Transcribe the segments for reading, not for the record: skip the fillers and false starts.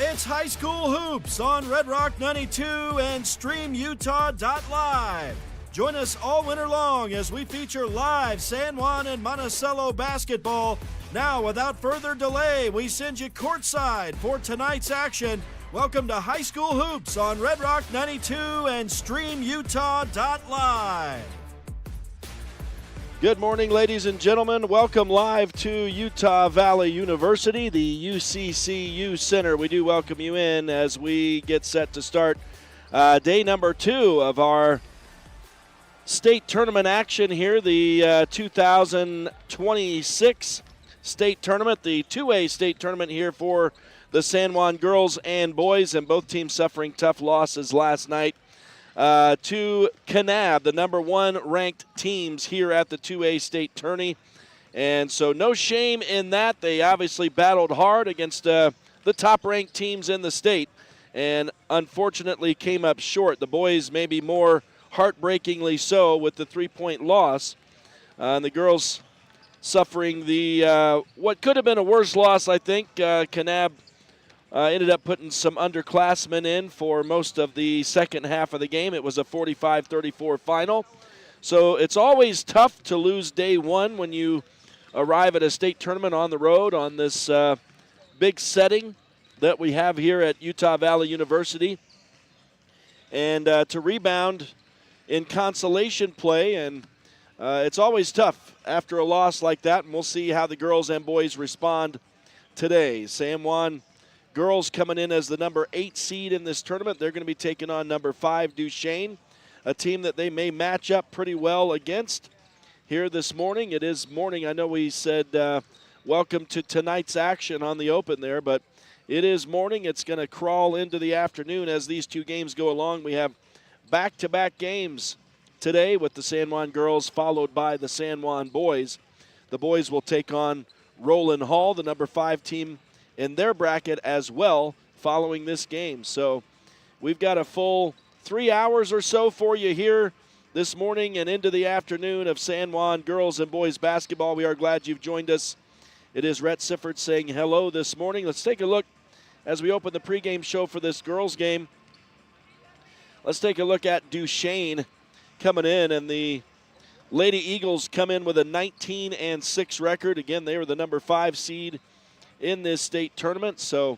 It's high school hoops on Red Rock 92 and StreamUtah.Live. Join us all winter long as we feature live San Juan and Monticello basketball. Now, without further delay, we send you courtside for tonight's action. Welcome to high school hoops on Red Rock 92 and StreamUtah.Live. Good morning, ladies and gentlemen. Welcome live to Utah Valley University, the UCCU Center. We do welcome you in as we get set to start day number 2 of our state tournament action here, the 2026 state tournament, the 2A state tournament here for the San Juan girls and boys, and both teams suffering tough losses last night to Kanab, the number 1 ranked teams here at the 2A state tourney. And so no shame in that. They obviously battled hard against the top ranked teams in the state and unfortunately came up short. The boys maybe more heartbreakingly so with the 3-point loss. And the girls suffering the what could have been a worse loss, I think. Kanab ended up putting some underclassmen in for most of the second half of the game. It was a 45-34 final. So it's always tough to lose day one when you arrive at a state tournament on the road on this big setting that we have here at Utah Valley University. And to rebound in consolation play, and it's always tough after a loss like that, and we'll see how the girls and boys respond today. San Juan girls coming in as the number 8 seed in this tournament. They're going to be taking on number 5 Duchesen, a team that they may match up pretty well against here this morning. It is morning. I know we said welcome to tonight's action on the open there, but it is morning. It's going to crawl into the afternoon as these two games go along. We have back-to-back games today with the San Juan girls followed by the San Juan boys. The boys will take on Roland Hall, the number 5 team in their bracket as well following this game. So we've got a full 3 hours or so for you here this morning and into the afternoon of San Juan girls and boys basketball. We are glad you've joined us. It is Rhett Sifford saying hello this morning. Let's take a look as we open the pregame show for this girls game. Let's take a look at Duchesen coming in, and the Lady Eagles come in with a 19-6 record. Again, they were the number 5 seed in this state tournament, so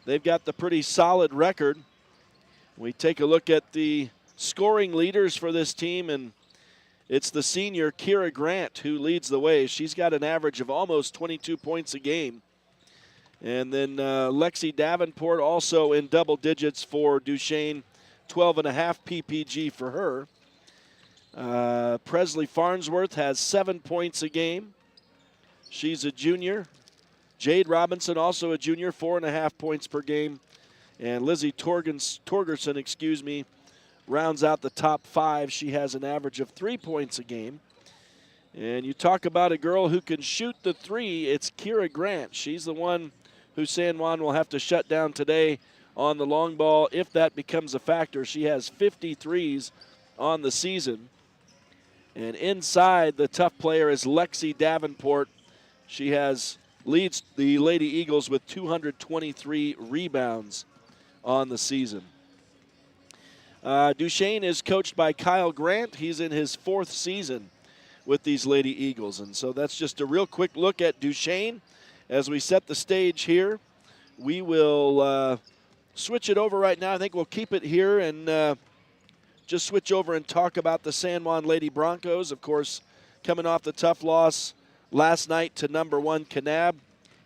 they've got the pretty solid record. We take a look at the scoring leaders for this team, and it's the senior Kira Grant who leads the way. She's got an average of almost 22 points a game. And then Lexi Davenport also in double digits for Duchesen, 12.5 PPG for her. Presley Farnsworth has 7 points a game. She's a junior. Jade Robinson, also a junior, 4.5 points per game. And Lizzie Torgerson, rounds out the top 5. She has an average of 3 points a game. And you talk about a girl who can shoot the 3, it's Kira Grant. She's the one who San Juan will have to shut down today on the long ball if that becomes a factor. She has 53s on the season. And inside, the tough player is Lexi Davenport. She leads the Lady Eagles with 223 rebounds on the season. Duchesen is coached by Kyle Grant. He's in his 4th season with these Lady Eagles. And so that's just a real quick look at Duchesen. As we set the stage here, we will switch it over right now. I think we'll keep it here and just switch over and talk about the San Juan Lady Broncos. Of course, coming off the tough loss last night to number 1 Kanab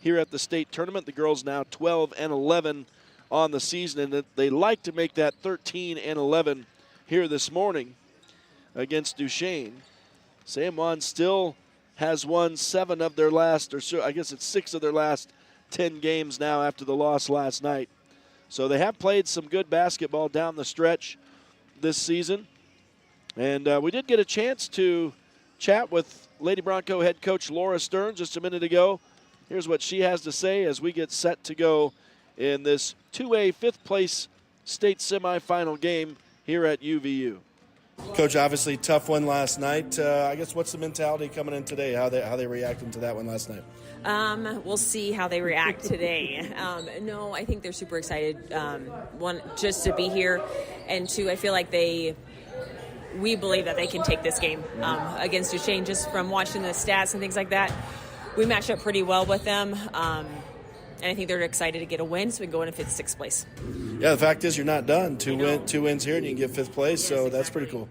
here at the state tournament. The girls now 12-11 on the season, and they like to make that 13-11 here this morning against Duchesen. San Juan still has won 7 of their last, or so I guess it's 6 of their last 10 games now after the loss last night. So they have played some good basketball down the stretch this season. And we did get a chance to chat with Lady Bronco head coach Laura Stern just a minute ago. Here's what she has to say as we get set to go in this 2A 5th place state semifinal game here at UVU. Coach, obviously tough one last night. I guess what's the mentality coming in today? How they reacting to that one last night? We'll see how they react today. No, I think they're super excited. One, just to be here, and two, I feel like we believe that they can take this game against Duchesen. Just from watching the stats and things like that, we match up pretty well with them. And I think they're excited to get a win, so we can go in and fifth, sixth place. Yeah, the fact is you're not done. Two wins here, and you can get fifth place, yes, so exactly. That's pretty cool.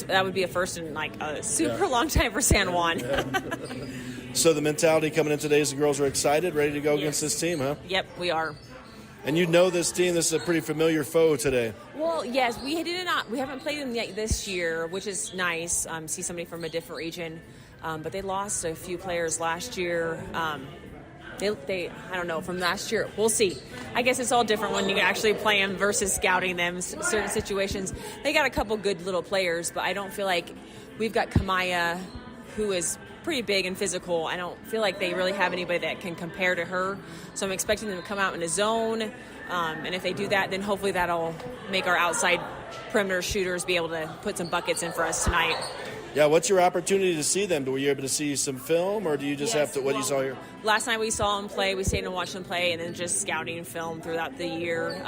That would be a first in like a super long time for San Juan. Yeah. So the mentality coming in today is the girls are excited, ready to go against this team, huh? Yep, we are. And you know this team. This is a pretty familiar foe today. Well, yes, we haven't played them yet this year, which is nice. See somebody from a different region, but they lost a few players last year. They I don't know, from last year. We'll see. I guess it's all different when you actually play them versus scouting them. Certain situations, they got a couple good little players, but I don't feel like we've got Kamaya, who is pretty big and physical. I don't feel like they really have anybody that can compare to her. So I'm expecting them to come out in a zone, and if they do that, then hopefully that'll make our outside perimeter shooters be able to put some buckets in for us tonight. Yeah, what's your opportunity to see them? Were you able to see some film, or do you just have to what you saw here? Last night we saw them play. We stayed and watched them play, and then just scouting film throughout the year.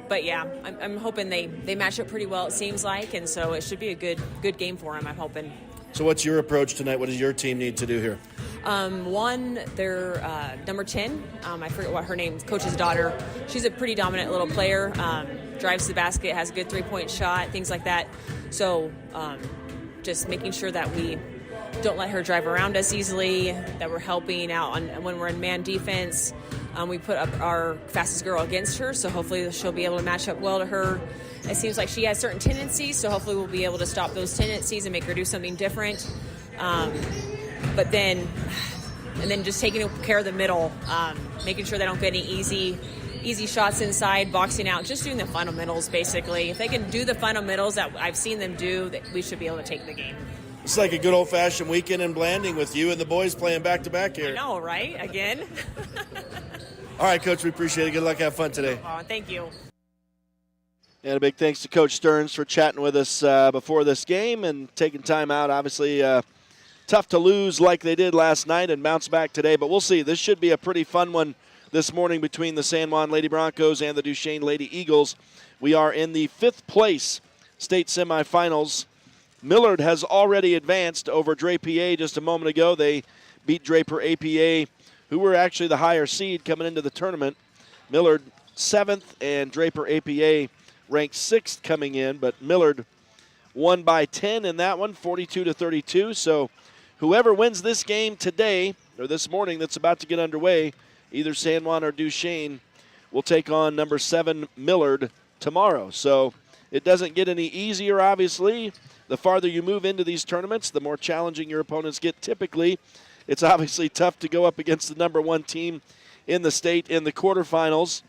But yeah, I'm hoping they match up pretty well, it seems like, and so it should be a good game for them, I'm hoping. So what's your approach tonight? What does your team need to do here? One, their number 10, I forget what her name is, coach's daughter. She's a pretty dominant little player, drives the basket, has a good three-point shot, things like that. So just making sure that we don't let her drive around us easily, that we're helping out when we're in man defense. We put up our fastest girl against her, so hopefully she'll be able to match up well to her. It seems like she has certain tendencies, so hopefully we'll be able to stop those tendencies and make her do something different. But then just taking care of the middle, making sure they don't get any easy shots inside, boxing out, just doing the fundamentals, basically. If they can do the fundamentals that I've seen them do, we should be able to take the game. It's like a good old-fashioned weekend in Blanding with you and the boys playing back-to-back here. I know, right? Again. All right, Coach, we appreciate it. Good luck. Have fun today. Oh, thank you. And a big thanks to Coach Stearns for chatting with us before this game and taking time out. Obviously, tough to lose like they did last night and bounce back today, but we'll see. This should be a pretty fun one this morning between the San Juan Lady Broncos and the Duchesen Lady Eagles. We are in the fifth place state semifinals. Millard has already advanced over Draper just a moment ago. They beat Draper APA, who were actually the higher seed coming into the tournament. Millard 7th and Draper APA ranked 6th coming in, but Millard won by 10 in that one, 42-32. So whoever wins this game today, or this morning that's about to get underway, either San Juan or Duchesen, will take on number 7 Millard tomorrow. So it doesn't get any easier, obviously. The farther you move into these tournaments, the more challenging your opponents get. Typically, it's obviously tough to go up against the number 1 team in the state in the quarterfinals.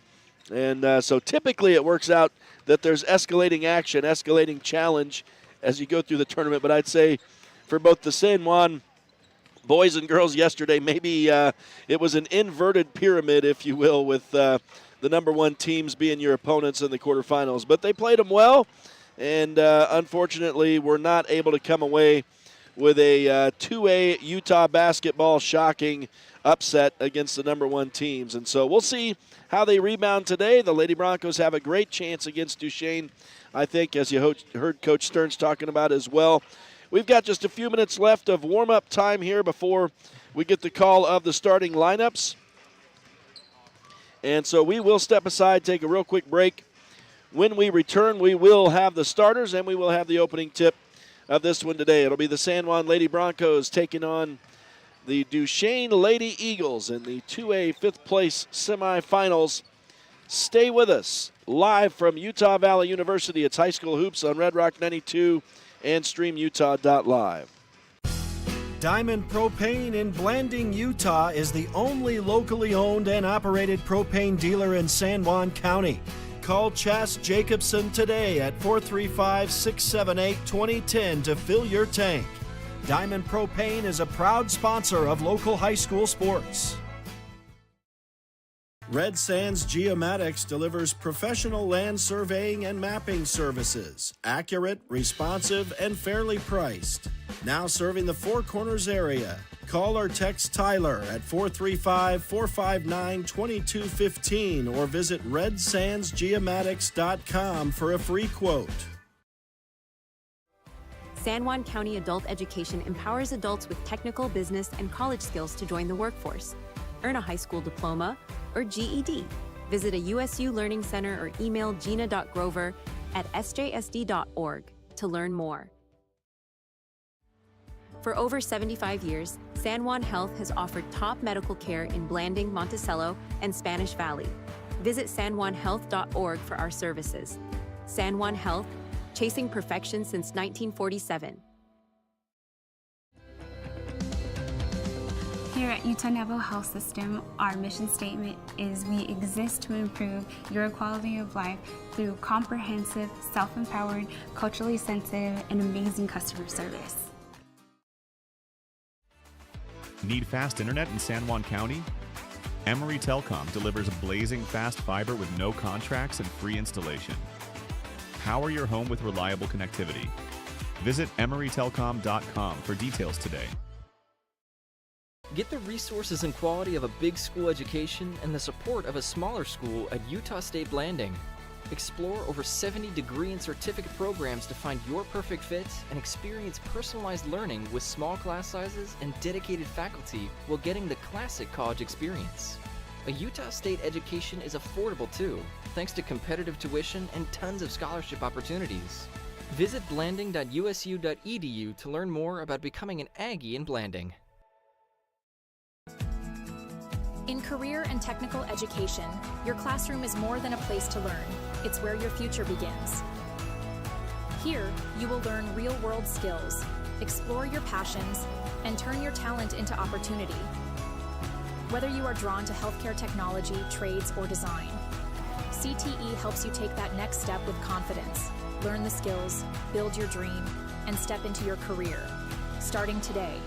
And so typically it works out that there's escalating action, escalating challenge as you go through the tournament. But I'd say for both the San Juan boys and girls yesterday, maybe it was an inverted pyramid, if you will, with the number 1 teams being your opponents in the quarterfinals. But they played them well, and unfortunately were not able to come away with a 2A Utah basketball shocking upset against the number 1 teams. And so we'll see how they rebound today. The Lady Broncos have a great chance against Duchesen, I think, as you heard Coach Stearns talking about as well. We've got just a few minutes left of warm-up time here before we get the call of the starting lineups. And so we will step aside, take a real quick break. When we return, we will have the starters and we will have the opening tip of this one today. It'll be the San Juan Lady Broncos taking on the Duchesen Lady Eagles in the 2A 5th place semifinals. Stay with us live from Utah Valley University. It's High School Hoops on Red Rock 92 and StreamUtah.Live. Diamond Propane in Blanding, Utah is the only locally owned and operated propane dealer in San Juan County. Call Chas Jacobson today at 435-678-2010 to fill your tank. Diamond Propane is a proud sponsor of local high school sports. Red Sands Geomatics delivers professional land surveying and mapping services, accurate, responsive, and fairly priced. Now serving the Four Corners area. Call or text Tyler at 435-459-2215 or visit redsandsgeomatics.com for a free quote. San Juan County Adult Education empowers adults with technical, business, and college skills to join the workforce, earn a high school diploma, or GED. Visit a USU Learning Center or email gina.grover@sjsd.org to learn more. For over 75 years, San Juan Health has offered top medical care in Blanding, Monticello, and Spanish Valley. Visit sanjuanhealth.org for our services. San Juan Health, chasing perfection since 1947. Here at Utah Naval Health System, our mission statement is we exist to improve your quality of life through comprehensive, self-empowered, culturally sensitive, and amazing customer service. Need fast internet in San Juan County? Emory Telecom delivers blazing fast fiber with no contracts and free installation. Power your home with reliable connectivity. Visit emorytelcom.com for details today. Get the resources and quality of a big school education and the support of a smaller school at Utah State Blanding. Explore over 70 degree and certificate programs to find your perfect fit and experience personalized learning with small class sizes and dedicated faculty while getting the classic college experience. A Utah State education is affordable too, thanks to competitive tuition and tons of scholarship opportunities. Visit blanding.usu.edu to learn more about becoming an Aggie in Blanding. In career and technical education, your classroom is more than a place to learn. It's where your future begins. Here, you will learn real-world skills, explore your passions, and turn your talent into opportunity. Whether you are drawn to healthcare technology, trades, or design, CTE helps you take that next step with confidence, learn the skills, build your dream, and step into your career, starting today.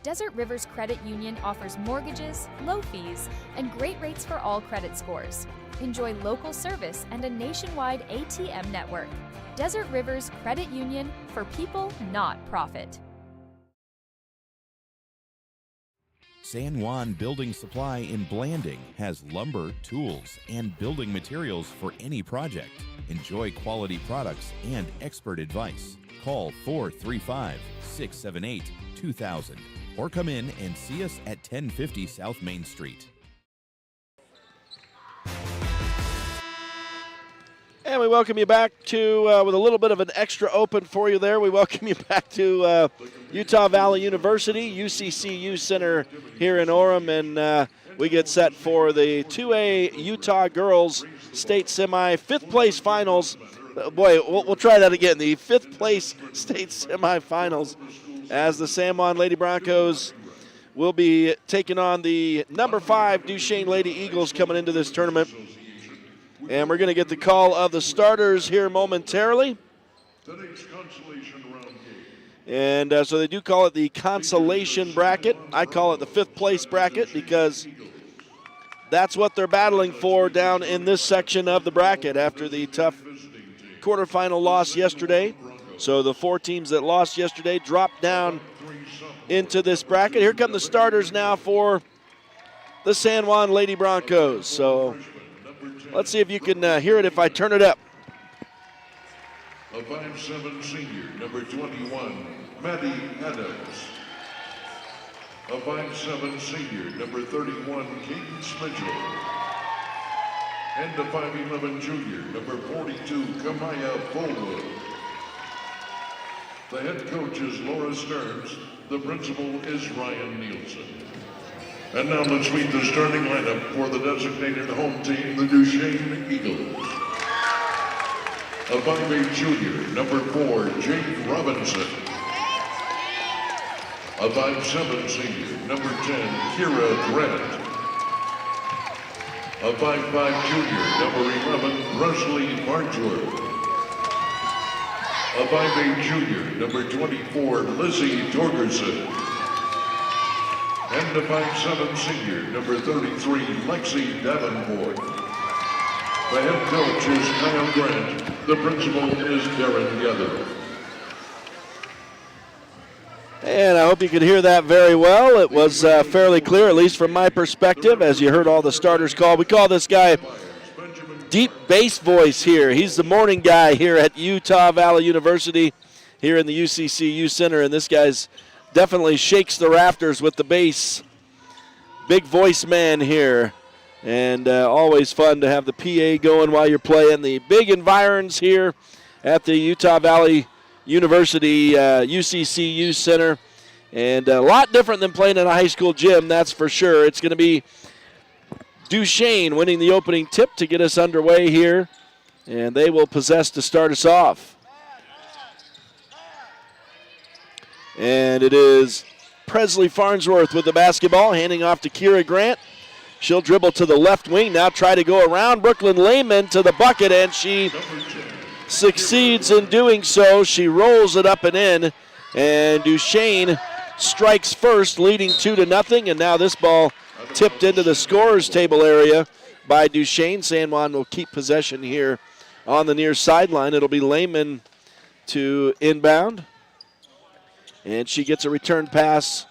Desert Rivers Credit Union offers mortgages, low fees, and great rates for all credit scores. Enjoy local service and a nationwide ATM network. Desert Rivers Credit Union, for people, not profit. San Juan Building Supply in Blanding has lumber, tools, and building materials for any project. Enjoy quality products and expert advice. Call 435-678-2000 or come in and see us at 1050 South Main Street. And we welcome you back to, with a little bit of an extra open for you there, we welcome you back to Utah Valley University, UCCU Center here in Orem, and we get set for the 2A Utah Girls State Semi 5th place finals. Boy, we'll try that again, the 5th place state semifinals, as the San Juan Lady Broncos will be taking on the number 5 Duchesne Lady Eagles coming into this tournament. And we're going to get the call of the starters here momentarily. And so they do call it the consolation bracket. I call it the 5th place bracket because that's what they're battling for down in this section of the bracket after the tough quarterfinal loss yesterday. So the 4 teams that lost yesterday dropped down into this bracket. Here come the starters now for the San Juan Lady Broncos. So let's see if you can hear it if I turn it up. A 5'7" senior, number 21, Maddie Adams. A 5'7" senior, number 31, Cadence Mitchell. And a 5'11" junior, number 42, Kamaya Fullwood. The head coach is Laura Stearns. The principal is Ryan Nielsen. And now let's meet the starting lineup for the designated home team, the Duchesne Eagles. A 5'8" junior, number 4, Jade Robinson. A 5'7" senior, number 10, Kira Grant. A 5'5" junior, number 11, Presley Farnsworth. A 5'8" junior, number 24, Lizzie Torgerson. And the 5'7" senior, number 33, Lexi Davenport. The head coach is Kyle Grant. The principal is Darren Gather. And I hope you could hear that very well. It was fairly clear, at least from my perspective, as you heard all the starters call. We call this guy Deep Bass Voice here. He's the morning guy here at Utah Valley University here in the UCCU Center, and this guy's definitely shakes the rafters with the bass. Big voice man here, and always fun to have the PA going while you're playing. The big environs here at the Utah Valley University UCCU Center, and a lot different than playing in a high school gym, that's for sure. It's going to be Duchesen winning the opening tip to get us underway here, and they will possess to start us off. And it is Presley Farnsworth with the basketball, handing off to Kira Grant. She'll dribble to the left wing, now try to go around Brooklyn Lehman to the bucket, and she succeeds in doing so. She rolls it up and in, and Duchesen strikes first, leading 2-0, and now this ball tipped into the scorer's table area by Duchesen. San Juan will keep possession here on the near sideline. It'll be Lehman to inbound, and she gets a return pass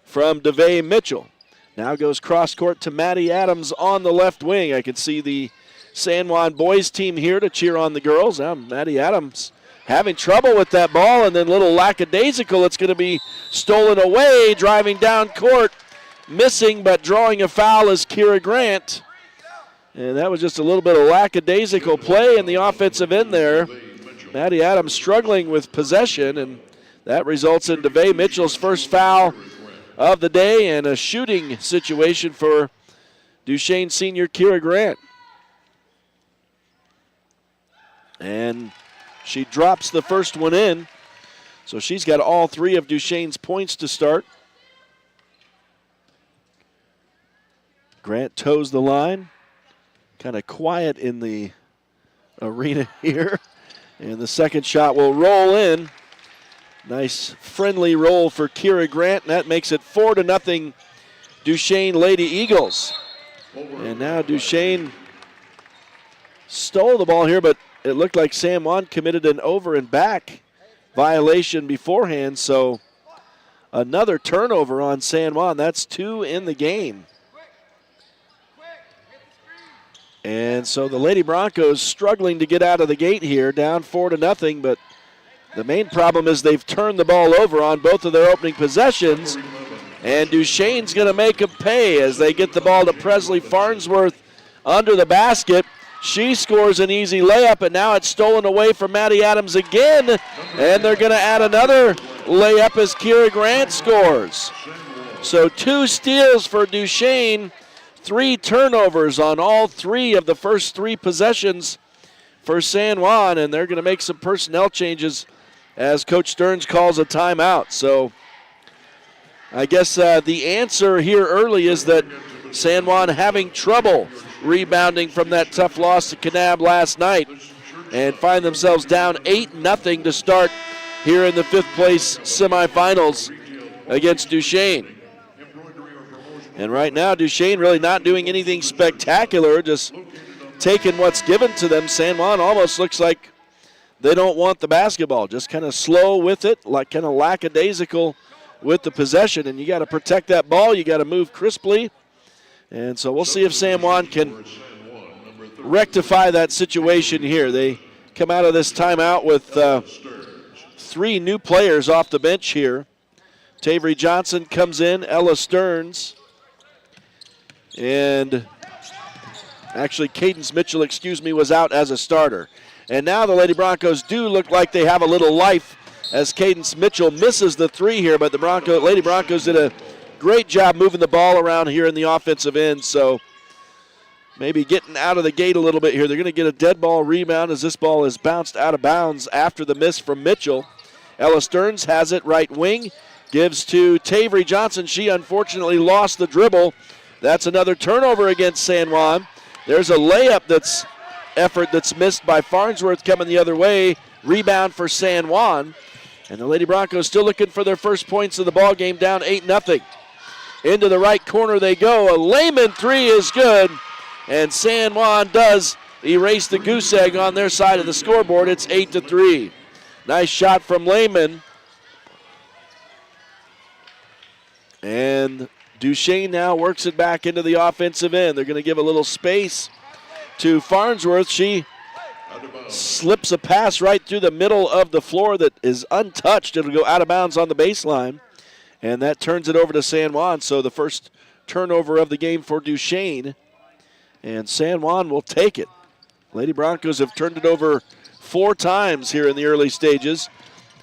from DeVay Mitchell. Now goes cross court to Maddie Adams on the left wing. I can see the San Juan boys team here to cheer on the girls. Now Maddie Adams having trouble with that ball, and then little lackadaisical. It's going to be stolen away, driving down court. Missing but drawing a foul is Kira Grant. And that was just a little bit of lackadaisical play in the offensive end there. Maddie Adams struggling with possession, and that results in DeVay Mitchell's first foul of the day and a shooting situation for Duchesen senior Kira Grant. And she drops the first one in, so she's got all three of Duchesen's points to start. Grant toes the line. Kind of quiet in the arena here. And the second shot will roll in. Nice friendly roll for Kira Grant, and that makes it 4-0 Duchesen Lady Eagles. And now Duchesen stole the ball here, but it looked like San Juan committed an over and back violation beforehand, so another turnover on San Juan. That's 2 in the game. And so the Lady Broncos struggling to get out of the gate here, down 4-0, but the main problem is they've turned the ball over on both of their opening possessions, and Duchesen's going to make them pay as they get the ball to Presley Farnsworth under the basket. She scores an easy layup, and now it's stolen away from Maddie Adams again, and they're going to add another layup as Kira Grant scores. So 2 steals for Duchesen, 3 turnovers on all 3 of the first 3 possessions for San Juan, and they're going to make some personnel changes as Coach Stearns calls a timeout. So I guess the answer here early is that San Juan having trouble rebounding from that tough loss to Kanab last night and find themselves down 8-0 to start here in the 5th place semifinals against Duchesen. And right now, Duchesen really not doing anything spectacular, just taking what's given to them. San Juan almost looks like they don't want the basketball, just kind of slow with it, like kind of lackadaisical with the possession. And you got to protect that ball. You got to move crisply. And so we'll see if San Juan can rectify that situation here. They come out of this timeout with 3 new players off the bench here. Tavery Johnson comes in, Ella Stearns, and actually Cadence Mitchell, was out as a starter. And now the Lady Broncos do look like they have a little life as Cadence Mitchell misses the 3 here, but the Lady Broncos did a great job moving the ball around here in the offensive end, so maybe getting out of the gate a little bit here. They're going to get a dead ball rebound as this ball is bounced out of bounds after the miss from Mitchell. Ella Stearns has it right wing, gives to Tavery Johnson. She unfortunately lost the dribble. That's another turnover against San Juan. There's a layup that's missed by Farnsworth coming the other way. Rebound for San Juan. And the Lady Broncos still looking for their first points of the ball game, down 8-0. Into the right corner they go. A Lehman three is good. And San Juan does erase the goose egg on their side of the scoreboard. It's 8-3. Nice shot from Lehman. And Duchesne now works it back into the offensive end. They're going to give a little space to Farnsworth. She slips a pass right through the middle of the floor that is untouched. It'll go out of bounds on the baseline. And that turns it over to San Juan. So the first turnover of the game for Duchesne. And San Juan will take it. Lady Broncos have turned it over 4 times here in the early stages.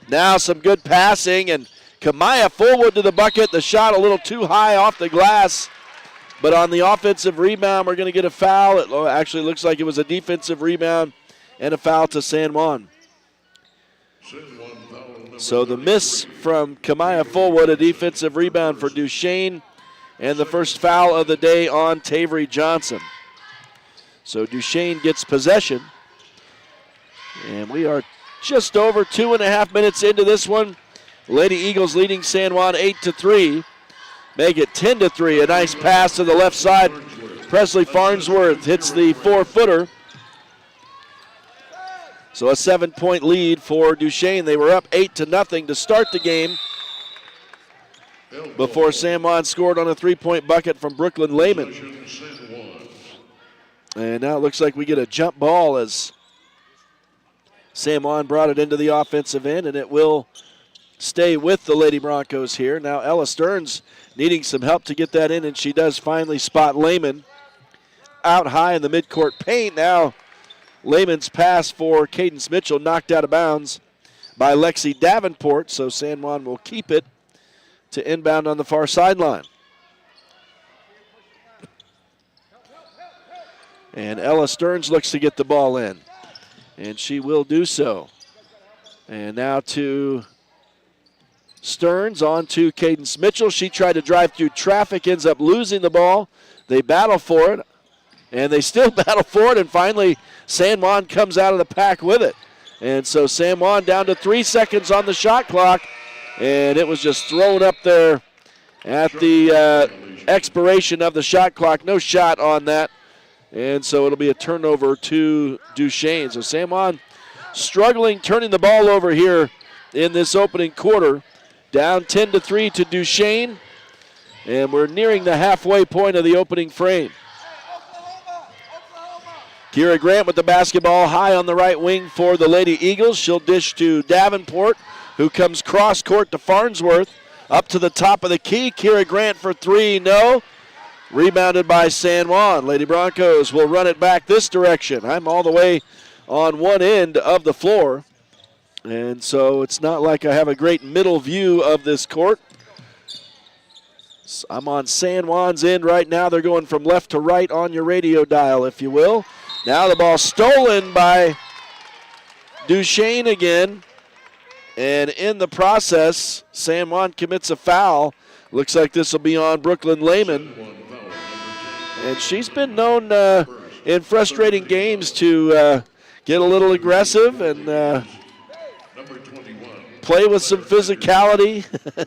Now some good passing, and Kamaya Fullwood to the bucket. The shot a little too high off the glass. But on the offensive rebound, we're going to get a foul. It actually looks like it was a defensive rebound and a foul to San Juan. So the miss from Kamaya Fullwood, a defensive rebound for Duchesne, and the first foul of the day on Tavery Johnson. So Duchesne gets possession. And we are just over 2.5 minutes into this one. Lady Eagles leading San Juan 8-3. Make it 10-3. A nice pass to the left side. Presley Farnsworth hits the 4-footer. So a 7-point lead for Duchesne. They were up 8-0 to start the game before San Juan scored on a 3-point bucket from Brooklyn Lehman. And now it looks like we get a jump ball as San Juan brought it into the offensive end, and it will stay with the Lady Broncos here. Now Ella Stearns needing some help to get that in, and she does finally spot Lehman out high in the midcourt paint. Now Lehman's pass for Cadence Mitchell knocked out of bounds by Lexi Davenport, so San Juan will keep it to inbound on the far sideline. And Ella Stearns looks to get the ball in, and she will do so. And now to Stearns, on to Cadence Mitchell. She tried to drive through traffic, ends up losing the ball. They battle for it, and they still battle for it, and finally San Juan comes out of the pack with it. And so San Juan down to 3 seconds on the shot clock, and it was just thrown up there at the expiration of the shot clock. No shot on that. And so it'll be a turnover to Duchesne. So San Juan struggling, turning the ball over here in this opening quarter. Down 10-3 to Duchesne. And we're nearing the halfway point of the opening frame. Kira Grant with the basketball high on the right wing for the Lady Eagles. She'll dish to Davenport, who comes cross court to Farnsworth. Up to the top of the key. Kira Grant for 3, no. Rebounded by San Juan. Lady Broncos will run it back this direction. I'm all the way on one end of the floor. And so it's not like I have a great middle view of this court. I'm on San Juan's end right now. They're going from left to right on your radio dial, if you will. Now the ball stolen by Duchesne again. And in the process, San Juan commits a foul. Looks like this will be on Brooklyn Lehman. And she's been known in frustrating games to get a little aggressive and play with some physicality.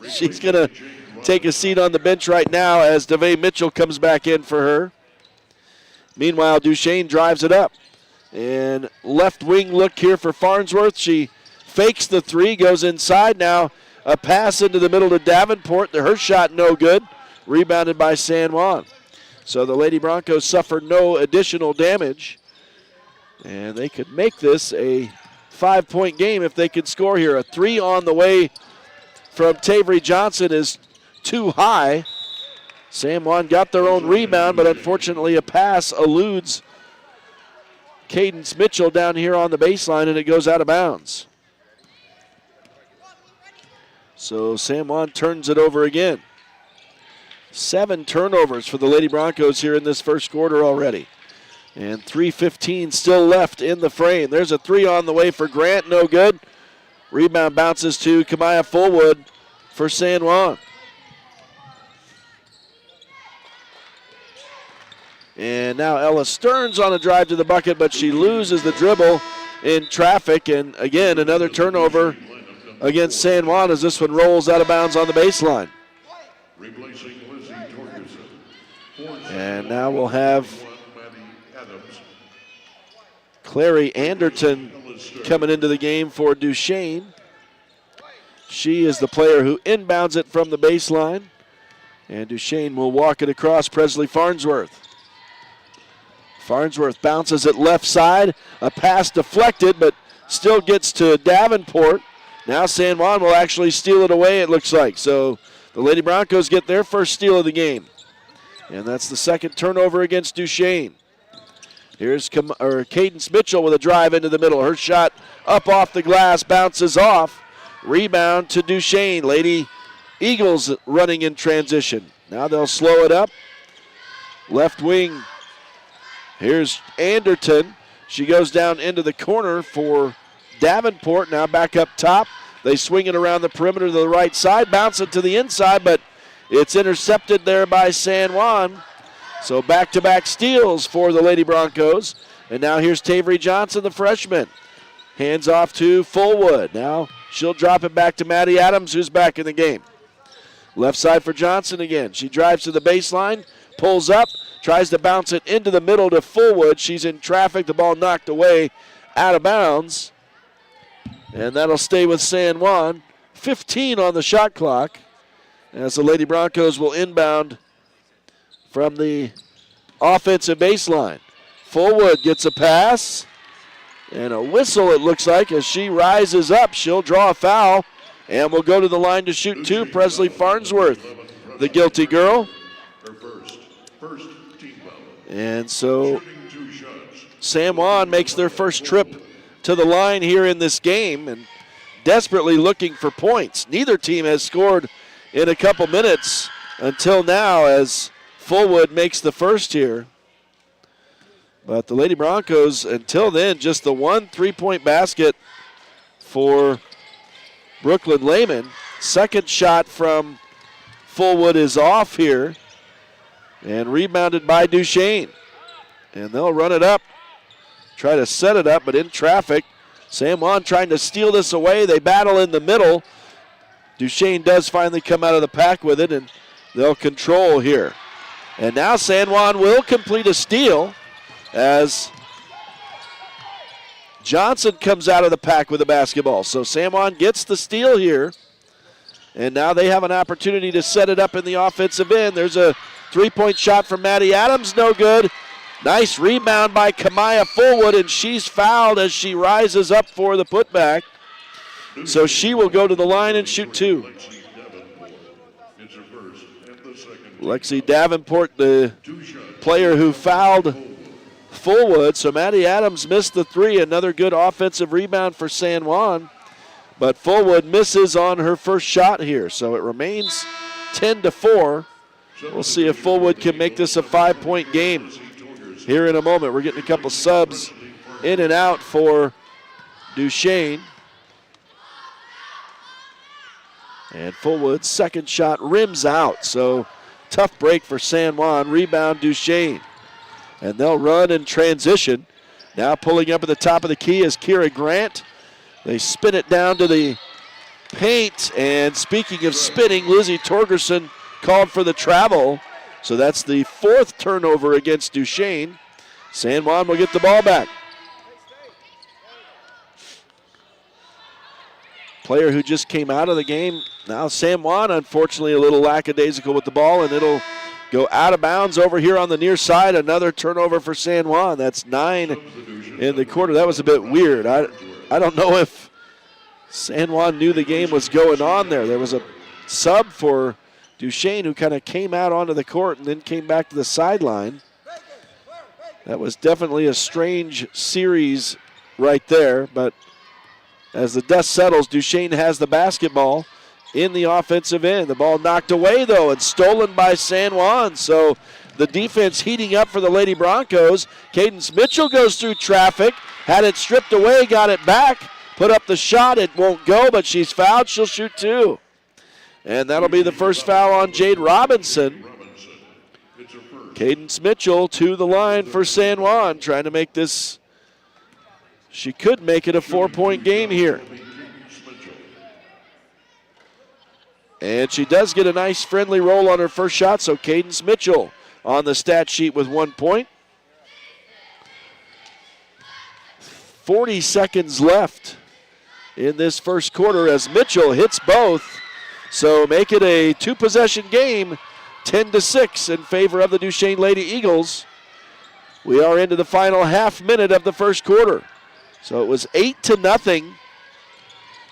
She's going to take a seat on the bench right now as DeVay Mitchell comes back in for her. Meanwhile, Duchesne drives it up. And left wing look here for Farnsworth. She fakes the 3, goes inside. Now a pass into the middle to Davenport. Her shot no good. Rebounded by San Juan. So the Lady Broncos suffer no additional damage. And they could make this a 5-point game if they could score here. A 3 on the way from Tavery Johnson is too high. San Juan got their own rebound, but unfortunately a pass eludes Cadence Mitchell down here on the baseline, and it goes out of bounds. So San Juan turns it over again. 7 turnovers for the Lady Broncos here in this first quarter already. And 3:15 still left in the frame. There's a 3 on the way for Grant, no good. Rebound bounces to Kamaya Fullwood for San Juan. And now Ella Stearns on a drive to the bucket, but she loses the dribble in traffic. And again, another turnover against San Juan as this one rolls out of bounds on the baseline. Replacing Lizzie And now we'll have Clary Anderton coming into the game for Duchesne. She is the player who inbounds it from the baseline. And Duchesne will walk it across Presley Farnsworth. Farnsworth bounces it left side. A pass deflected, but still gets to Davenport. Now San Juan will actually steal it away, it looks like. So the Lady Broncos get their first steal of the game. And that's the second turnover against Duchesne. Here's Cadence Mitchell with a drive into the middle. Her shot up off the glass, bounces off. Rebound to Duchesne. Lady Eagles running in transition. Now they'll slow it up. Left wing. Here's Anderton. She goes down into the corner for Davenport. Now back up top. They swing it around the perimeter to the right side. Bounce it to the inside, but it's intercepted there by San Juan. So back-to-back steals for the Lady Broncos. And now here's Tavery Johnson, the freshman. Hands off to Fullwood. Now she'll drop it back to Maddie Adams, who's back in the game. Left side for Johnson again. She drives to the baseline, pulls up, tries to bounce it into the middle to Fullwood. She's in traffic. The ball knocked away out of bounds. And that'll stay with San Juan. 15 on the shot clock as the Lady Broncos will inbound from the offensive baseline. Fullwood gets a pass and a whistle, it looks like, as she rises up. She'll draw a foul and will go to the line to shoot two. Presley Farnsworth, the guilty girl. And so San Juan makes their first trip to the line here in this game and desperately looking for points. Neither team has scored in a couple minutes until now as Fullwood makes the first here. But the Lady Broncos, until then, just the one three-point basket for Brooklyn Lehman. Second shot from Fullwood is off here and rebounded by Duchesne. And they'll run it up, try to set it up, but in traffic. San Juan trying to steal this away. They battle in the middle. Duchesne does finally come out of the pack with it, and they'll control here. And now San Juan will complete a steal as Johnson comes out of the pack with the basketball. So San Juan gets the steal here. And now they have an opportunity to set it up in the offensive end. There's a three-point shot from Maddie Adams, no good. Nice rebound by Kamaya Fullwood, and she's fouled as she rises up for the putback. So she will go to the line and shoot two. Lexi Davenport, the player who fouled Fullwood. So Maddie Adams missed the three. Another good offensive rebound for San Juan. But Fullwood misses on her first shot here. So it remains 10-4. We'll see if Fullwood can make this a 5-point game here in a moment. We're getting a couple subs in and out for Duchesne. And Fullwood's second shot rims out. So tough break for San Juan. Rebound Duchesne. And they'll run in transition. Now pulling up at the top of the key is Kira Grant. They spin it down to the paint. And speaking of spinning, Lizzie Torgerson called for the travel. So that's the fourth turnover against Duchesne. San Juan will get the ball back. Player who just came out of the game. Now San Juan, unfortunately, a little lackadaisical with the ball, and it'll go out of bounds over here on the near side. Another turnover for San Juan. That's 9 in the quarter. That was a bit weird. I don't know if San Juan knew the game was going on there. There was a sub for Duchesne who kind of came out onto the court and then came back to the sideline. That was definitely a strange series right there, but as the dust settles, Duchesne has the basketball in the offensive end. The ball knocked away, though, and stolen by San Juan. So the defense heating up for the Lady Broncos. Cadence Mitchell goes through traffic, had it stripped away, got it back, put up the shot. It won't go, but she's fouled. She'll shoot two. And that'll be the first foul on Jade Robinson. Cadence Mitchell to the line for San Juan, trying to make this. She could make it a 4-point game here. And she does get a nice friendly roll on her first shot, so Cadence Mitchell on the stat sheet with 1 point. 40 seconds left in this first quarter as Mitchell hits both. So make it a 2-possession game, 10-6 in favor of the Duchesne Lady Eagles. We are into the final half minute of the first quarter. So it was 8-0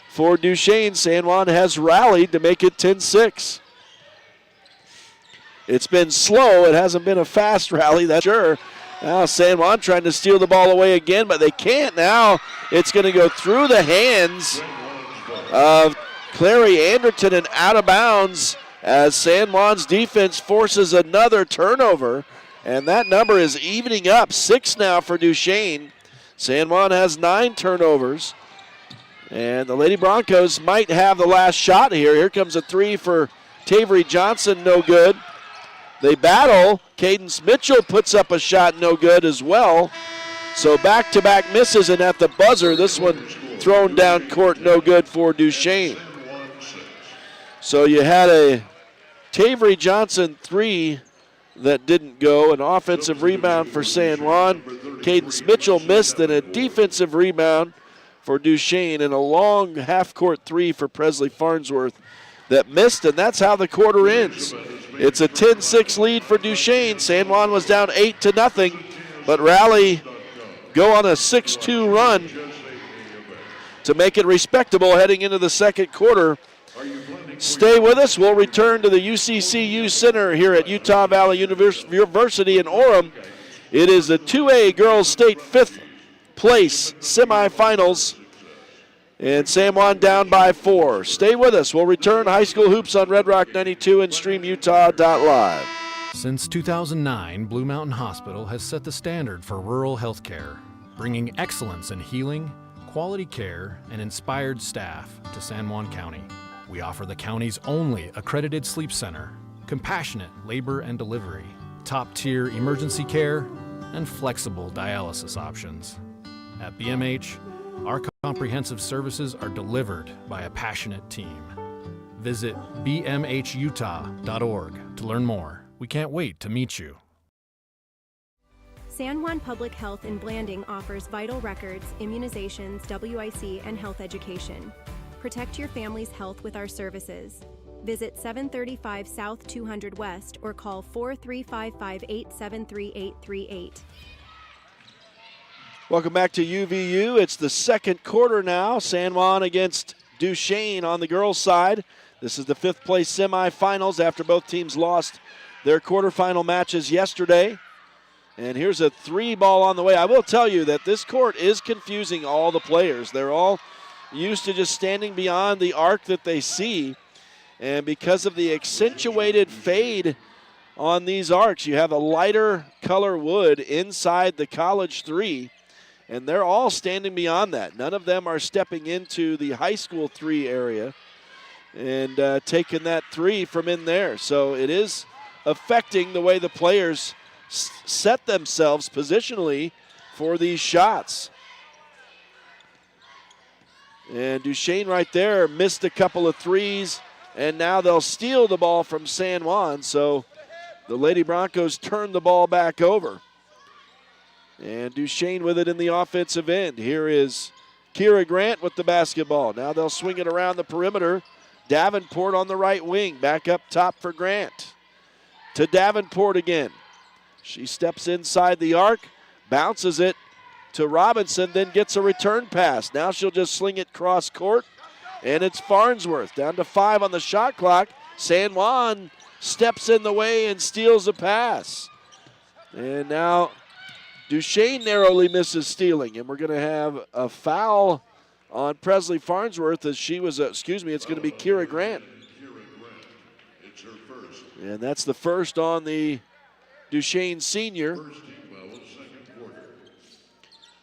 for Duchesne. San Juan has rallied to make it 10-6. It's been slow. It hasn't been a fast rally, that's sure. Now San Juan trying to steal the ball away again, but they can't now. It's going to go through the hands of Clary Anderton and out of bounds as San Juan's defense forces another turnover. And that number is evening up, 6 now for Duchesne. San Juan has 9 turnovers. And the Lady Broncos might have the last shot here. Here comes a 3 for Tavery Johnson, no good. They battle. Cadence Mitchell puts up a shot, no good as well. So back-to-back misses, and at the buzzer, this one thrown down court, no good for Duchesne. So you had a Tavery Johnson 3 that didn't go, an offensive rebound for San Juan. Cadence Mitchell missed, and a defensive rebound for Duchesne, and a long half-court 3 for Presley Farnsworth that missed, and that's how the quarter ends. It's a 10-6 lead for Duchesne. San Juan was down 8-0, but rally go on a 6-2 run to make it respectable heading into the second quarter. Stay with us. We'll return to the UCCU Center here at Utah Valley University in Orem. It is the 2A Girls State 5th place semifinals. And San Juan down by 4. Stay with us. We'll return high school hoops on Red Rock 92 and StreamUtah.Live. Since 2009, Blue Mountain Hospital has set the standard for rural health care, bringing excellence in healing, quality care, and inspired staff to San Juan County. We offer the county's only accredited sleep center, compassionate labor and delivery, top-tier emergency care, and flexible dialysis options. At BMH, our comprehensive services are delivered by a passionate team. Visit bmhutah.org to learn more. We can't wait to meet you. San Juan Public Health in Blanding offers vital records, immunizations, WIC, and health education. Protect your family's health with our services. Visit 735 South 200 West or call 43558733838. Welcome back to UVU. It's the second quarter now. San Juan against Duchesne on the girls' side. This is the 5th place semifinals after both teams lost their quarterfinal matches yesterday. And here's a 3 ball on the way. I will tell you that this court is confusing all the players. They're all used to just standing beyond the arc that they see. And because of the accentuated fade on these arcs, you have a lighter color wood inside the college 3. And they're all standing beyond that. None of them are stepping into the high school 3 area and taking that 3 from in there. So it is affecting the way the players set themselves positionally for these shots. And Duchesne right there missed a couple of 3s, and now they'll steal the ball from San Juan. So the Lady Broncos turn the ball back over. And Duchesne with it in the offensive end. Here is Kira Grant with the basketball. Now they'll swing it around the perimeter. Davenport on the right wing. Back up top for Grant. To Davenport again. She steps inside the arc, bounces it to Robinson, then gets a return pass. Now she'll just sling it cross court, and it's Farnsworth. Down to 5 on the shot clock. San Juan steps in the way and steals a pass. And now Duchesne narrowly misses stealing, and we're going to have a foul on Presley Farnsworth as she was, it's going to be Kira Grant. And that's the first on the Duchesne senior.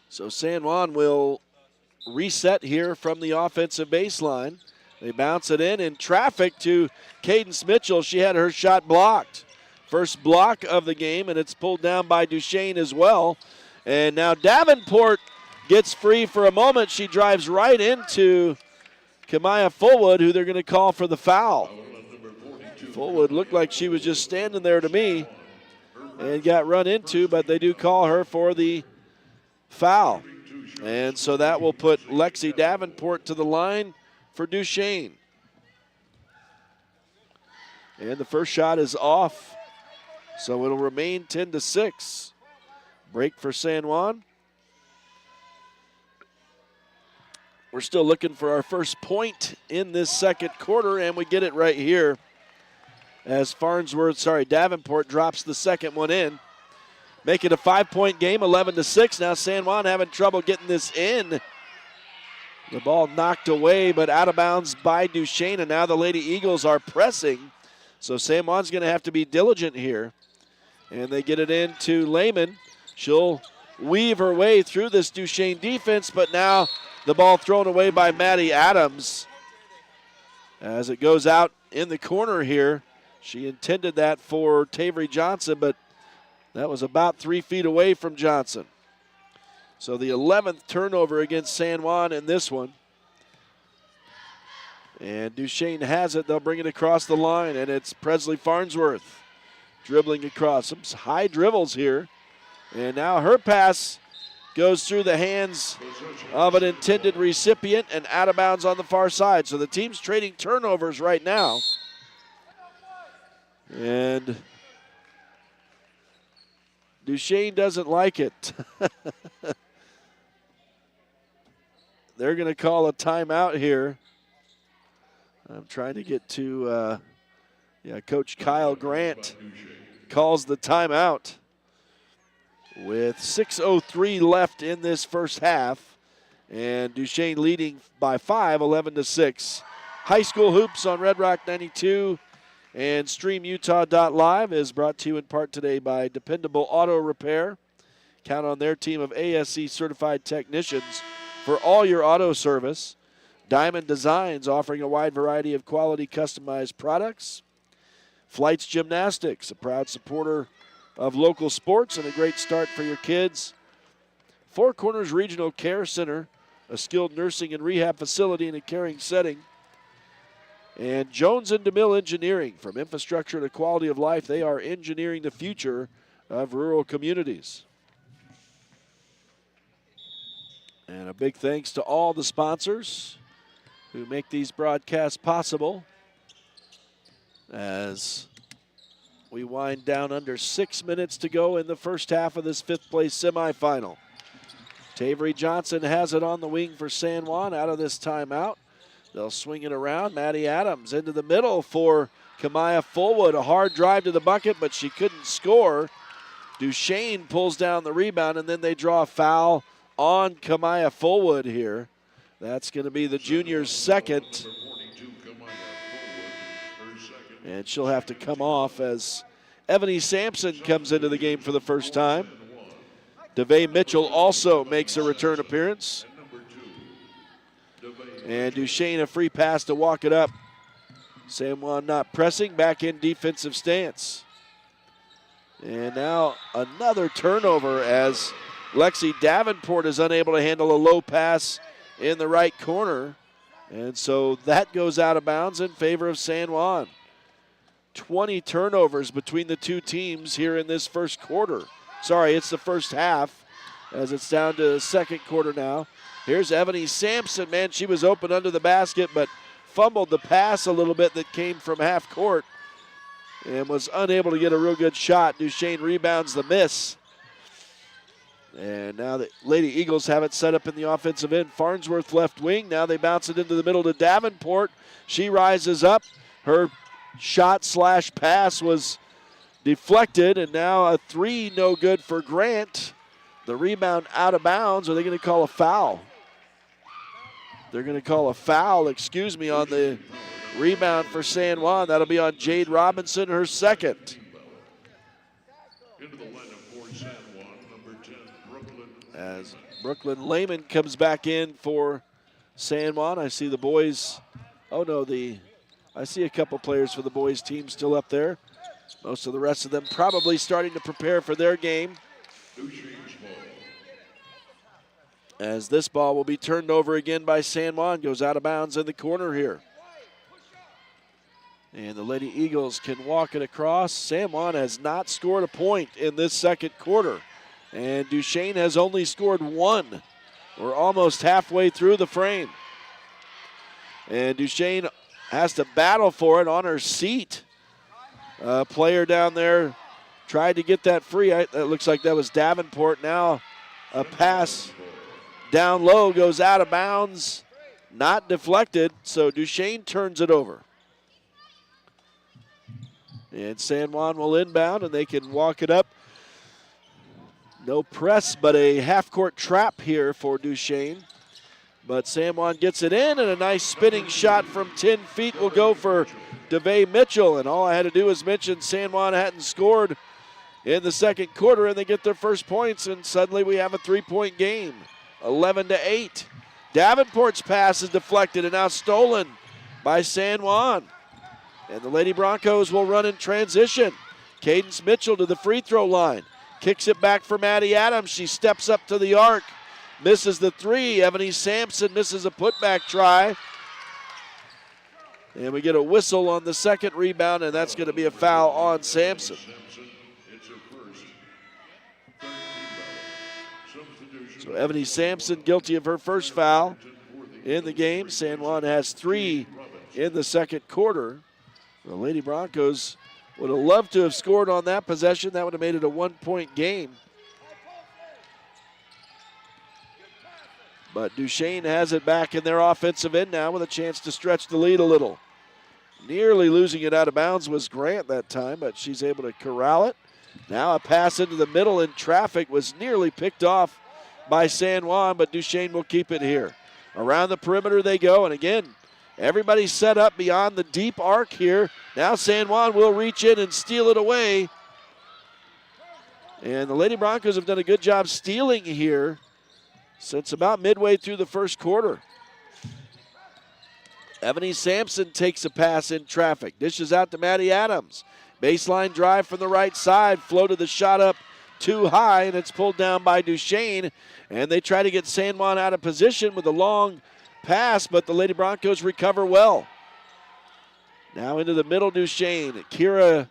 So San Juan will reset here from the offensive baseline. They bounce it in traffic to Cadence Mitchell. She had her shot blocked. First block of the game, and it's pulled down by Duchesne as well. And now Davenport gets free for a moment. She drives right into Kamaya Fullwood, who they're going to call for the foul. Fullwood looked like she was just standing there to me. and got run into, but they do call her for the foul. And so that will put Lexi Davenport to the line for Duchesne. And the first shot is off, so it'll remain 10-6. Break for San Juan. We're still looking for our first point in this second quarter, and we get it right here as Davenport drops the second one in. Make it a 5-point game, 11-6. Now San Juan having trouble getting this in. The ball knocked away, but out of bounds by Duchesne, and now the Lady Eagles are pressing. So San Juan's going to have to be diligent here. And they get it into Lehman. She'll weave her way through this Duchesne defense, but now the ball thrown away by Maddie Adams as it goes out in the corner here. She intended that for Tavery Johnson, but that was about 3 feet away from Johnson. So the 11th turnover against San Juan in this one. And Duchesne has it. They'll bring it across the line, and it's Presley Farnsworth dribbling across. Some high dribbles here. And now her pass goes through the hands of an intended recipient and out of bounds on the far side. So the team's trading turnovers right now. And Duchesne doesn't like it. They're going to call a timeout here. I'm trying to get to, Coach Kyle Grant calls the timeout with 6:03 left in this first half. And Duchesne leading by 5, 11-6. High school hoops on Red Rock 92 and StreamUtah.Live is brought to you in part today by Dependable Auto Repair. Count on their team of ASE certified technicians for all your auto service. Diamond Designs offering a wide variety of quality customized products. Flights Gymnastics, a proud supporter of local sports and a great start for your kids. Four Corners Regional Care Center, a skilled nursing and rehab facility in a caring setting. And Jones and DeMille Engineering, from infrastructure to quality of life, they are engineering the future of rural communities. And a big thanks to all the sponsors who make these broadcasts possible as we wind down under 6 minutes to go in the first half of this fifth place semifinal. Tavery Johnson has it on the wing for San Juan out of this timeout. They'll swing it around. Maddie Adams into the middle for Kamaya Fullwood. A hard drive to the bucket, but she couldn't score. Duchesne pulls down the rebound, and then they draw a foul on Kamaya Fullwood here. That's going to be the junior's second. And she'll have to come off as Ebony Sampson comes into the game for the first time. DeVay Mitchell also makes a return appearance. And Duchesne a free pass to walk it up. San Juan not pressing, back in defensive stance. And now another turnover as Lexi Davenport is unable to handle a low pass in the right corner. And so that goes out of bounds in favor of San Juan. 20 turnovers between the two teams here in this first quarter. Sorry, it's the first half as it's down to the second quarter now. Here's Ebony Sampson. Man, she was open under the basket, but fumbled the pass a little bit that came from half court and was unable to get a real good shot. Duchesne rebounds the miss. And now the Lady Eagles have it set up in the offensive end. Farnsworth left wing. Now they bounce it into the middle to Davenport. She rises up. Her shot/pass was deflected, and now a three no good for Grant. The rebound out of bounds. Are they going to call a foul? They're going to call a foul, on the rebound for San Juan. That'll be on Jade Robinson, her second. Into the lineup for San Juan, number 10, Brooklyn. As Brooklyn Lehman comes back in for San Juan. I see the boys. I see a couple players for the boys team still up there. Most of the rest of them probably starting to prepare for their game. As this ball will be turned over again by San Juan. Goes out of bounds in the corner here. And the Lady Eagles can walk it across. San Juan has not scored a point in this second quarter. And Duchesne has only scored one. We're almost halfway through the frame. And Duchesne has to battle for it on her seat. Player down there tried to get that free. That looks like that was Davenport. Now a pass down low goes out of bounds. Not deflected, so Duchesne turns it over. And San Juan will inbound, and they can walk it up. No press, but a half-court trap here for Duchesne. But San Juan gets it in, and a nice spinning shot from 10 feet will go for DeVay Mitchell. And all I had to do was mention San Juan hadn't scored in the second quarter, and they get their first points, and suddenly we have a three-point game, 11-8. Davenport's pass is deflected and now stolen by San Juan. And the Lady Broncos will run in transition. Cadence Mitchell to the free throw line. Kicks it back for Maddie Adams. She steps up to the arc. Misses the three. Ebony Sampson misses a putback try. And we get a whistle on the second rebound, and that's going to be a foul on Sampson. So Ebony Sampson guilty of her first foul in the game. San Juan has 3 in the second quarter. The Lady Broncos would have loved to have scored on that possession. That would have made it a 1-point game. But Duchesne has it back in their offensive end now with a chance to stretch the lead a little. Nearly losing it out of bounds was Grant that time, but she's able to corral it. Now a pass into the middle in traffic was nearly picked off by San Juan, but Duchesne will keep it here. Around the perimeter they go, and again, everybody's set up beyond the deep arc here. Now San Juan will reach in and steal it away. And the Lady Broncos have done a good job stealing here since about midway through the first quarter. Ebony Sampson takes a pass in traffic. Dishes out to Maddie Adams. Baseline drive from the right side. Floated the shot up too high, and it's pulled down by Duchesne. And they try to get San Juan out of position with a long pass, but the Lady Broncos recover well. Now into the middle, Duchesne. Kira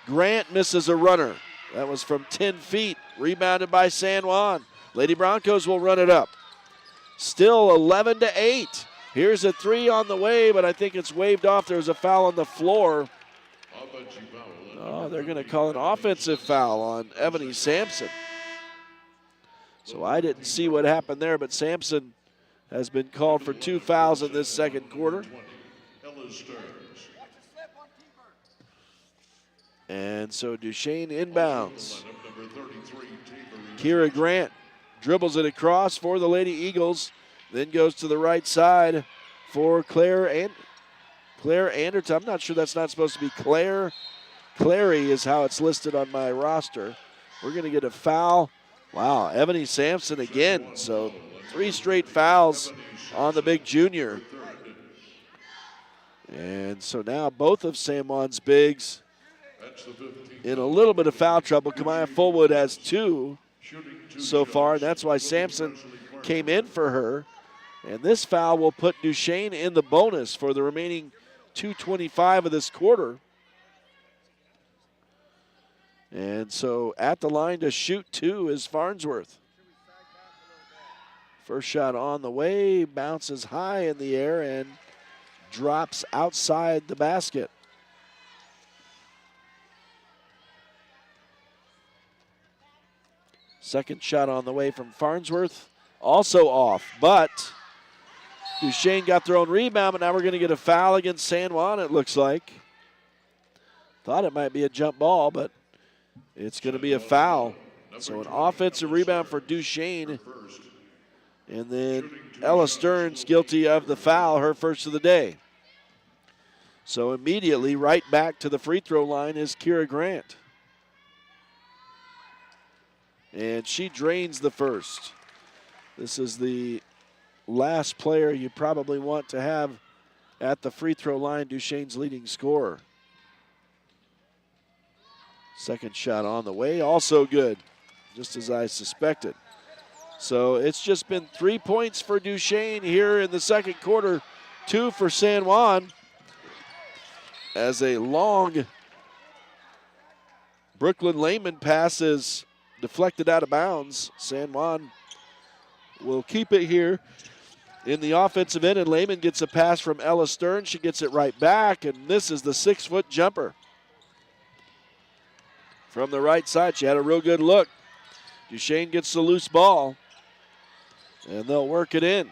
Grant misses a runner. That was from 10 feet, rebounded by San Juan. Lady Broncos will run it up. Still 11-8. Here's a three on the way, but I think it's waved off. There was a foul on the floor. Oh, they're going to call an offensive foul on Ebony Sampson. So I didn't see what happened there, but Sampson has been called for 2 fouls in this second quarter. And so Duchesne inbounds. Kira Grant dribbles it across for the Lady Eagles, then goes to the right side for Claire Anderton. I'm not sure that's not supposed to be Claire. Clary is how it's listed on my roster. We're going to get a foul. Wow, Ebony Sampson again. So 3 straight fouls on the big junior. And so now both of San Juan's bigs in a little bit of foul trouble. Kamaya Fullwood has 2 so far, and that's why Sampson came in for her. And this foul will put Duchesne in the bonus for the remaining 2:25 of this quarter. And so at the line to shoot 2 is Farnsworth. First shot on the way, bounces high in the air and drops outside the basket. Second shot on the way from Farnsworth, also off, but Duchesne got their own rebound, but now we're going to get a foul against San Juan, it looks like. Thought it might be a jump ball, but it's going to be a foul. So an offensive rebound for Duchesne. And then Ella Stearns guilty of the foul, her first of the day. So immediately right back to the free throw line is Kira Grant. And she drains the first. This is the last player you probably want to have at the free throw line, Duchesne's leading scorer. Second shot on the way, also good, just as I suspected. So it's just been 3 points for Duchesne here in the second quarter, 2 for San Juan. as a long Brooklyn Lehman pass is deflected out of bounds. San Juan will keep it here in the offensive end, and Lehman gets a pass from Ella Stern. She gets it right back, and this is the 6-foot jumper from the right side. She had a real good look. Duchesne gets the loose ball, and they'll work it in.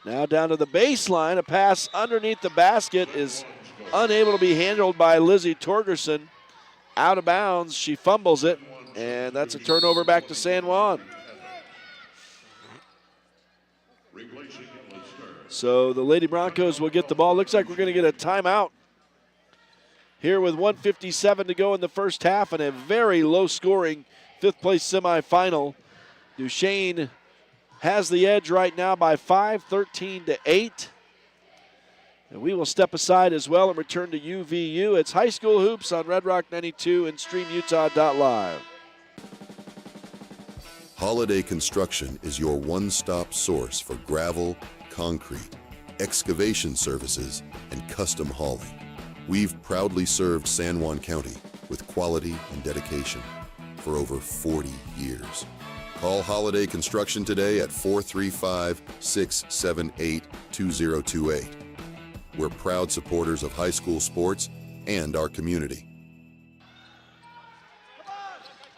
Now down to the baseline. A pass underneath the basket is unable to be handled by Lizzie Torgerson. Out of bounds. She fumbles it, and that's a turnover back to San Juan. So the Lady Broncos will get the ball. Looks like we're going to get a timeout here with 1:57 to go in the first half and a very low-scoring fifth-place semifinal. Duchesne has the edge right now by 5, 13-8. And we will step aside as well and return to UVU. It's high school hoops on Red Rock 92 and StreamUtah.Live. Holiday Construction is your one-stop source for gravel, concrete, excavation services, and custom hauling. We've proudly served San Juan County with quality and dedication for over 40 years. Call Holiday Construction today at 435-678-2028. We're proud supporters of high school sports and our community.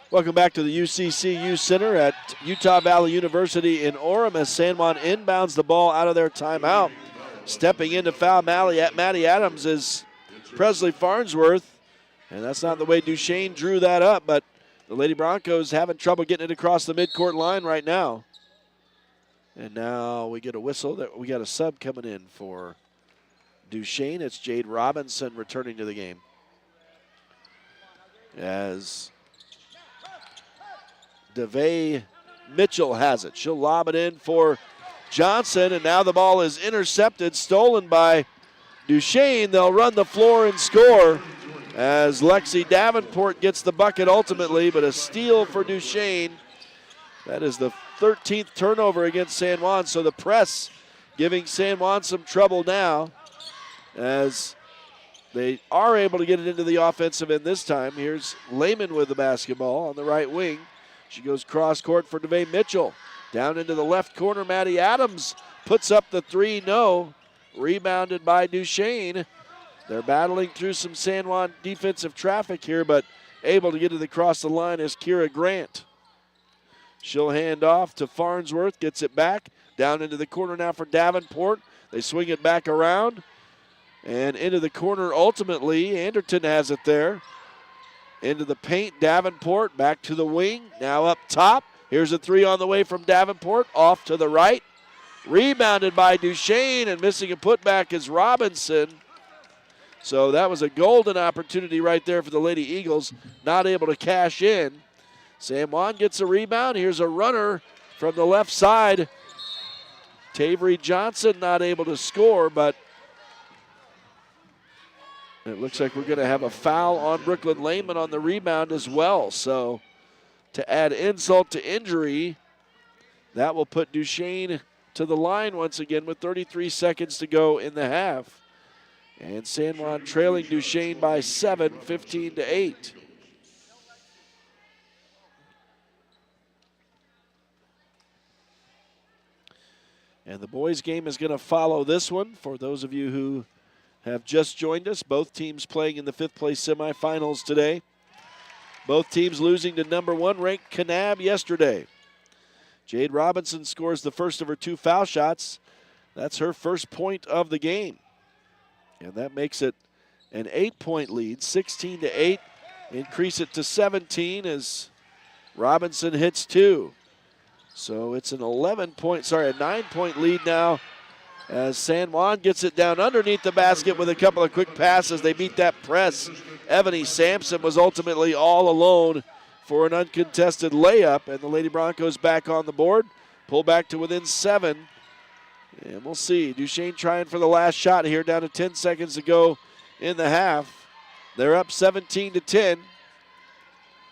Welcome back to the UCCU Center at Utah Valley University in Orem as San Juan inbounds the ball out of their timeout. Stepping in to foul Maddie Adams is Presley Farnsworth, and that's not the way Duchesne drew that up, but the Lady Broncos having trouble getting it across the midcourt line right now. And now we get a whistle that we got a sub coming in for Duchesne. It's Jade Robinson returning to the game. As DeVay Mitchell has it. She'll lob it in for Johnson, and now the ball is intercepted, stolen by Duchesne. They'll run the floor and score as Lexi Davenport gets the bucket ultimately, but a steal for Duchesne. That is the 13th turnover against San Juan, so the press giving San Juan some trouble now as they are able to get it into the offensive end this time. Here's Lehman with the basketball on the right wing. She goes cross court for DeVay Mitchell. Down into the left corner, Maddie Adams puts up the three, no. Rebounded by Duchesne. They're battling through some San Juan defensive traffic here, but able to get it across the line is Kira Grant. She'll hand off to Farnsworth, gets it back. Down into the corner now for Davenport. They swing it back around. And into the corner ultimately. Anderton has it there. Into the paint, Davenport back to the wing. Now up top. Here's a three on the way from Davenport. Off to the right. Rebounded by Duchesne, and missing a putback is Robinson. So that was a golden opportunity right there for the Lady Eagles. Not able to cash in. San Juan gets a rebound. Here's a runner from the left side. Tavery Johnson not able to score, but it looks like we're going to have a foul on Brooklyn Lehman on the rebound as well. So to add insult to injury, that will put Duchesne to the line once again with 33 seconds to go in the half. And San Juan trailing Duchesne by 7, 15-8. And the boys' game is going to follow this one. For those of you who have just joined us, both teams playing in the fifth-place semifinals today. Both teams losing to number 1 ranked Kanab yesterday. Jade Robinson scores the first of her 2 foul shots. That's her first point of the game. And that makes it an 8-point lead, 16-8. Increase it to 17 as Robinson hits 2. So it's a 9-point lead now as San Juan gets it down underneath the basket with a couple of quick passes. They beat that press. Ebony Sampson was ultimately all alone for an uncontested layup, and the Lady Broncos back on the board. Pull back to within 7. And we'll see. Duchesne trying for the last shot here, down to 10 seconds to go in the half. They're up 17-10.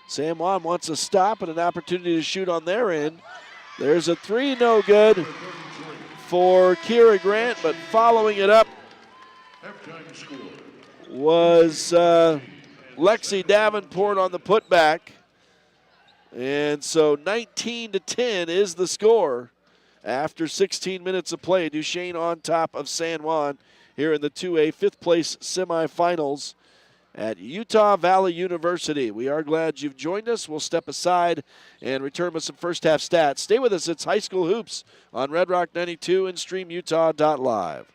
San Juan wants a stop and an opportunity to shoot on their end. There's a 3, no good for Kira Grant, but following it up was Lexi Davenport on the putback. And so 19-10 is the score after 16 minutes of play. Duchesne on top of San Juan here in the 2A fifth place semifinals at Utah Valley University. We are glad you've joined us. We'll step aside and return with some first half stats. Stay with us. It's High School Hoops on Red Rock 92 and StreamUtah.Live.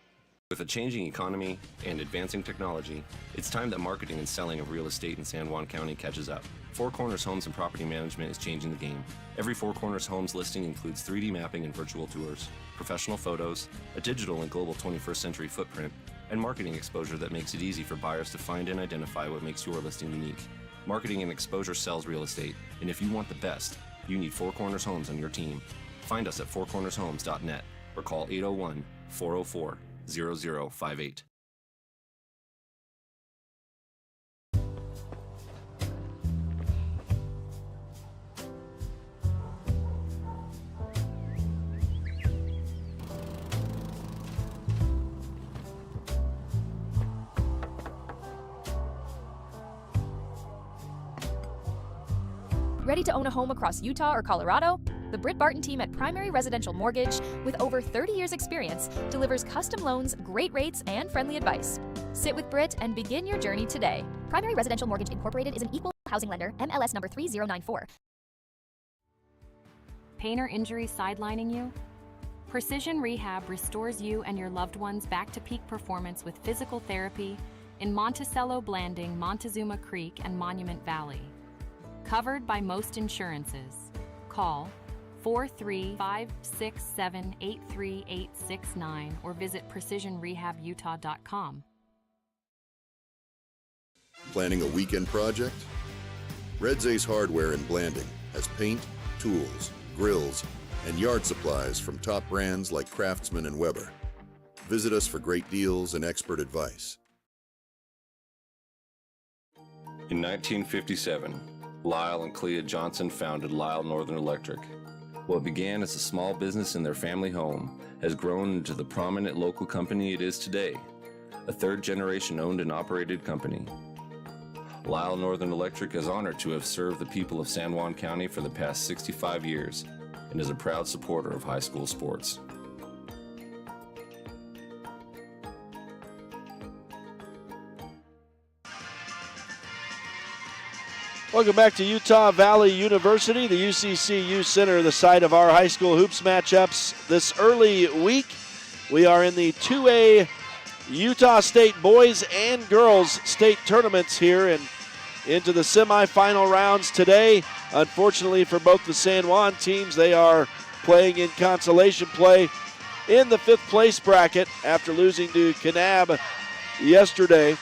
With a changing economy and advancing technology, it's time that marketing and selling of real estate in San Juan County catches up. Four Corners Homes and Property Management is changing the game. Every Four Corners Homes listing includes 3D mapping and virtual tours, professional photos, a digital and global 21st century footprint, and marketing exposure that makes it easy for buyers to find and identify what makes your listing unique. Marketing and exposure sells real estate, and if you want the best, you need Four Corners Homes on your team. Find us at fourcornershomes.net or call 801-404-0058. Ready to own a home across Utah or Colorado? The Britt Barton team at Primary Residential Mortgage, with over 30 years experience, delivers custom loans, great rates, and friendly advice. Sit with Britt and begin your journey today. Primary Residential Mortgage Incorporated is an equal housing lender, MLS number 3094. Pain or injury sidelining you? Precision Rehab restores you and your loved ones back to peak performance with physical therapy in Monticello, Blanding, Montezuma Creek, and Monument Valley. Covered by most insurances. Call 435-678-3869 or visit precisionrehabutah.com. Planning a weekend project? Red Zay's Hardware in Blanding has paint, tools, grills, and yard supplies from top brands like Craftsman and Weber. Visit us for great deals and expert advice. In 1957, Lyle and Clea Johnson founded Lyle Northern Electric. What began as a small business in their family home has grown into the prominent local company it is today, a third-generation owned and operated company. Lyle Northern Electric is honored to have served the people of San Juan County for the past 65 years and is a proud supporter of high school sports. Welcome back to Utah Valley University, the UCCU Center, the site of our high school hoops matchups this early week. We are in the 2A Utah State boys and girls state tournaments here and into the semifinal rounds today. Unfortunately for both the San Juan teams, they are playing in consolation play in the fifth place bracket after losing to Kanab yesterday.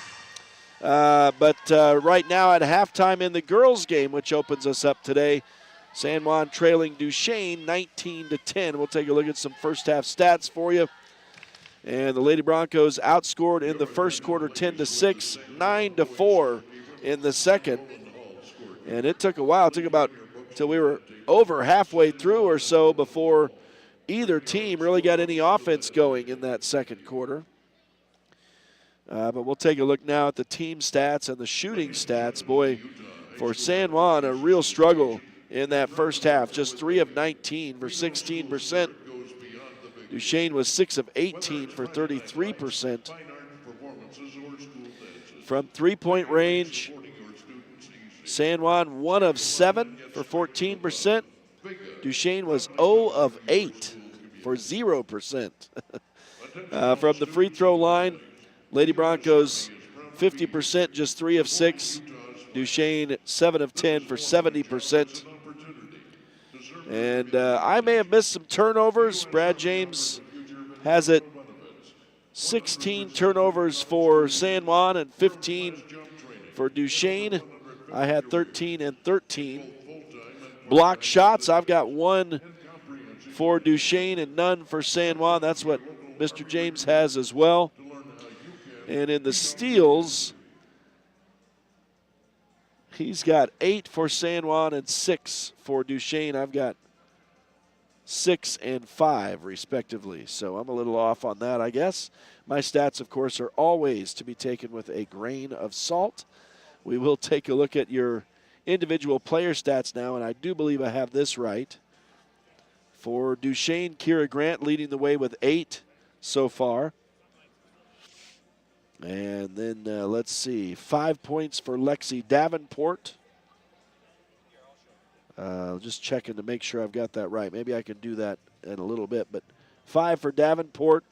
But right now at halftime in the girls' game, which opens us up today, San Juan trailing Duchesne 19-10. We'll take a look at some first half stats for you. And the Lady Broncos outscored in the first quarter 10-6, 9-4 in the second. And it took a while. It took about till we were over halfway through or so before either team really got any offense going in that second quarter. But we'll take a look now at the team stats and the shooting stats. Boy, for San Juan, a real struggle in that first half. Just 3 of 19 for 16%. Duchesne was 6 of 18 for 33%. From three-point range, San Juan 1 of 7 for 14%. Duchesne was 0 of 8 for 0%. From the free throw line, Lady Broncos 50%, just 3 of 6. Duchesne 7 of 10 for 70%. And I may have missed some turnovers. Brad James has it 16 turnovers for San Juan and 15 for Duchesne. I had 13 and 13. Block shots, I've got 1 for Duchesne and none for San Juan. That's what Mr. James has as well. And in the steals, he's got 8 for San Juan and 6 for Duchesne. I've got 6 and 5, respectively. So I'm a little off on that, I guess. My stats, of course, are always to be taken with a grain of salt. We will take a look at your individual player stats now, and I do believe I have this right. For Duchesne, Kira Grant leading the way with 8 so far. And then let's see, 5 points for Lexi Davenport. Just checking to make sure I've got that right. Maybe I can do that in a little bit. But 5 for Davenport.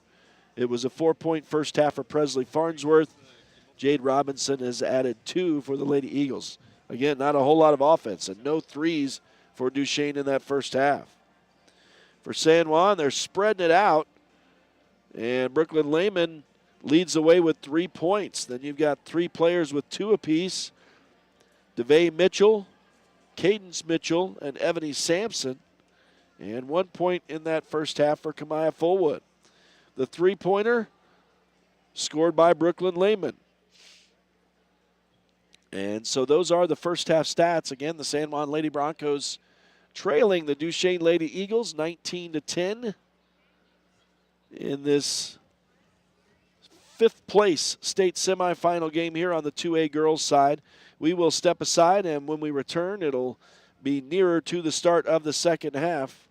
It was a 4-point first half for Presley Farnsworth. Jade Robinson has added 2 for the Lady Eagles. Again, not a whole lot of offense, and no threes for Duchesne in that first half. For San Juan, they're spreading it out, and Brooklyn Lehman leads the way with 3 points. Then you've got 3 players with 2 apiece. DeVay Mitchell, Cadence Mitchell, and Ebony Sampson. And 1 point in that first half for Kamaya Fullwood. The three-pointer scored by Brooklyn Lehman. And so those are the first half stats. Again, the San Juan Lady Broncos trailing the Duchesne Lady Eagles 19-10 in this 5th place state semifinal game here on the 2A girls side. We will step aside, and when we return, it'll be nearer to the start of the second half.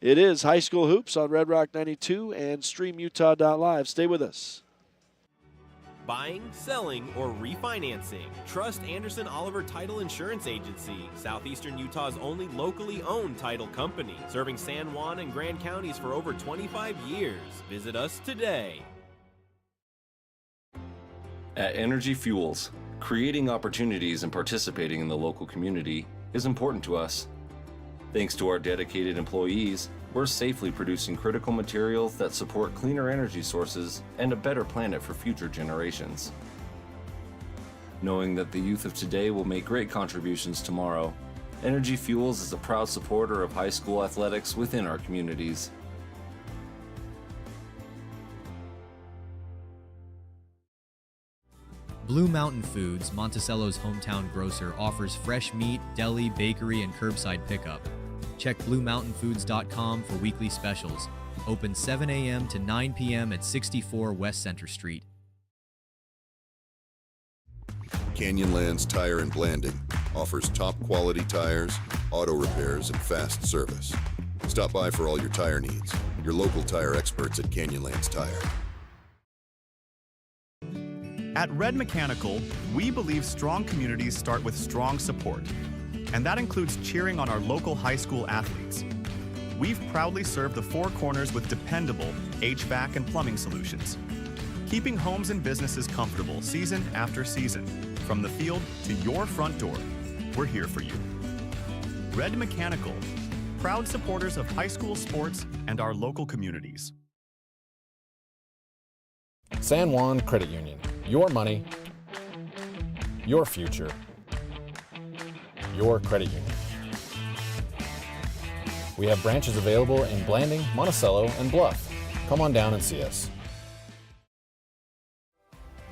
It is High School Hoops on Red Rock 92 and StreamUtah.Live. Stay with us. Buying, selling, or refinancing. Trust Anderson Oliver Title Insurance Agency, Southeastern Utah's only locally owned title company, serving San Juan and Grand counties for over 25 years. Visit us today. At Energy Fuels, creating opportunities and participating in the local community is important to us. Thanks to our dedicated employees, we're safely producing critical materials that support cleaner energy sources and a better planet for future generations. Knowing that the youth of today will make great contributions tomorrow, Energy Fuels is a proud supporter of high school athletics within our communities. Blue Mountain Foods, Monticello's hometown grocer, offers fresh meat, deli, bakery, and curbside pickup. Check BlueMountainFoods.com for weekly specials. Open 7 a.m. to 9 p.m. at 64 West Center Street. Canyonlands Tire and Blanding offers top quality tires, auto repairs, and fast service. Stop by for all your tire needs. Your local tire experts at Canyonlands Tire. At Red Mechanical, we believe strong communities start with strong support, and that includes cheering on our local high school athletes. We've proudly served the Four Corners with dependable HVAC and plumbing solutions, keeping homes and businesses comfortable season after season. From the field to your front door, we're here for you. Red Mechanical, proud supporters of high school sports and our local communities. San Juan Credit Union. Your money, your future, your credit union. We have branches available in Blanding, Monticello, and Bluff. Come on down and see us.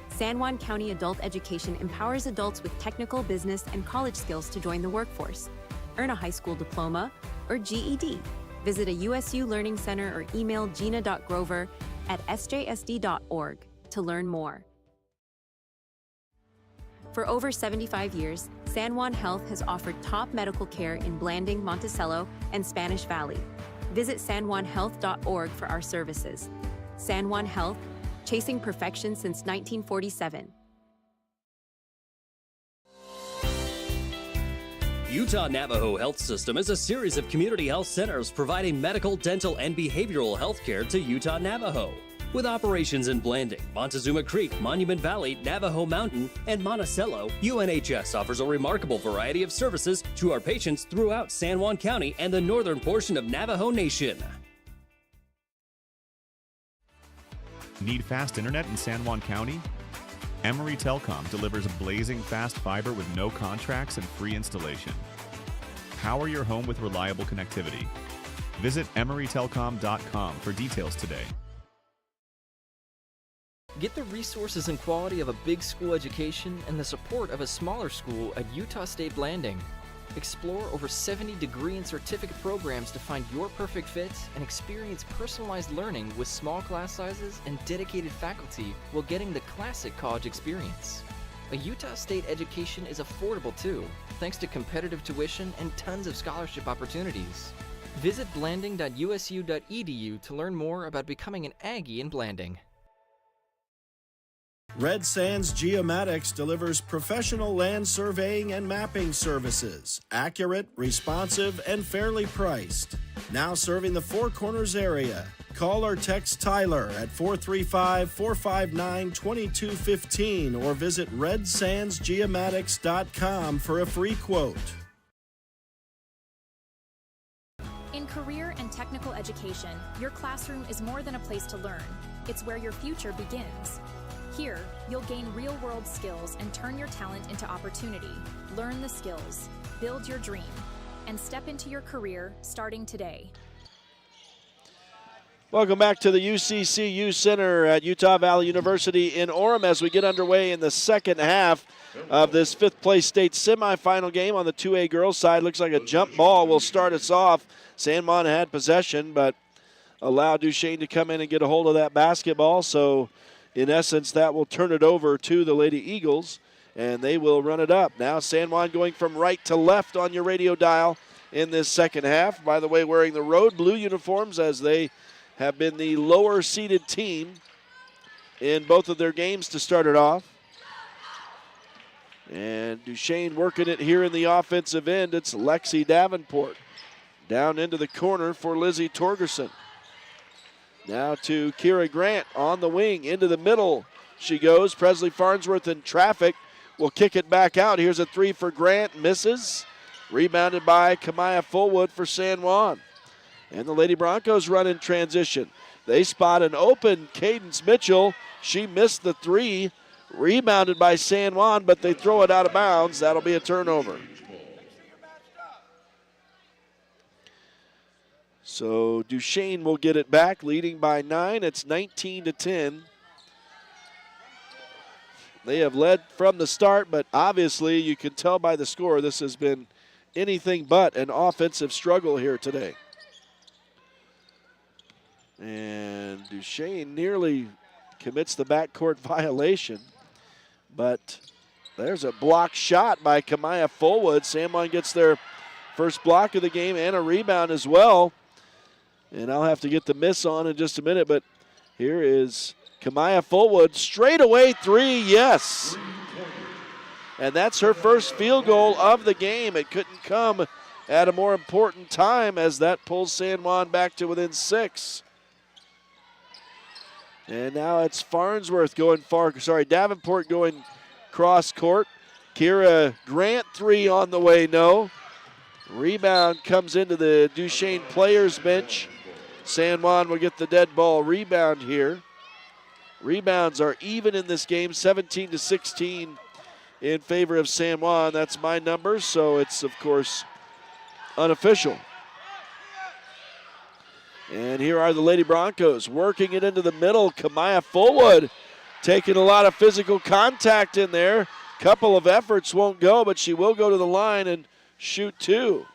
San Juan County Adult Education empowers adults with technical, business, and college skills to join the workforce. Earn a high school diploma or GED. Visit a USU Learning Center or email gina.grover@sjsd.org to learn more. For over 75 years, San Juan Health has offered top medical care in Blanding, Monticello, and Spanish Valley. Visit sanjuanhealth.org for our services. San Juan Health, chasing perfection since 1947. Utah Navajo Health System is a series of community health centers providing medical, dental, and behavioral health care to Utah Navajo. With operations in Blanding, Montezuma Creek, Monument Valley, Navajo Mountain, and Monticello, UNHS offers a remarkable variety of services to our patients throughout San Juan County and the northern portion of Navajo Nation. Need fast internet in San Juan County? Emory Telcom delivers blazing fast fiber with no contracts and free installation. Power your home with reliable connectivity. Visit EmoryTelcom.com for details today. Get the resources and quality of a big school education and the support of a smaller school at Utah State Blanding. Explore over 70 degree and certificate programs to find your perfect fit and experience personalized learning with small class sizes and dedicated faculty while getting the classic college experience. A Utah State education is affordable too, thanks to competitive tuition and tons of scholarship opportunities. Visit blanding.usu.edu to learn more about becoming an Aggie in Blanding. Red Sands Geomatics delivers professional land surveying and mapping services, accurate, responsive, and fairly priced. Now serving the Four Corners area. Call or text Tyler at 435-459-2215 or visit redsandsgeomatics.com for a free quote. In career and technical education, your classroom is more than a place to learn. It's where your future begins. Here, you'll gain real-world skills and turn your talent into opportunity. Learn the skills, build your dream, and step into your career starting today. Welcome back to the UCCU Center at Utah Valley University in Orem as we get underway in the second half of this fifth-place state semifinal game on the 2A girls side. Looks like a jump ball will start us off. San Juan had possession, but allowed Duchesne to come in and get a hold of that basketball. So, in essence, that will turn it over to the Lady Eagles, and they will run it up. Now San Juan going from right to left on your radio dial in this second half. By the way, wearing the road blue uniforms as they have been the lower-seeded team in both of their games to start it off. And Duchesne working it here in the offensive end. It's Lexi Davenport. Down into the corner for Lizzie Torgerson. Now to Kira Grant on the wing. Into the middle she goes. Presley Farnsworth in traffic will kick it back out. Here's a three for Grant. Misses. Rebounded by Kamaya Fullwood for San Juan. And the Lady Broncos run in transition. They spot an open Cadence Mitchell. She missed the three. Rebounded by San Juan, but they throw it out of bounds. That'll be a turnover. So Duchesne will get it back, leading by 9. It's 19-10. They have led from the start, but obviously you can tell by the score this has been anything but an offensive struggle here today. And Duchesne nearly commits the backcourt violation, but there's a block shot by Kamaya Fullwood. San Juan gets their first block of the game and a rebound as well. And I'll have to get the miss on in just a minute, but here is Kamaya Fullwood. Straight away three, yes. And that's her first field goal of the game. It couldn't come at a more important time as that pulls San Juan back to within 6. And now it's Davenport going cross court. Kira Grant three on the way, no. Rebound comes into the Duchesne players bench. San Juan will get the dead ball rebound here. Rebounds are even in this game, 17-16 in favor of San Juan. That's my number, so it's, of course, unofficial. And here are the Lady Broncos working it into the middle. Kamaya Fullwood taking a lot of physical contact in there. Couple of efforts won't go, but she will go to the line and shoot two.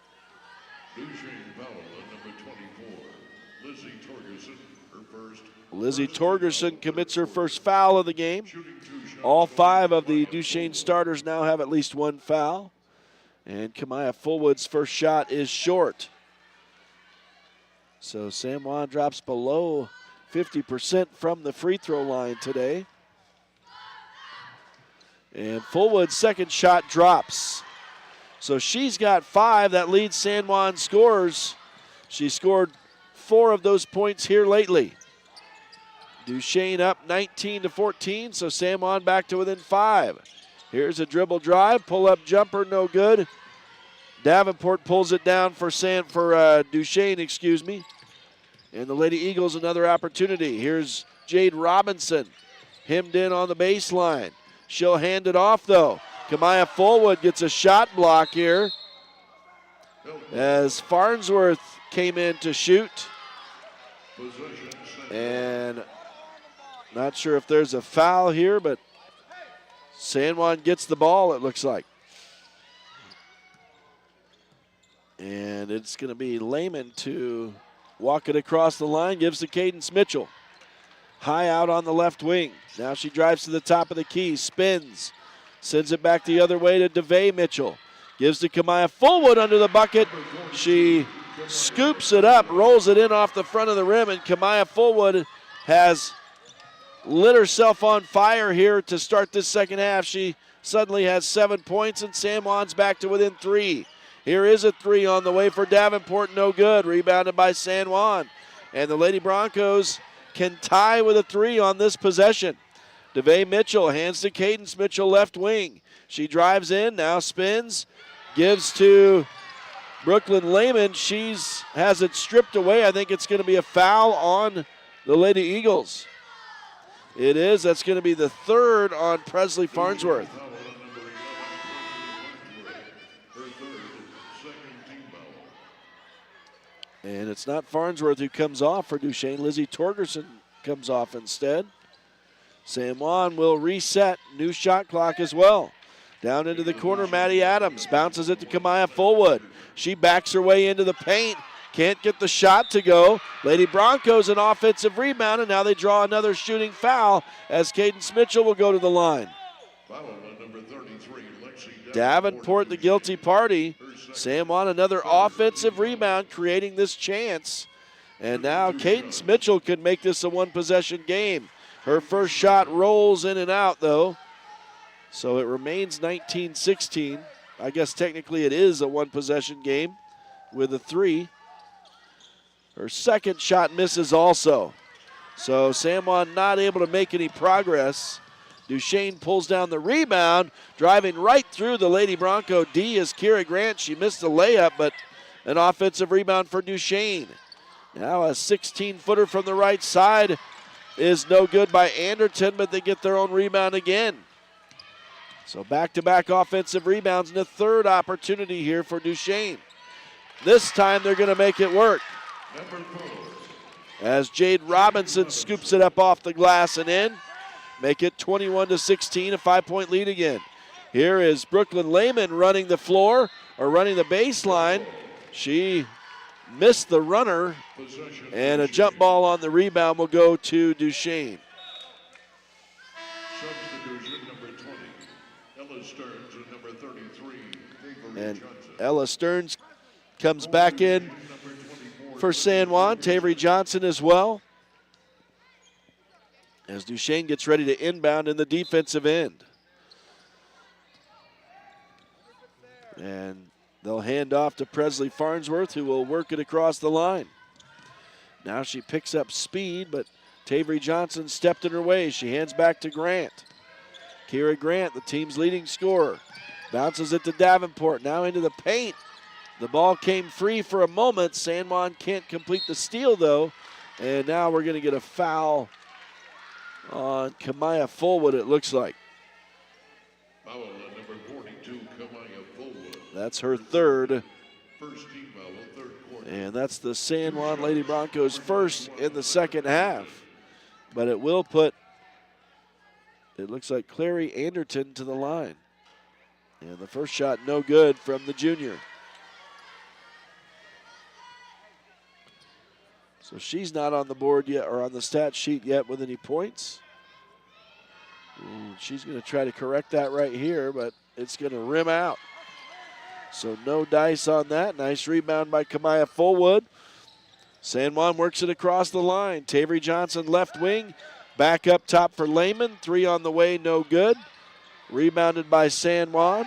Lizzie Torgerson commits her first foul of the game. All 5 of the Duchesne starters now have at least one foul. And Kamaya Fullwood's first shot is short. So San Juan drops below 50% from the free throw line today. And Fullwood's second shot drops. So she's got 5. That leads San Juan scores. She scored 4 of those points here lately. Duchesne up 19-14, so San Juan back to within 5. Here's a dribble drive, pull-up jumper, no good. Davenport pulls it down for Duchesne, excuse me. And the Lady Eagles another opportunity. Here's Jade Robinson, hemmed in on the baseline. She'll hand it off though. Kamaya Fullwood gets a shot block here as Farnsworth came in to shoot. And not sure if there's a foul here, but San Juan gets the ball, it looks like. And it's going to be Lehman to walk it across the line, gives to Cadence Mitchell. High out on the left wing. Now she drives to the top of the key, spins, sends it back the other way to DeVay Mitchell. Gives to Kamaya Fullwood under the bucket. She scoops it up, rolls it in off the front of the rim, and Kamaya Fullwood has lit herself on fire here to start this second half. She suddenly has 7 points, and San Juan's back to within 3. Here is a 3 on the way for Davenport, no good. Rebounded by San Juan. And the Lady Broncos can tie with a 3 on this possession. DeVay Mitchell hands to Cadence Mitchell, left wing. She drives in, now spins, gives to Brooklyn Lehman. She has it stripped away. I think it's going to be a foul on the Lady Eagles. It is. That's going to be the 3rd on Presley Farnsworth. And it's not Farnsworth who comes off for Duchesne. Lizzie Torgerson comes off instead. San Juan will reset. New shot clock as well. Down into the corner, Maddie Adams bounces it to Kamaya Fullwood. She backs her way into the paint. Can't get the shot to go. Lady Broncos an offensive rebound, and now they draw another shooting foul as Cadence Mitchell will go to the line. Davenport the guilty party. San Juan another offensive rebound, creating this chance. And now Cadence Mitchell can make this a one-possession game. Her first shot rolls in and out, though. So it remains 19-16. I guess technically it is a one-possession game with a 3. Her second shot misses also. So San Juan not able to make any progress. Duchesne pulls down the rebound, driving right through the Lady Bronco D is Kira Grant. She missed the layup, but an offensive rebound for Duchesne. Now a 16-footer from the right side is no good by Anderton, but they get their own rebound again. So back-to-back offensive rebounds and a third opportunity here for Duchesne. This time they're going to make it work. As Jade Robinson scoops it up off the glass and in. Make it 21-16, a 5-point lead again. Here is Brooklyn Lehman running the floor, or running the baseline. She missed the runner, and a jump ball on the rebound will go to Duchesne. Substitution number 20, Ella Stearns, and number 33, And Ella Stearns comes back in for San Juan. Tavery Johnson as well. As Duchesne gets ready to inbound in the defensive end. And they'll hand off to Presley Farnsworth, who will work it across the line. Now she picks up speed, but Tavery Johnson stepped in her way. She hands back to Grant. Kira Grant, the team's leading scorer, bounces it to Davenport. Now into the paint. The ball came free for a moment. San Juan can't complete the steal, though. And now we're going to get a foul on Kamaya Fullwood, it looks like. Foul on number 42, Kamaya Fullwood. That's her third. First team foul, third quarter. And that's the San Juan Lady Broncos' first in the second half. But it will put, it looks like Clary Anderton to the line. And the first shot no good from the junior. So she's not on the board yet, or on the stat sheet yet with any points. And she's going to try to correct that right here, but it's going to rim out. So no dice on that. Nice rebound by Kamaya Fullwood. San Juan works it across the line. Tavery Johnson left wing. Back up top for Lehman. 3 on the way, no good. Rebounded by San Juan.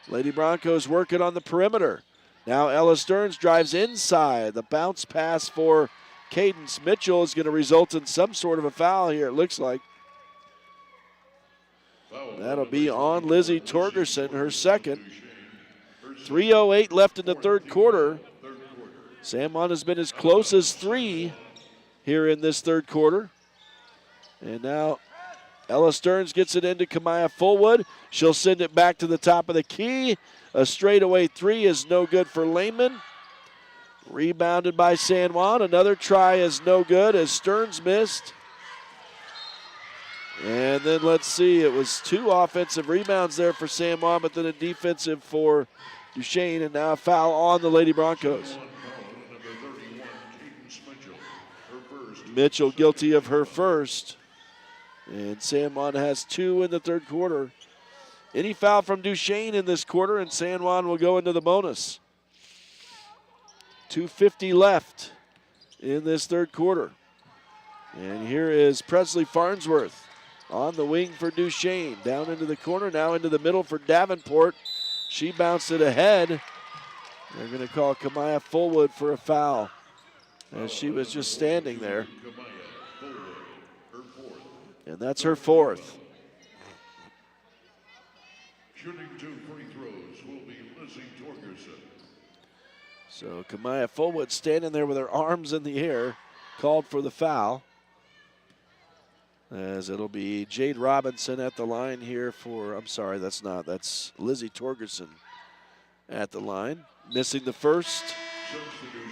Lady Broncos work it on the perimeter. Now Ella Stearns drives inside. The bounce pass for Cadence Mitchell is going to result in some sort of a foul here, it looks like. That'll be on Lizzie Torgerson, her second. 3:08 left in the third quarter. San Juan has been as close as 3 here in this third quarter. And now Ella Stearns gets it into Kamaya Fullwood. She'll send it back to the top of the key. A straightaway 3 is no good for Lehman. Rebounded by San Juan. Another try is no good as Stearns missed. And then let's see, it was 2 offensive rebounds there for San Juan, but then a defensive for Duchesne, and now a foul on the Lady Broncos. Mitchell guilty of her first. And San Juan has 2 in the third quarter. Any foul from Duchesne in this quarter, and San Juan will go into the bonus. 2:50 left in this third quarter. And here is Presley Farnsworth on the wing for Duchesne. Down into the corner, now into the middle for Davenport. She bounced it ahead. They're going to call Kamaya Fullwood for a foul, as she was just standing there. And that's her 4th. Shooting 2 free throws will be Lizzie Torgerson. So Kamaya Fullwood standing there with her arms in the air, called for the foul. As it'll be Jade Robinson at the line here for, that's Lizzie Torgerson at the line. Missing the first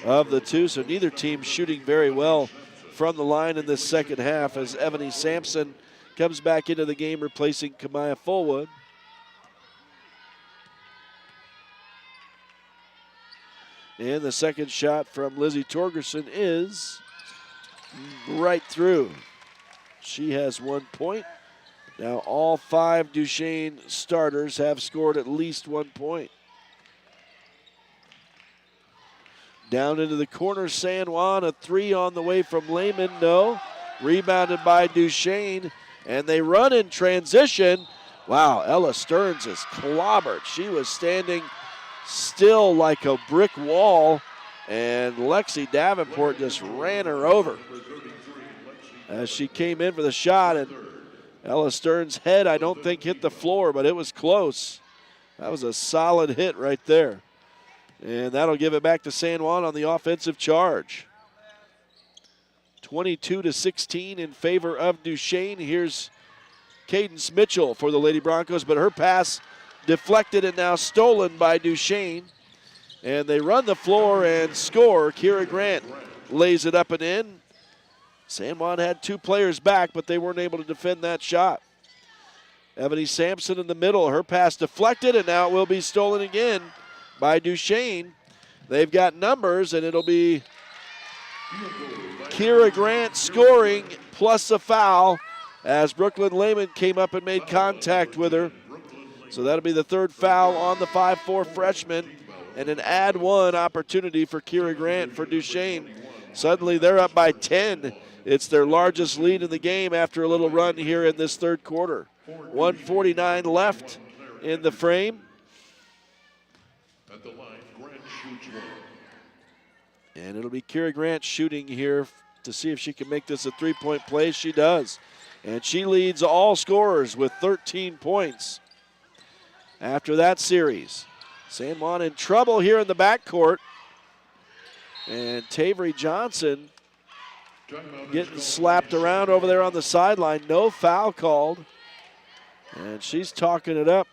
of the 2, so neither team shooting very well from the line in this second half as Ebony Sampson comes back into the game replacing Kamaya Fullwood. And the second shot from Lizzie Torgerson is right through. She has 1 point. Now all 5 Duchesne starters have scored at least 1 point. Down into the corner, San Juan, a 3 on the way from Lehman, no. Rebounded by Duchesne, and they run in transition. Wow, Ella Stearns is clobbered. She was standing still like a brick wall, and Lexi Davenport just ran her over as she came in for the shot, and Ella Stearns' head, I don't think, hit the floor, but it was close. That was a solid hit right there. And that'll give it back to San Juan on the offensive charge. 22-16 in favor of Duchesne. Here's Cadence Mitchell for the Lady Broncos, but her pass deflected and now stolen by Duchesne. And they run the floor and score. Kira Grant lays it up and in. San Juan had 2 players back, but they weren't able to defend that shot. Ebony Sampson in the middle. Her pass deflected, and now it will be stolen again by Duchesne. They've got numbers, and it'll be Kira Grant scoring plus a foul as Brooklyn Lehman came up and made contact with her. So that'll be the 3rd foul on the 5'4" freshman, and an add 1 opportunity for Kira Grant for Duchesne. Suddenly they're up by 10. It's their largest lead in the game after a little run here in this third quarter. 1:49 left in the frame. At the line, Grant shoots 1. And it'll be Kira Grant shooting here to see if she can make this a 3-point play. She does. And she leads all scorers with 13 points after that series. San Juan in trouble here in the backcourt. And Tavery Johnson getting slapped around over there on the sideline. No foul called. And she's talking it up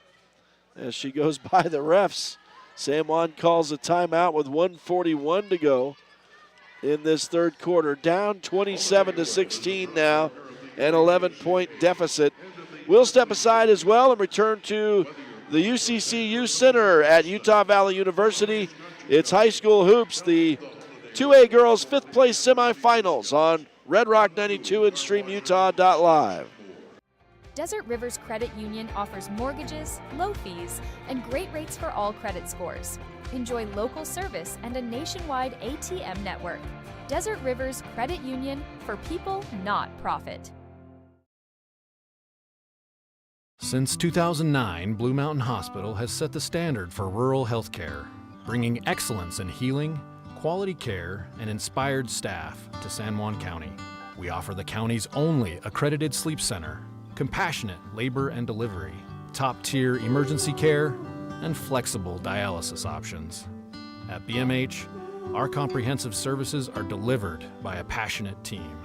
as she goes by the refs. San Juan calls a timeout with 1:41 to go in this third quarter. Down 27-16 now, an 11-point deficit. We'll step aside as well and return to the UCC Youth Center at Utah Valley University. It's high school hoops, the 2A girls 5th place semifinals on Red Rock 92 and StreamUtah.Live. Desert Rivers Credit Union offers mortgages, low fees, and great rates for all credit scores. Enjoy local service and a nationwide ATM network. Desert Rivers Credit Union, for people, not profit. Since 2009, Blue Mountain Hospital has set the standard for rural health care, bringing excellence in healing, quality care, and inspired staff to San Juan County. We offer the county's only accredited sleep center, compassionate labor and delivery, top-tier emergency care, and flexible dialysis options. At BMH, our comprehensive services are delivered by a passionate team.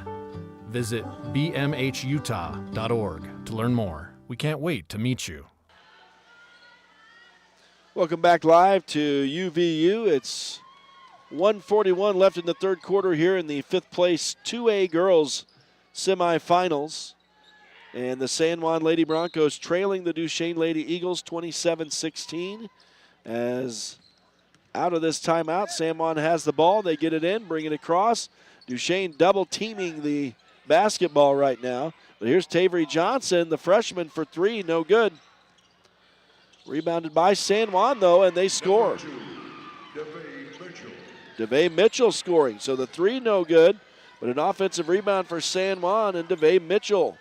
Visit bmhutah.org to learn more. We can't wait to meet you. Welcome back live to UVU. It's 1:41 left in the third quarter here in the 5th place 2A girls semifinals. And the San Juan Lady Broncos trailing the Duchesne Lady Eagles 27-16. As out of this timeout, San Juan has the ball. They get it in, bring it across. Duchesne double teaming the basketball right now. But here's Tavery Johnson, the freshman, for three, no good. Rebounded by San Juan, though, and they score. DeVay Mitchell scoring. So the three, no good, but an offensive rebound for San Juan, and DeVay Mitchell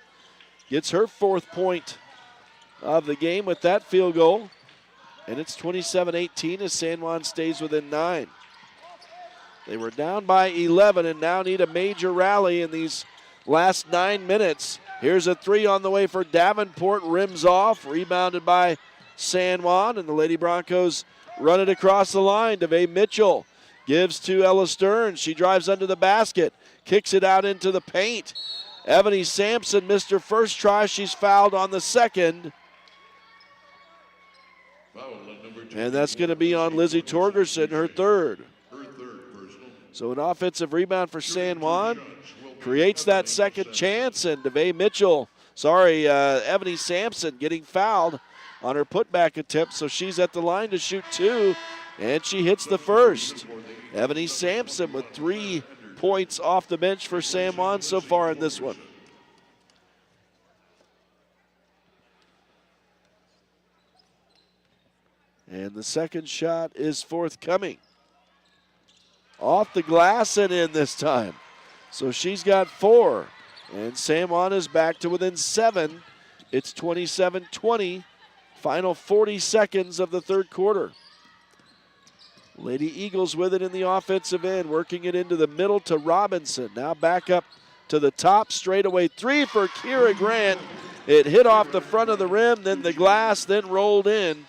gets her 4th point of the game with that field goal. And it's 27-18 as San Juan stays within 9. They were down by 11 and now need a major rally in these last 9 minutes. Here's a three on the way for Davenport, rims off, rebounded by San Juan, and the Lady Broncos run it across the line. DeVay Mitchell gives to Ella Stearns. She drives under the basket, kicks it out into the paint. Ebony Sampson missed her first try. She's fouled on the second. And that's going to be on Lizzie Torgerson, her third. So an offensive rebound for San Juan. Creates that second chance, and Ebony Sampson getting fouled on her putback attempt, so she's at the line to shoot 2, and she hits the first. Ebony Sampson with 3 points off the bench for San Juan so far in this one. And the second shot is forthcoming. Off the glass and in this time. So she's got 4. And San Juan is back to within 7. It's 27-20. Final 40 seconds of the third quarter. Lady Eagles with it in the offensive end, working it into the middle to Robinson. Now back up to the top, straightaway three for Kira Grant. It hit off the front of the rim, then the glass, then rolled in.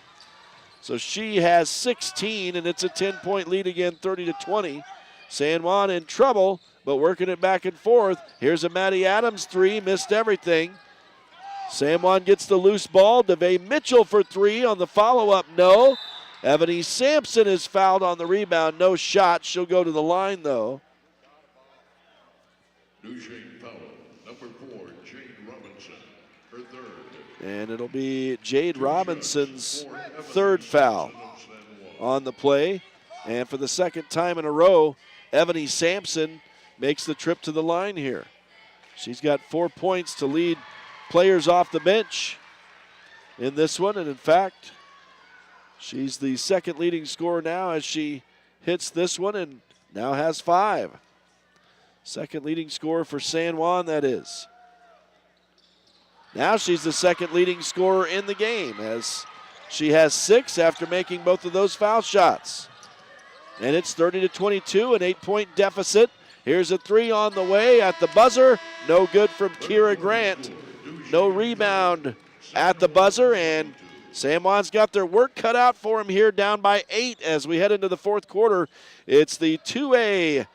So she has 16, and it's a 10-point lead again, 30-20. San Juan in trouble, but working it back and forth. Here's a Maddie Adams three, missed everything. San Juan gets the loose ball. DeVay Mitchell for 3 on the follow-up, no. Ebony Sampson is fouled on the rebound, no shot. She'll go to the line, though. Duchesne foul, number 4, Jade Robinson, her third. And it'll be Jade Robinson's third foul on the play. And for the second time in a row, Ebony Sampson makes the trip to the line here. She's got 4 points to lead players off the bench in this one. And in fact, she's the second leading scorer now as she hits this one and now has 5. Second leading scorer for San Juan, that is. Now she's the second leading scorer in the game as she has 6 after making both of those foul shots. And it's 30-22, an 8-point deficit. Here's a 3 on the way at the buzzer. No good from Kira Grant. No rebound at the buzzer, and San Juan's got their work cut out for him here, down by 8 as we head into the fourth quarter. It's the 2A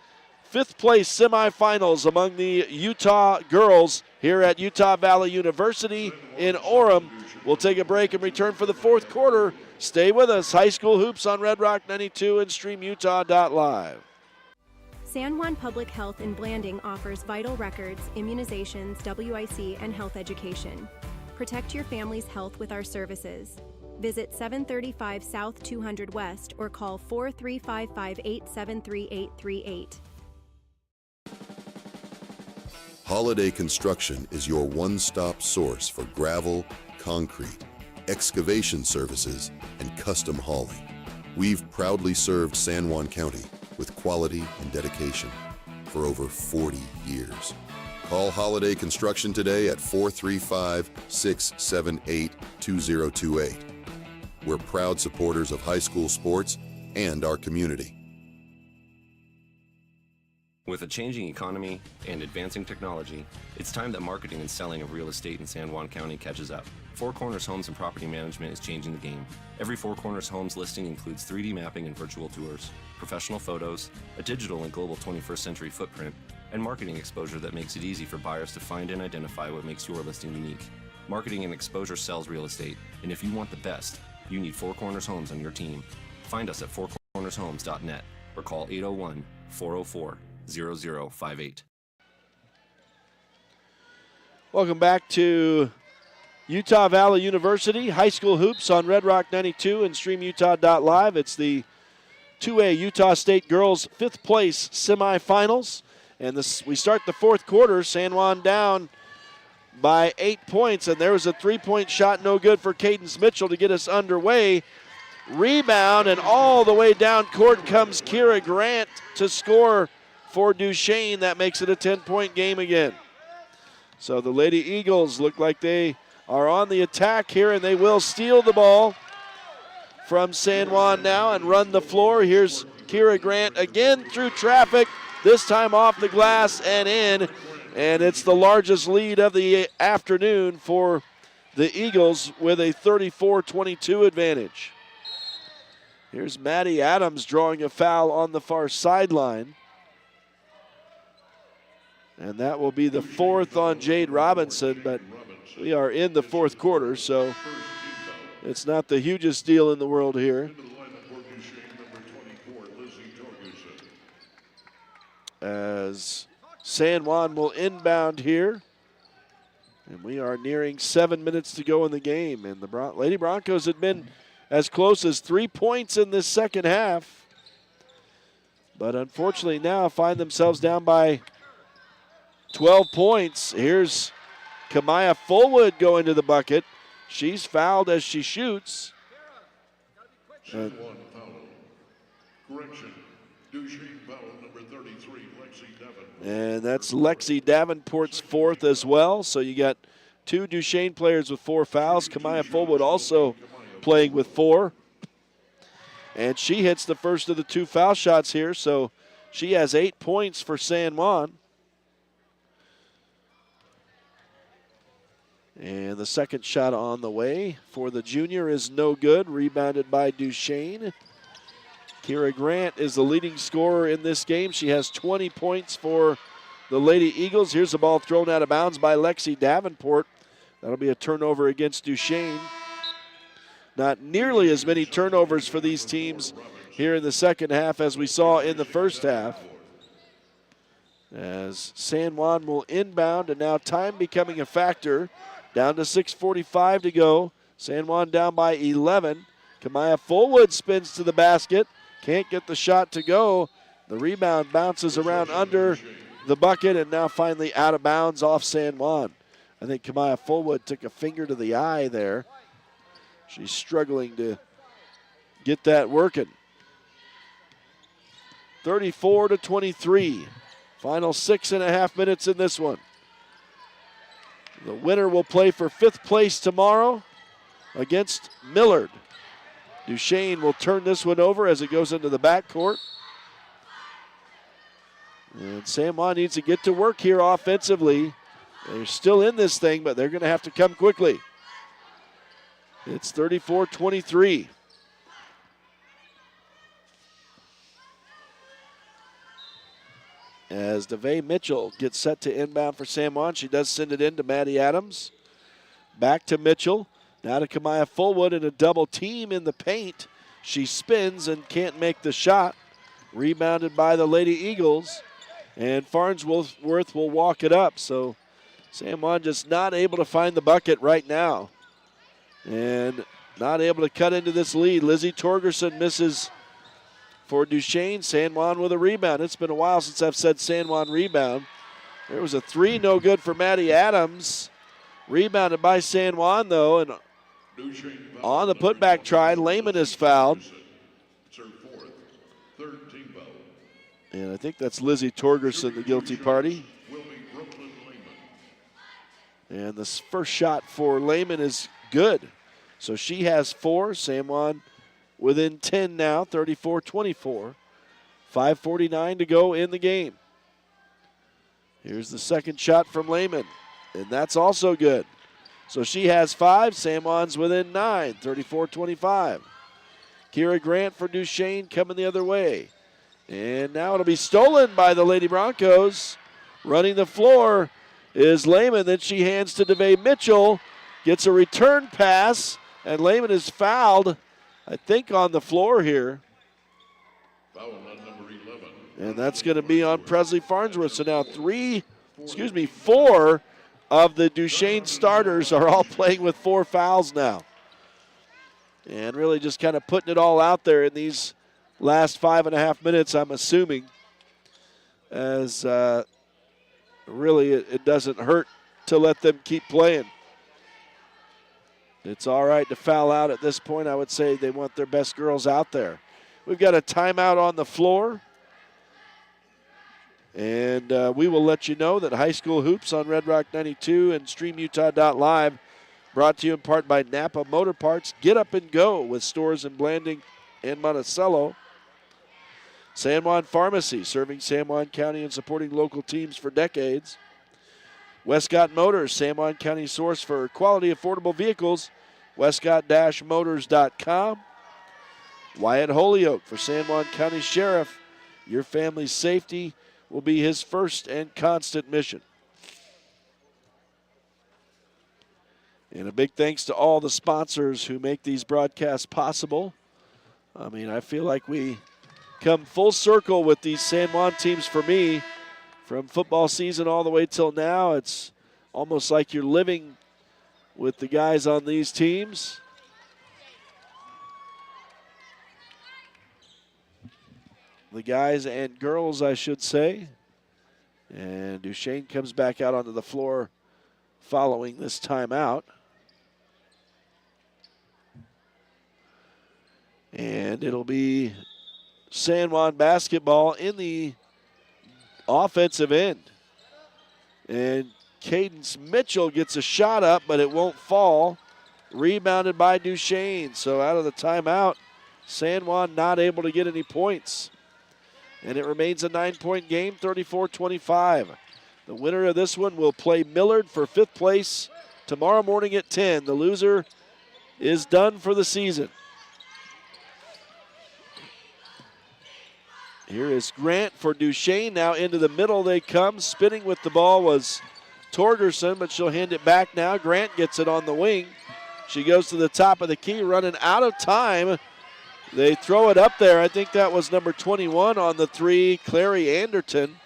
fifth place semifinals among the Utah girls here at Utah Valley University in Orem. We'll take a break and return for the fourth quarter. Stay with us. High School Hoops on Red Rock 92 and StreamUtah.Live. San Juan Public Health in Blanding offers vital records, immunizations, WIC, and health education. Protect your family's health with our services. Visit 735 South 200 West or call 43558733838. Holiday Construction is your one-stop source for gravel, concrete, excavation services, and custom hauling. We've proudly served San Juan County with quality and dedication for over 40 years. Call Holiday Construction today at 435-678-2028. We're proud supporters of high school sports and our community. With a changing economy and advancing technology, it's time that marketing and selling of real estate in San Juan County catches up. Four Corners Homes and Property Management is changing the game. Every Four Corners Homes listing includes 3D mapping and virtual tours, professional photos, a digital and global 21st century footprint, and marketing exposure that makes it easy for buyers to find and identify what makes your listing unique. Marketing and exposure sells real estate, and if you want the best, you need Four Corners Homes on your team. Find us at fourcornershomes.net or call 801-404-0058. Welcome back to Utah Valley University high school hoops on Red Rock 92 and StreamUtah.Live. It's the 2A Utah State girls 5th place semifinals. And we start the fourth quarter. San Juan down by 8 points. And there was a 3-point shot, no good for Cadence Mitchell to get us underway. Rebound, and all the way down court comes Kira Grant to score for Duchesne. That makes it a 10-point game again. So the Lady Eagles look like they are on the attack here, and they will steal the ball from San Juan now and run the floor. Here's Kira Grant again through traffic, this time off the glass and in. And it's the largest lead of the afternoon for the Eagles with a 34-22 advantage. Here's Maddie Adams drawing a foul on the far sideline. And that will be the 4th on Jade Robinson, but we are in the fourth quarter, so it's not the hugest deal in the world here. As San Juan will inbound here. And we are nearing 7 minutes to go in the game. And the Lady Broncos had been as close as 3 points in this second half. But unfortunately now find themselves down by 12 points. Here's Kamaya Fullwood going to the bucket. She's fouled as she shoots. Correction. Duchesne foul number 33, Lexi Davenport. And that's Lexi Davenport's 4th as well. So you got 2 Duchesne players with 4 fouls. Kamaya Fullwood also playing with 4. And she hits the first of the 2 foul shots here. So she has 8 points for San Juan. And the second shot on the way for the junior is no good. Rebounded by Duchesne. Kira Grant is the leading scorer in this game. She has 20 points for the Lady Eagles. Here's the ball thrown out of bounds by Lexi Davenport. That'll be a turnover against Duchesne. Not nearly as many turnovers for these teams here in the second half as we saw in the first half. As San Juan will inbound, and now time becoming a factor. Down to 6:45 to go. San Juan down by 11. Kamaya Fullwood spins to the basket. Can't get the shot to go. The rebound bounces around under the bucket and now finally out of bounds off San Juan. I think Kamaya Fullwood took a finger to the eye there. She's struggling to get that working. 34-23. Final 6.5 minutes in this one. The winner will play for 5th place tomorrow against Millard. Duchesne will turn this one over as it goes into the backcourt. And San Juan needs to get to work here offensively. They're still in this thing, but they're going to have to come quickly. It's 34-23. As DeVay Mitchell gets set to inbound for San Juan, she does send it in to Maddie Adams. Back to Mitchell. Now to Kamaya Fullwood in a double team in the paint. She spins and can't make the shot. Rebounded by the Lady Eagles. And Farnsworth will walk it up. So San Juan just not able to find the bucket right now. And not able to cut into this lead. Lizzie Torgerson misses for Duchesne. San Juan with a rebound. It's been a while since I've said San Juan rebound. There was a 3, no good for Maddie Adams. Rebounded by San Juan, though, and on the putback try, Lehman is fouled. It's her 4th, 3rd team foul. And I think that's Lizzie Torgerson, the guilty party. Will be Brooklyn Lehman. And the first shot for Lehman is good. So she has 4. San Juan within 10 now, 34-24. 5:49 to go in the game. Here's the second shot from Lehman, and that's also good. So she has 5. San Juan's within 9, 34-25. Kira Grant for Duchesne coming the other way. And now it'll be stolen by the Lady Broncos. Running the floor is Lehman. Then she hands to DeVay Mitchell. Gets a return pass, and Lehman is fouled, I think, on the floor here. Foul on number 11. And that's going to be on Presley Farnsworth. So now 4 of the Duchesne starters are all playing with 4 fouls now. And really just kind of putting it all out there in these last 5.5 minutes, I'm assuming, as really it doesn't hurt to let them keep playing. It's all right to foul out at this point. I would say they want their best girls out there. We've got a timeout on the floor. And we will let you know that High School Hoops on Red Rock 92 and StreamUtah.Live, brought to you in part by Napa Motor Parts. Get up and go with stores in Blanding and Monticello. San Juan Pharmacy, serving San Juan County and supporting local teams for decades. Westcott Motors, San Juan County source for quality, affordable vehicles. Westcott-motors.com. Wyatt Holyoke for San Juan County Sheriff. Your family's safety will be his first and constant mission. And a big thanks to all the sponsors who make these broadcasts possible. I mean, I feel like we come full circle with these San Juan teams for me. From football season all the way till now, it's almost like you're living with the guys on these teams. The guys and girls, I should say. And Duchesne comes back out onto the floor following this timeout. And it'll be San Juan basketball in the offensive end. And Cadence Mitchell gets a shot up, but it won't fall. Rebounded by Duchesne. So out of the timeout, San Juan not able to get any points. And it remains a 9-point game, 34-25. The winner of this one will play Millard for 5th place tomorrow morning at 10. The loser is done for the season. Here is Grant for Duchesne. Now into the middle they come. Spinning with the ball was Torgerson, but she'll hand it back now. Grant gets it on the wing. She goes to the top of the key, running out of time. They throw it up there. I think that was number 21 on the 3, Clary Anderton.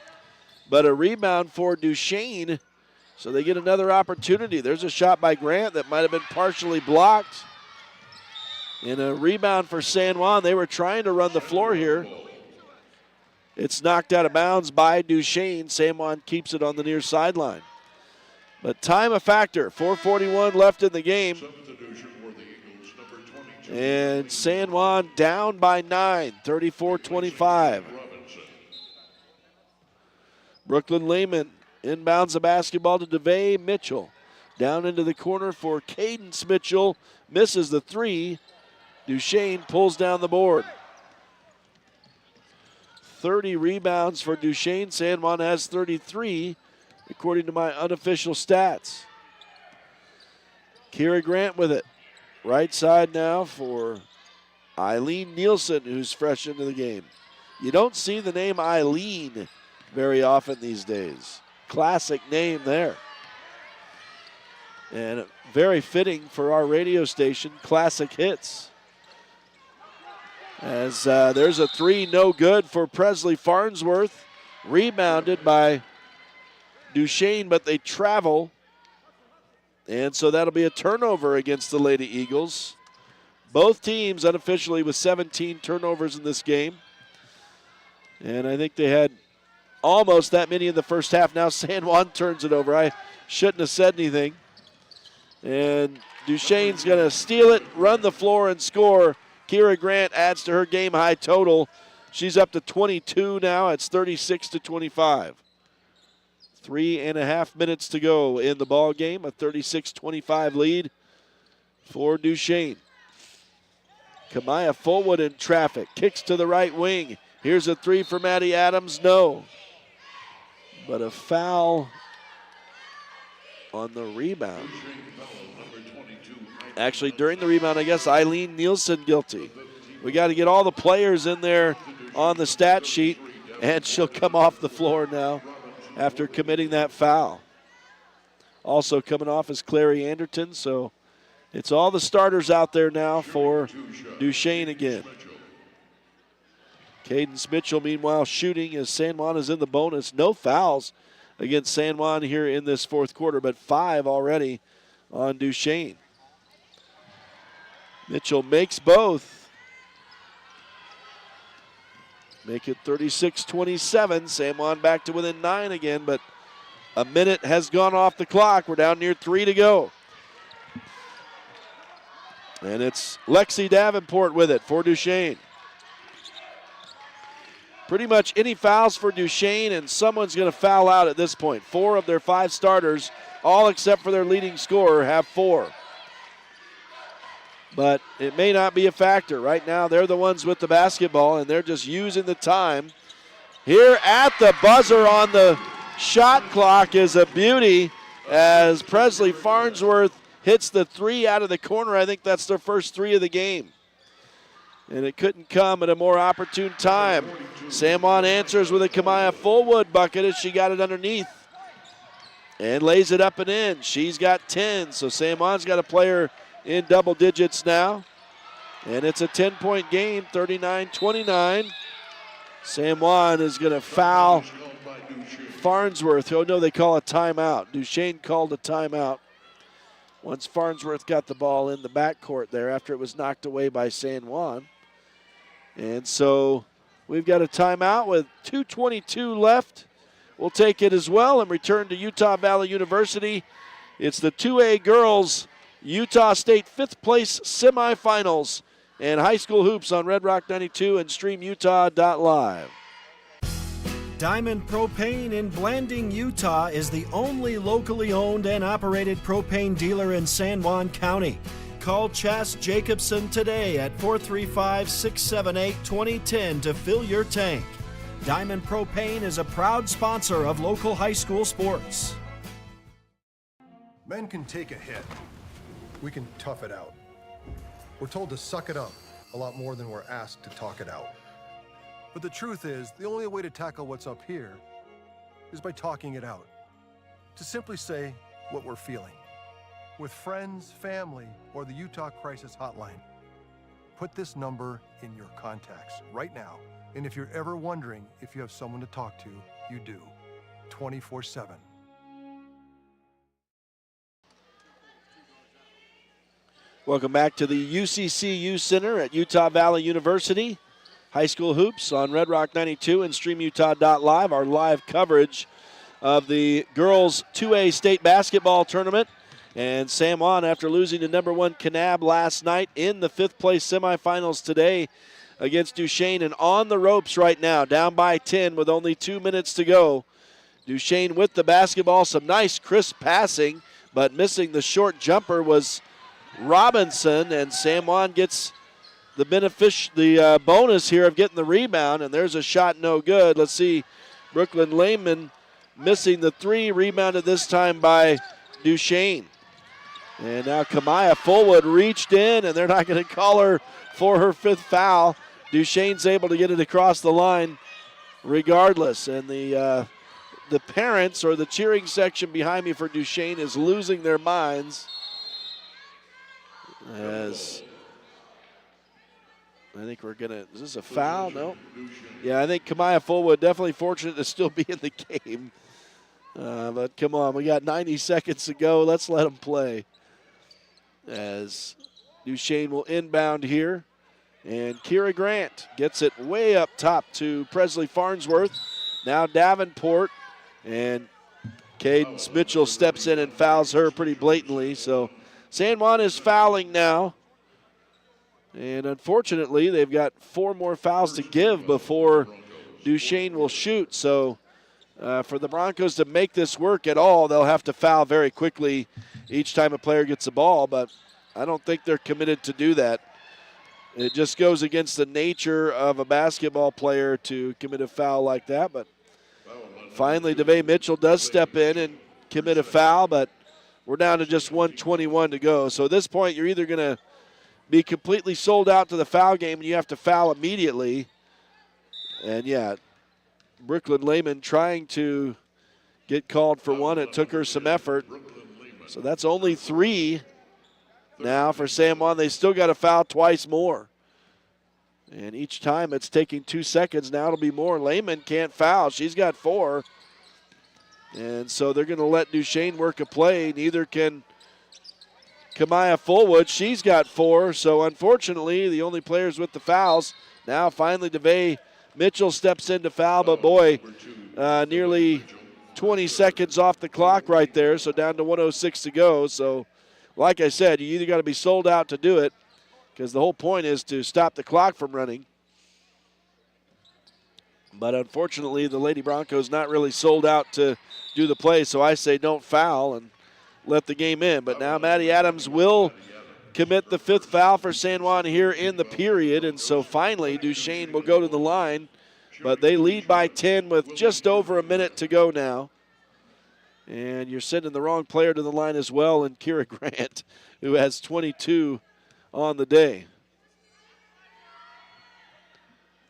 But a rebound for Duchesne. So they get another opportunity. There's a shot by Grant that might have been partially blocked. And a rebound for San Juan. They were trying to run the floor here. It's knocked out of bounds by Duchesne. San Juan keeps it on the near sideline. But time a factor. 4:41 left in the game. And San Juan down by 9, 34-25. Brooklyn Lehman inbounds the basketball to DeVay Mitchell. Down into the corner for Cadence Mitchell. Misses the 3. Duchesne pulls down the board. 30 rebounds for Duchesne. San Juan has 33, according to my unofficial stats. Kira Grant with it. Right side now for Eileen Nielsen, who's fresh into the game. You don't see the name Eileen very often these days. Classic name there. And very fitting for our radio station, Classic Hits. As there's a 3, no good for Presley Farnsworth. Rebounded by Duchesne, but they travel. And so that'll be a turnover against the Lady Eagles. Both teams unofficially with 17 turnovers in this game. And I think they had almost that many in the first half. Now San Juan turns it over. I shouldn't have said anything. And Duchesne's going to steal it, run the floor, and score. Kira Grant adds to her game-high total. She's up to 22 now. It's 36-25. 3.5 minutes to go in the ball game. A 36-25 lead for Duchesne. Kamaya Fullwood in traffic. Kicks to the right wing. Here's a 3 for Maddie Adams. No. But a foul on the rebound. Actually, during the rebound, I guess Eileen Nielsen guilty. We got to get all the players in there on the stat sheet, and she'll come off the floor now after committing that foul. Also coming off is Clary Anderton, so it's all the starters out there now for Duchesne again. Cadence Mitchell, meanwhile, shooting as San Juan is in the bonus. No fouls against San Juan here in this fourth quarter, but 5 already on Duchesne. Mitchell makes both. Make it 36-27. San Juan back to within 9 again, but a minute has gone off the clock. We're down near 3 to go. And it's Lexi Davenport with it for Duchesne. Pretty much any fouls for Duchesne, and someone's going to foul out at this point. 4 of their 5 starters, all except for their leading scorer, have 4. But it may not be a factor. Right now, they're the ones with the basketball, and they're just using the time. Here at the buzzer on the shot clock is a beauty as Presley Farnsworth hits the 3 out of the corner. I think that's their first 3 of the game. And it couldn't come at a more opportune time. San Juan answers with a Kamaya Fullwood bucket as she got it underneath and lays it up and in. She's got 10, so San Juan's got a player in double digits now. And it's a 10-point game, 39-29. San Juan is going to foul Farnsworth. Oh, no, they call a timeout. Duchesne called a timeout once Farnsworth got the ball in the backcourt there after it was knocked away by San Juan. And so we've got a timeout with 2:22 left. We'll take it as well and return to Utah Valley University. It's the 2A girls Utah State 5th place semifinals and high school hoops on Red Rock 92 and StreamUtah.Live. Diamond Propane in Blanding, Utah is the only locally owned and operated propane dealer in San Juan County. Call Chas Jacobson today at 435-678-2010 to fill your tank. Diamond Propane is a proud sponsor of local high school sports. Men can take a hit. We can tough it out. We're told to suck it up a lot more than we're asked to talk it out. But the truth is, the only way to tackle what's up here is by talking it out. To simply say what we're feeling. With friends, family, or the Utah Crisis Hotline. Put this number in your contacts right now. And if you're ever wondering if you have someone to talk to, you do. 24/7. Welcome back to the UCCU Center at Utah Valley University. High school hoops on Red Rock 92 and StreamUtah.Live. Our live coverage of the girls 2A state basketball tournament. And San Juan, after losing to number 1 Kanab last night in the 5th place semifinals today against Duchesne, and on the ropes right now, down by 10 with only 2 minutes to go. Duchesne with the basketball, some nice crisp passing, but missing the short jumper was Robinson, and San Juan gets the bonus here of getting the rebound, and there's a shot no good. Let's see, Brooklyn Lehman missing the 3, rebounded this time by Duchesne. And now Kamaya Fullwood reached in, and they're not going to call her for her 5th foul. Duchesne's able to get it across the line regardless, and the parents or the cheering section behind me for Duchesne is losing their minds. As I think we're going to, is this a foul? No. Yeah, I think Kamaya Fullwood definitely fortunate to still be in the game. But come on, we got 90 seconds to go. Let's let them play. As Duchesne will inbound here. And Kira Grant gets it way up top to Presley Farnsworth. Now Davenport. And Cadence Mitchell steps in and fouls her pretty blatantly. So San Juan is fouling now. And unfortunately, they've got 4 more fouls to give before Duchesne will shoot. So for the Broncos to make this work at all, they'll have to foul very quickly each time a player gets the ball. But I don't think they're committed to do that. It just goes against the nature of a basketball player to commit a foul like that. But finally, DeVay Mitchell does step in and commit a foul, but we're down to just 1:21 to go. So at this point, you're either going to be completely sold out to the foul game and you have to foul immediately. And, yeah, Brooklyn Lehman trying to get called for one. It took her some effort. So that's only 3 now for San Juan. They still got to foul twice more. And each time it's taking 2 seconds. Now it'll be more. Lehman can't foul. She's got 4. And so they're going to let Duchesne work a play. Neither can Kamaya Fullwood. She's got 4. So unfortunately, the only players with the fouls. Now finally DeVay Mitchell steps in to foul, but boy, nearly 20 seconds off the clock right there. So down to 1:06 to go. So like I said, you either got to be sold out to do it, because the whole point is to stop the clock from running. But unfortunately, the Lady Broncos not really sold out to do the play, so I say don't foul and let the game in. But now Maddie Adams will commit the 5th foul for San Juan here in the period, and so finally Duchesne will go to the line. But they lead by 10 with just over a minute to go now. And you're sending the wrong player to the line as well, and Kira Grant, who has 22 on the day.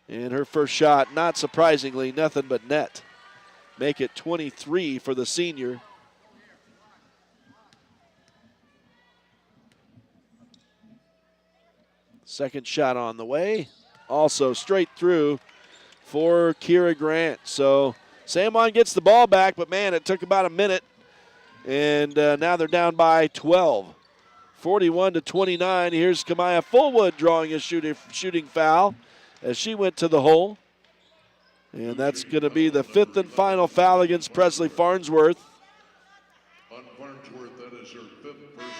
And her first shot, not surprisingly, nothing but net. Make it 23 for the senior. Second shot on the way. Also straight through for Kira Grant. So San Juan gets the ball back, but man, it took about a minute. And now they're down by 12. 41-29. Here's Kamaya Fullwood drawing a shooting foul as she went to the hole. And that's going to be the 5th and final foul against Presley Farnsworth.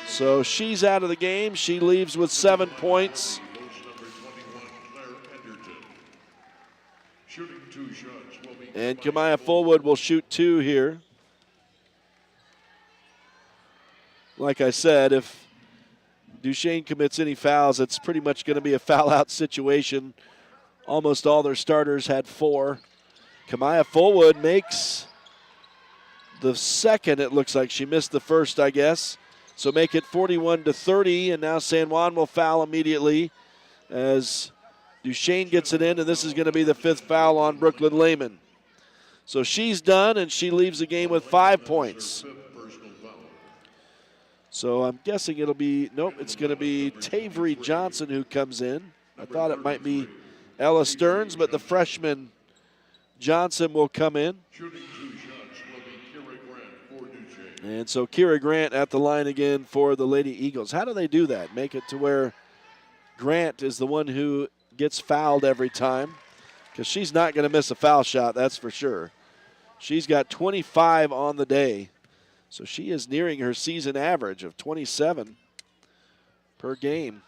So she's out of the game. She leaves with 7 points. And Kamaya Fullwood will shoot 2 here. Like I said, if Duchesne commits any fouls, it's pretty much going to be a foul-out situation. Almost all their starters had 4. Kamaya Fullwood makes the second. It looks like she missed the first, I guess. So make it 41-30, and now San Juan will foul immediately as Duchesne gets it in, and this is going to be the 5th foul on Brooklyn Lehman. So she's done, and she leaves the game with 5 points. So I'm guessing it'll be, nope, it's going to be Tavery Johnson who comes in. I thought it might be Ella Stearns, but the freshman Johnson will come in. And so Kira Grant at the line again for the Lady Eagles. How do they do that? Make it to where Grant is the one who gets fouled every time, because she's not going to miss a foul shot, that's for sure. She's got 25 on the day. So she is nearing her season average of 27 per game.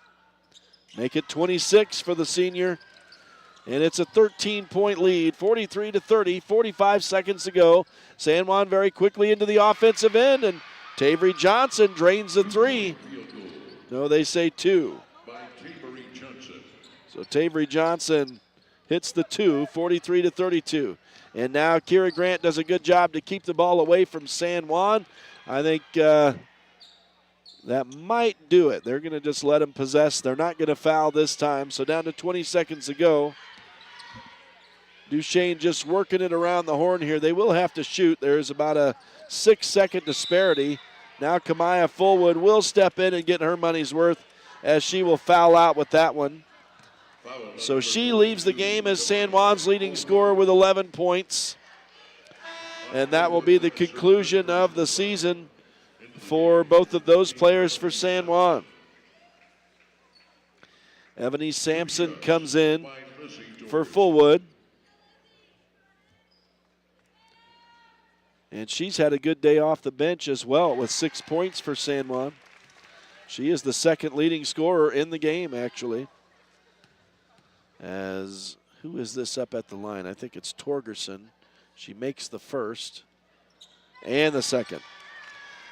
Make it 26 for the senior. And it's a 13-point lead, 43-30, 45 seconds to go. San Juan very quickly into the offensive end, and Tavery Johnson drains the 3. No, they say 2. So Tavery Johnson hits the 2, 43-32. And now Kira Grant does a good job to keep the ball away from San Juan. I think that might do it. They're going to just let them possess. They're not going to foul this time. So down to 20 seconds to go. Duchesne just working it around the horn here. They will have to shoot. There's about a 6-second disparity. Now Kamaya Fullwood will step in and get her money's worth as she will foul out with that one. So she leaves the game as San Juan's leading scorer with 11 points. And that will be the conclusion of the season for both of those players for San Juan. Ebony Sampson comes in for Fullwood. And she's had a good day off the bench as well with 6 points for San Juan. She is the second leading scorer in the game, actually. As, who is this up at the line? I think it's Torgerson. She makes the first and the second.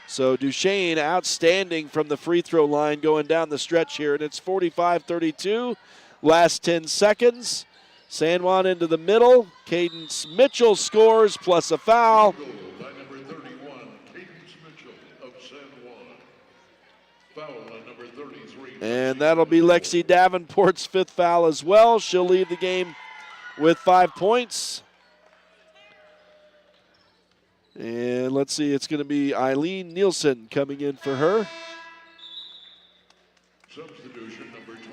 So Duchesne outstanding from the free throw line going down the stretch here, and it's 45-32. Last 10 seconds. San Juan into the middle. Cadence Mitchell scores plus a foul. And that'll be Lexi Davenport's 5th foul as well. She'll leave the game with 5 points. And let's see, it's going to be Eileen Nielsen coming in for her. Substitution number 22,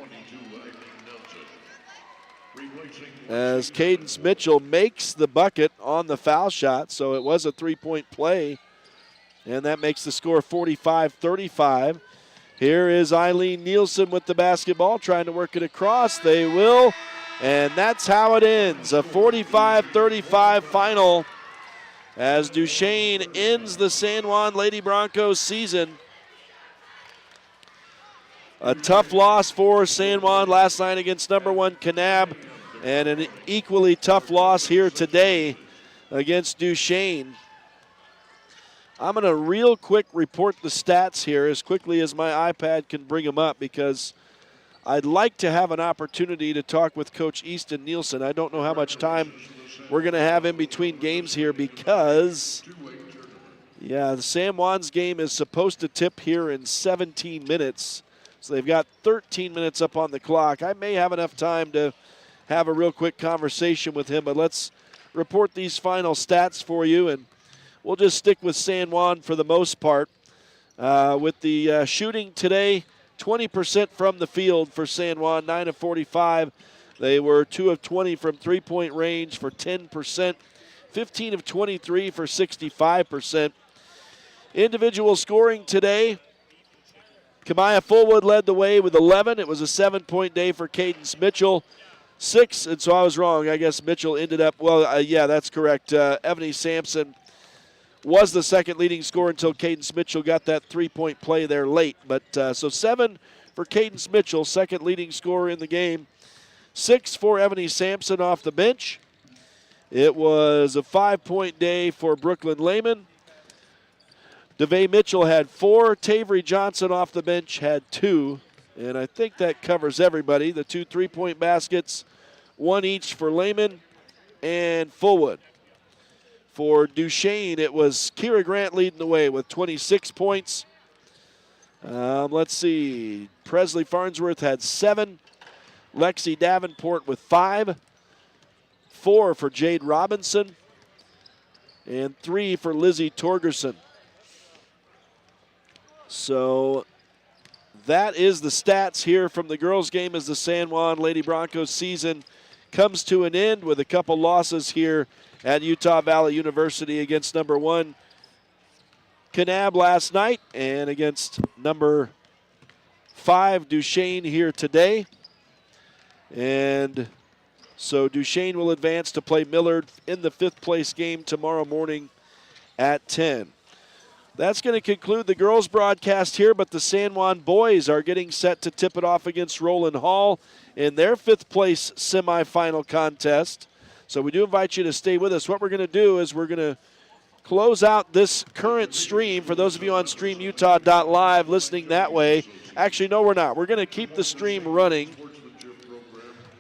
Eileen Nielsen. as Cadence Mitchell makes the bucket on the foul shot, so it was a three-point play, and that makes the score 45-35. Here is Eileen Nielsen with the basketball, trying to work it across. They will, and that's how it ends, a 45-35 final as Duchesne ends the San Juan Lady Broncos season. A tough loss for San Juan last night against number 1 Kanab, and an equally tough loss here today against Duchesne. I'm going to real quick report the stats here as quickly as my iPad can bring them up, because I'd like to have an opportunity to talk with Coach Easton Nielsen. I don't know how much time we're going to have in between games here, because, yeah, the San Juan's game is supposed to tip here in 17 minutes. So they've got 13 minutes up on the clock. I may have enough time to have a real quick conversation with him, but let's report these final stats for you, and we'll just stick with San Juan for the most part. With the shooting today, 20% from the field for San Juan, 9 of 45. They were 2 of 20 from three-point range for 10%, 15 of 23 for 65%. Individual scoring today, Kamaya Fullwood led the way with 11. It was a 7-point day for Cadence Mitchell. 6, and so I was wrong. I guess Mitchell ended up, well, yeah, that's correct. Ebony Sampson was the second leading scorer until Cadence Mitchell got that three-point play there late. But so 7 for Cadence Mitchell, second leading scorer in the game. 6 for Ebony Sampson off the bench. It was a 5-point day for Brooklyn Lehman. DeVay Mitchell had 4. Tavery Johnson off the bench had 2. And I think that covers everybody. The 2 3-point baskets, 1 each for Lehman and Fullwood. For Duchesne, it was Kira Grant leading the way with 26 points. Let's see. Presley Farnsworth had 7. Lexi Davenport with 5. 4 for Jade Robinson. And 3 for Lizzie Torgerson. So that is the stats here from the girls' game as the San Juan Lady Broncos season comes to an end with a couple losses here at Utah Valley University against number 1 Kanab last night and against number 5 Duchesne here today. And so Duchesne will advance to play Millard in the 5th place game tomorrow morning at 10. That's going to conclude the girls' broadcast here, but the San Juan boys are getting set to tip it off against Roland Hall in their 5th place semifinal contest. So we do invite you to stay with us. What we're going to do is we're going to close out this current stream. For those of you on StreamUtah.Live listening that way, actually, no, we're not. We're going to keep the stream running.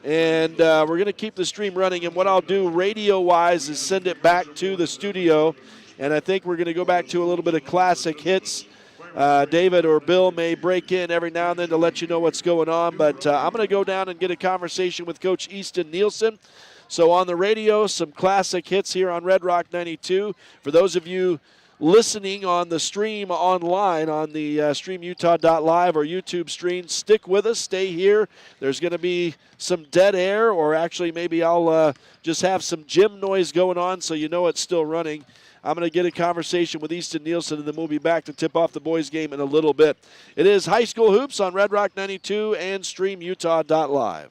And we're going to keep the stream running. And what I'll do radio-wise is send it back to the studio. And I think we're going to go back to a little bit of classic hits. David or Bill may break in every now and then to let you know what's going on. But I'm going to go down and get a conversation with Coach Easton Nielsen. So on the radio, some classic hits here on Red Rock 92. For those of you listening on the stream online on the StreamUtah.Live or YouTube stream, stick with us. Stay here. There's going to be some dead air, or actually maybe I'll just have some gym noise going on so you know it's still running. I'm going to get a conversation with Easton Nielsen, and then we'll be back to tip off the boys' game in a little bit. It is High School Hoops on Red Rock 92 and StreamUtah.Live.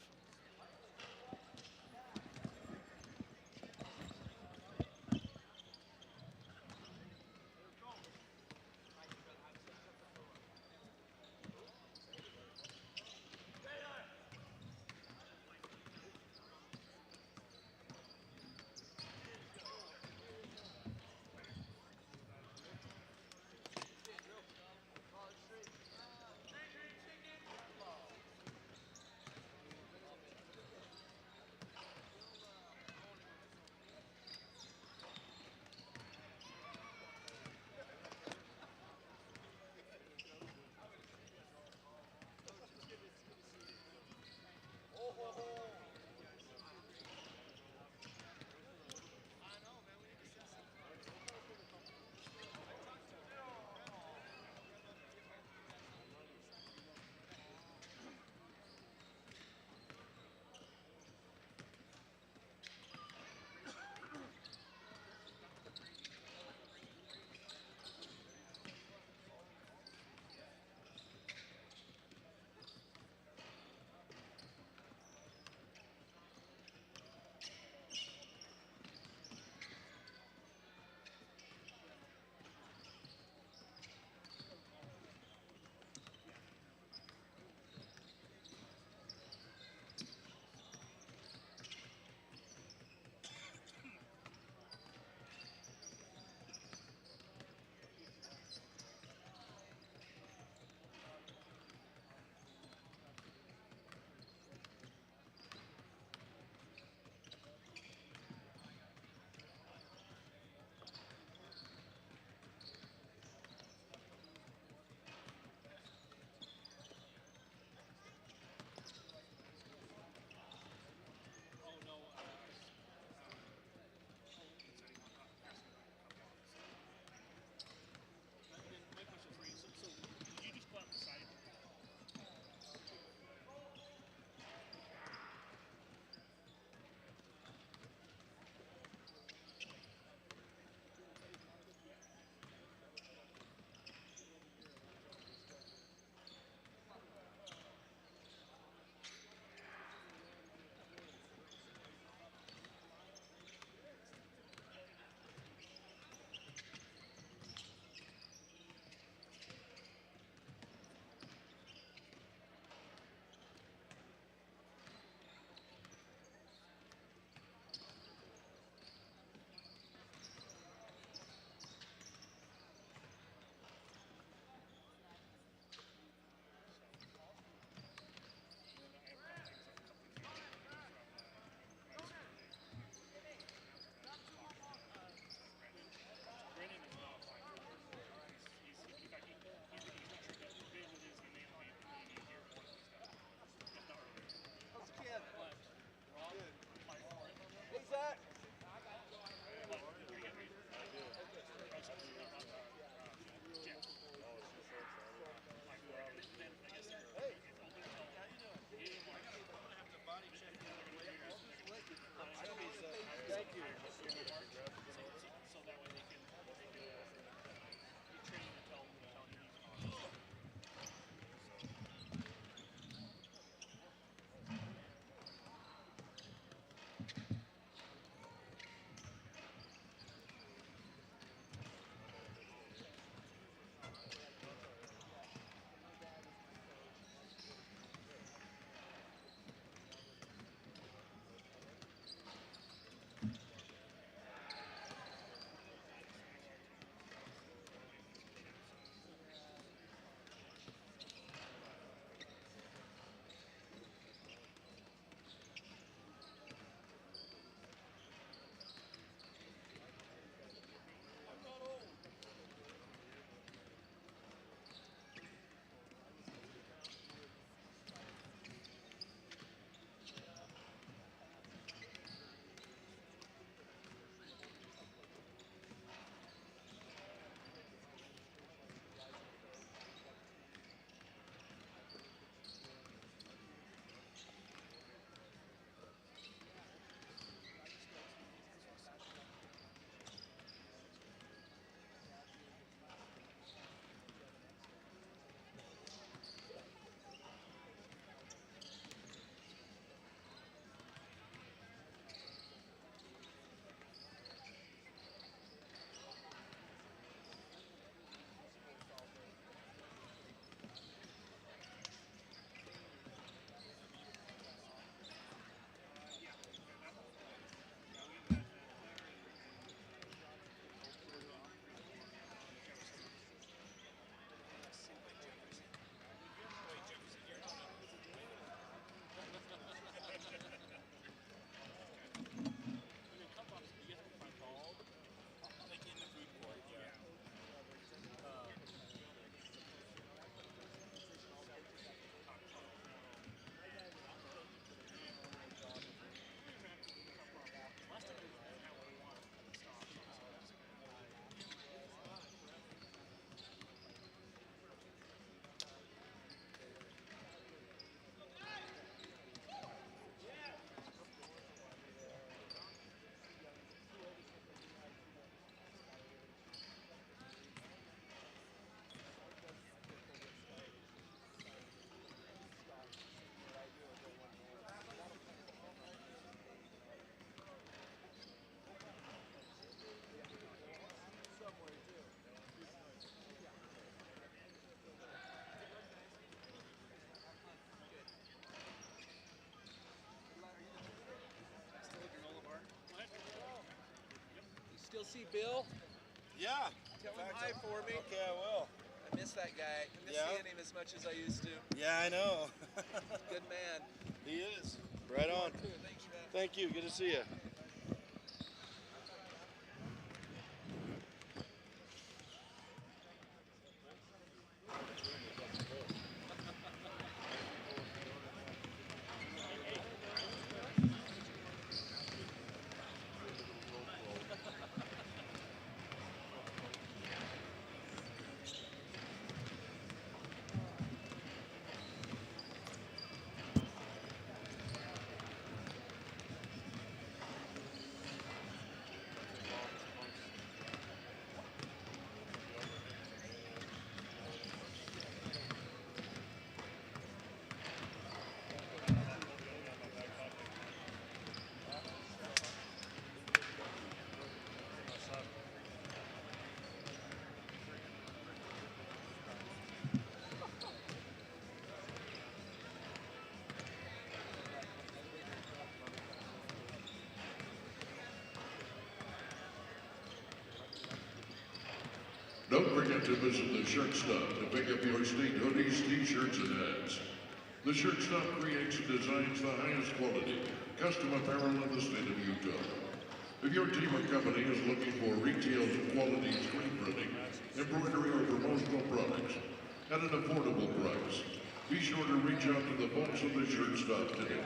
see Bill? Yeah. Tell him hi for me. Okay, I will. I miss that guy. I miss seeing him as much as I used to. Yeah, I know. Good man. He is. Right on. Thanks, man. Thank you. Good to see you. Don't forget to visit the Shirt Stop to pick up your state hoodies, t-shirts, and hats. The Shirt Stop creates and designs the highest quality, custom apparel in the state of Utah. If your team or company is looking for retail quality screen printing, embroidery, or promotional products at an affordable price, be sure to reach out to the folks of the Shirt Stop today.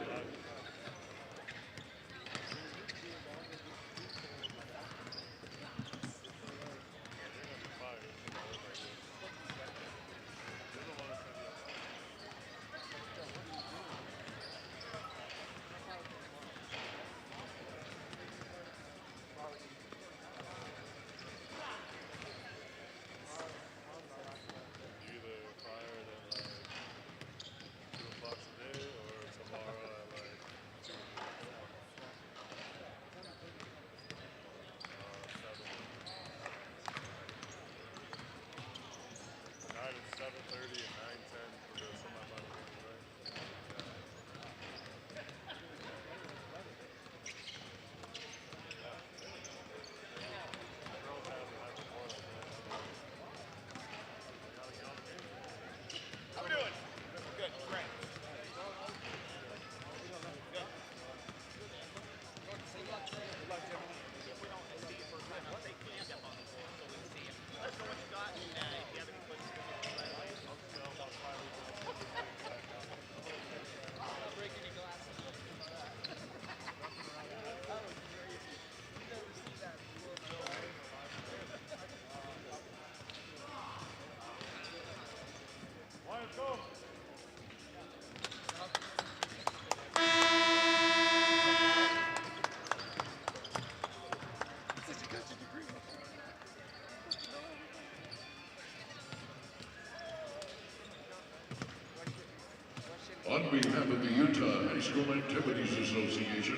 On behalf of the Utah High School Activities Association,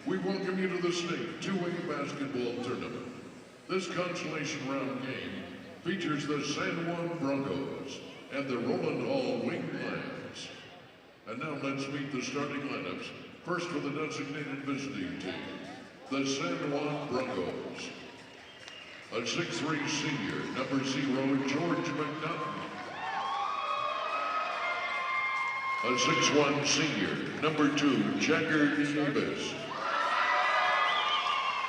we welcome you to the state 2A basketball tournament. This consolation round game features the San Juan Broncos and the Roland Hall Wing Lions. And now let's meet the starting lineups. First for the designated visiting team, the San Juan Broncos. A 6'3" senior, number 0, George McNaughton. A 6'1" senior, number 2, Jagger Davis.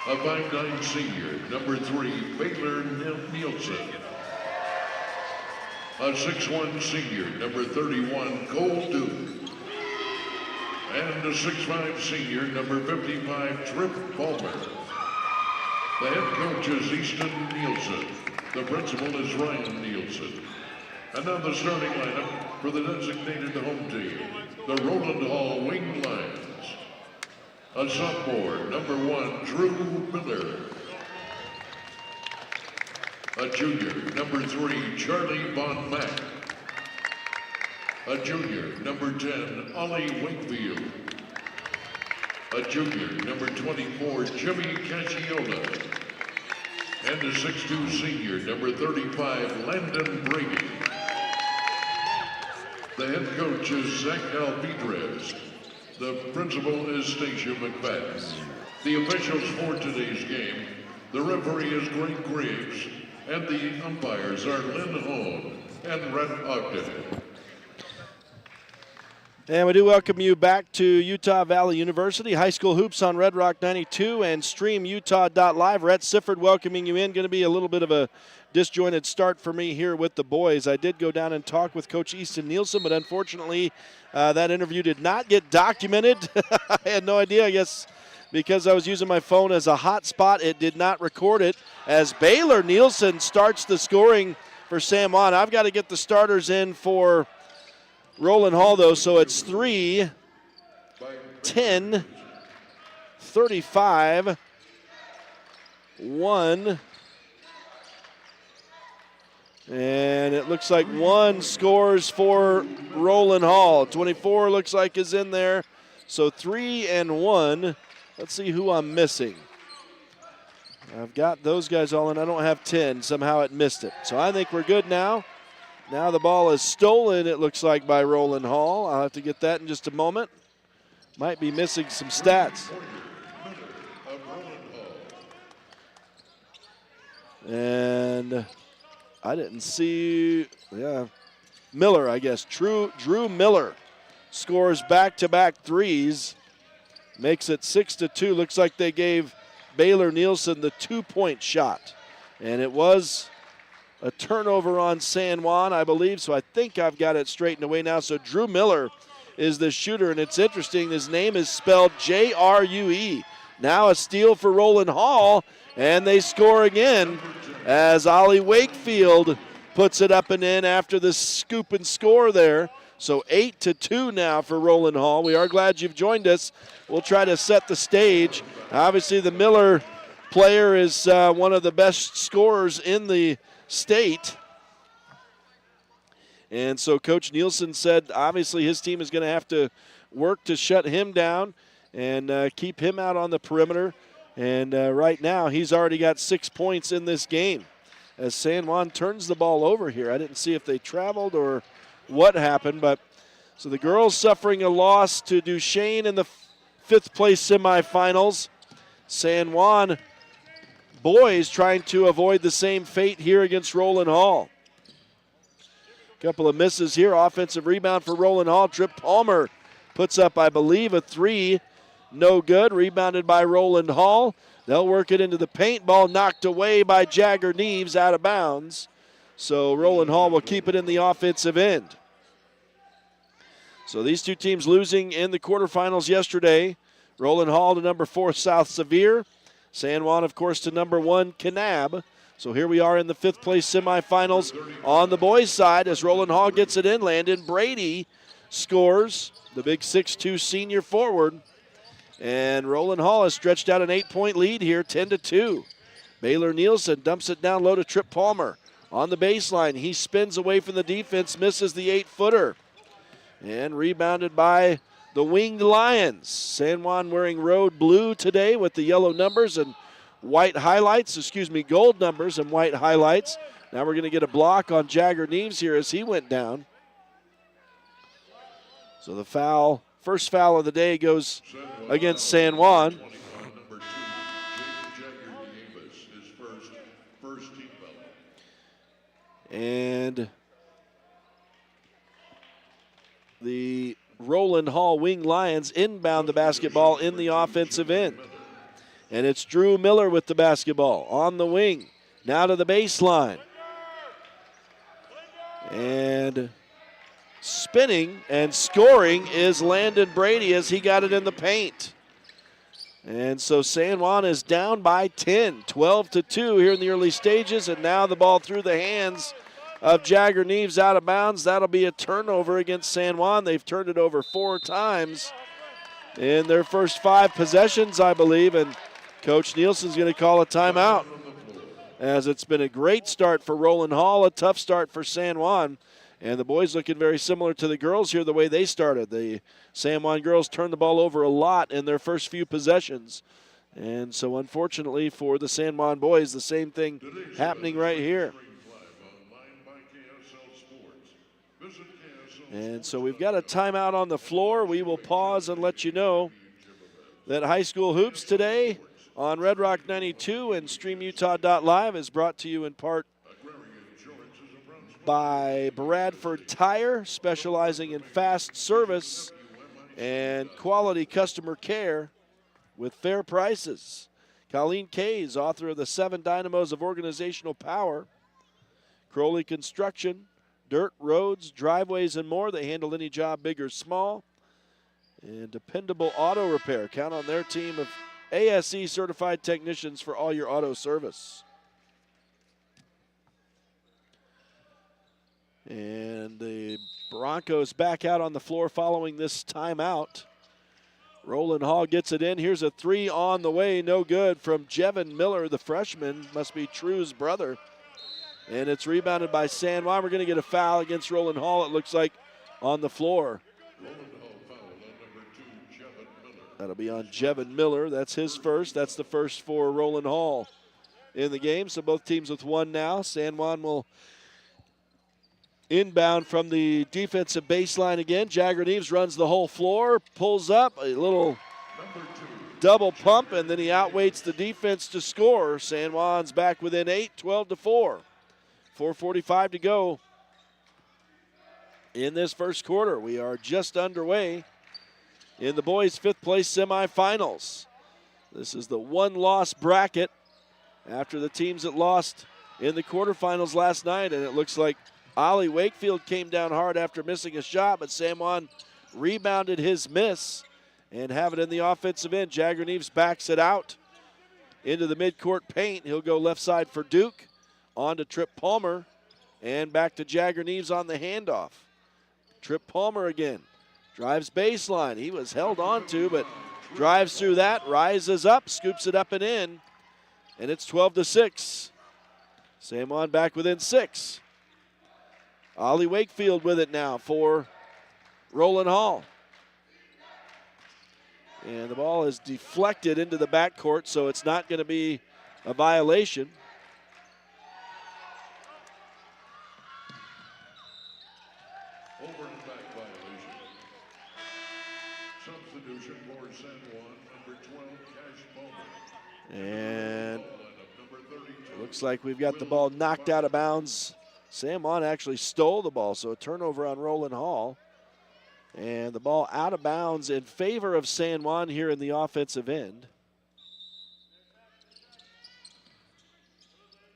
A 5'9" senior, number 3, Baylor Nielsen. A 6'1" senior, number 31, Cole Duke. And a 6'5" senior, number 55, Trip Palmer. The head coach is Easton Nielsen. The principal is Ryan Nielsen. And now the starting lineup for the designated home team, the Roland Hall Wing Lions. A sophomore, number 1, Drew Miller. A junior, number 3, Charlie Von Mack. A junior, number 10, Ollie Wakefield. A junior, number 24, Jimmy Casciola. And a 6'2" senior, number 35, Landon Brady. The head coach is Zach Alpedrez. The principal is Stacia McFadden. The officials for today's game, The referee is Greg Graves, and the umpires are Lynn Hone and Rhett Ogden. And we do welcome you back to Utah Valley University. High School Hoops on Red Rock 92 and StreamUtah.Live. Rhett Sifford welcoming you in. Going to be a little bit of a disjointed start for me here with the boys. I did go down and talk with Coach Easton Nielsen, but unfortunately that interview did not get documented. I had no idea, I guess, because I was using my phone as a hotspot. It did not record it as Baylor Nielsen starts the scoring for San Juan. I've got to get the starters in for Roland Hall, though, so it's 3, 10, 35, 1, and it looks like 1 scores for Roland Hall. 24 looks like is in there, so 3 and 1. Let's see who I'm missing. I've got those guys all in. I don't have 10. Somehow it missed it. So I think we're good now. Now the ball is stolen, it looks like, by Roland Hall. I'll have to get that in just a moment. Might be missing some stats. And I didn't see, Miller, I guess. Drew Miller scores back-to-back threes. Makes it 6-2. Looks like they gave Baylor Nielsen the 2-point shot. And it was a turnover on San Juan, I believe, so I think I've got it straightened away now. So Drew Miller is the shooter, and it's interesting. His name is spelled J-R-U-E. Now a steal for Roland Hall, and they score again as Ollie Wakefield puts it up and in after the scoop and score there. So 8-2 now for Roland Hall. We are glad you've joined us. We'll try to set the stage. Obviously, the Miller player is one of the best scorers in the state. And so Coach Nielsen said obviously his team is going to have to work to shut him down and keep him out on the perimeter. And right now he's already got 6 points in this game as San Juan turns the ball over here. I didn't see if they traveled or what happened, but so the girls suffering a loss to Duchesne in the 5th place semifinals. San Juan boys trying to avoid the same fate here against Roland Hall. Couple of misses here. Offensive rebound for Roland Hall. Trip Palmer puts up, I believe, a 3. No good. Rebounded by Roland Hall. They'll work it into the paint. Ball knocked away by Jagger Neves out of bounds. So Roland Hall will keep it in the offensive end. So these two teams losing in the quarterfinals yesterday. Roland Hall to number 4 South Sevier. San Juan, of course, to number 1 Kanab. So here we are in the 5th place semifinals on the boys' side as Roland Hall gets it in. Landon Brady scores, the big 6'2 senior forward. And Roland Hall has stretched out an 8-point lead here, 10-2. Baylor Nielsen dumps it down low to Trip Palmer. On the baseline, he spins away from the defense, misses the 8-footer. And rebounded by the Winged Lions. San Juan wearing road blue today with the yellow numbers and white highlights, gold numbers and white highlights. Now we're going to get a block on Jagger Neves here as he went down. So the foul, first foul of the day goes against San Juan. And the Roland Hall Wing Lions inbound the basketball in the offensive end. And it's Drew Miller with the basketball on the wing. Now to the baseline. And spinning and scoring is Landon Brady as he got it in the paint. And so San Juan is down by 10, 12-2 here in the early stages. And now the ball through the hands of Jagger Neves out of bounds. That'll be a turnover against San Juan. They've turned it over 4 times in their first 5 possessions, I believe. And Coach Nielsen's going to call a timeout as it's been a great start for Roland Hall, a tough start for San Juan. And the boys looking very similar to the girls here the way they started. The San Juan girls turned the ball over a lot in their first few possessions. And so unfortunately for the San Juan boys, the same thing happening right here. And so we've got a timeout on the floor. We will pause and let you know that high school hoops today on Red Rock 92 and StreamUtah.Live is brought to you in part by Bradford Tire, specializing in fast service and quality customer care with fair prices. Colleen Kays, author of The 7 Dynamos of Organizational Power. Crowley Construction, dirt, roads, driveways, and more. They handle any job, big or small. And Dependable Auto Repair. Count on their team of ASE certified technicians for all your auto service. And the Broncos back out on the floor following this timeout. Roland Hall gets it in. Here's a 3 on the way, no good from Jevin Miller, the freshman. Must be True's brother. And it's rebounded by San Juan. We're going to get a foul against Roland Hall, it looks like, on the floor. That'll be on Jevin Miller. That's his first. That's the first for Roland Hall in the game. So both teams with 1 now. San Juan will inbound from the defensive baseline again. Jagger Neves runs the whole floor, pulls up, a little double pump, and then he outweights the defense to score. San Juan's back within 8, 12-4. 4:45 to go in this first quarter. We are just underway in the boys' 5th place semifinals. This is the 1-loss bracket after the teams that lost in the quarterfinals last night, and it looks like Ollie Wakefield came down hard after missing a shot, but San Juan rebounded his miss and have it in the offensive end. Jagger Neves backs it out into the midcourt paint. He'll go left side for Duke, on to Trip Palmer, and back to Jagger Neves on the handoff. Trip Palmer again, drives baseline. He was held on to, but drives through that, rises up, scoops it up and in, and it's 12-6. San Juan back within 6. Ollie Wakefield with it now for Roland Hall. And the ball is deflected into the backcourt, so it's not going to be a violation. Over and back violation. Substitution for San Juan, number 12, Cash Palmer. And it looks like we've got the ball knocked out of bounds. San Juan actually stole the ball, so a turnover on Roland Hall. And the ball out of bounds in favor of San Juan here in the offensive end.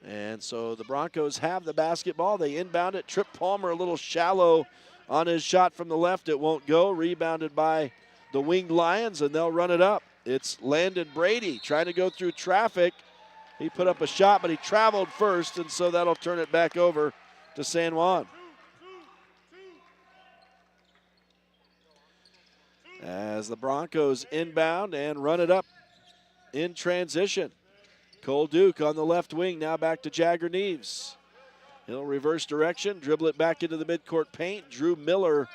And so the Broncos have the basketball. They inbound it. Trip Palmer a little shallow on his shot from the left. It won't go. Rebounded by the Winged Lions, and they'll run it up. It's Landon Brady trying to go through traffic. He put up a shot, but he traveled first, and so that'll turn it back over to San Juan. As the Broncos inbound and run it up in transition. Cole Duke on the left wing, now back to Jagger Neves. He'll reverse direction, dribble it back into the midcourt paint. Drew Miller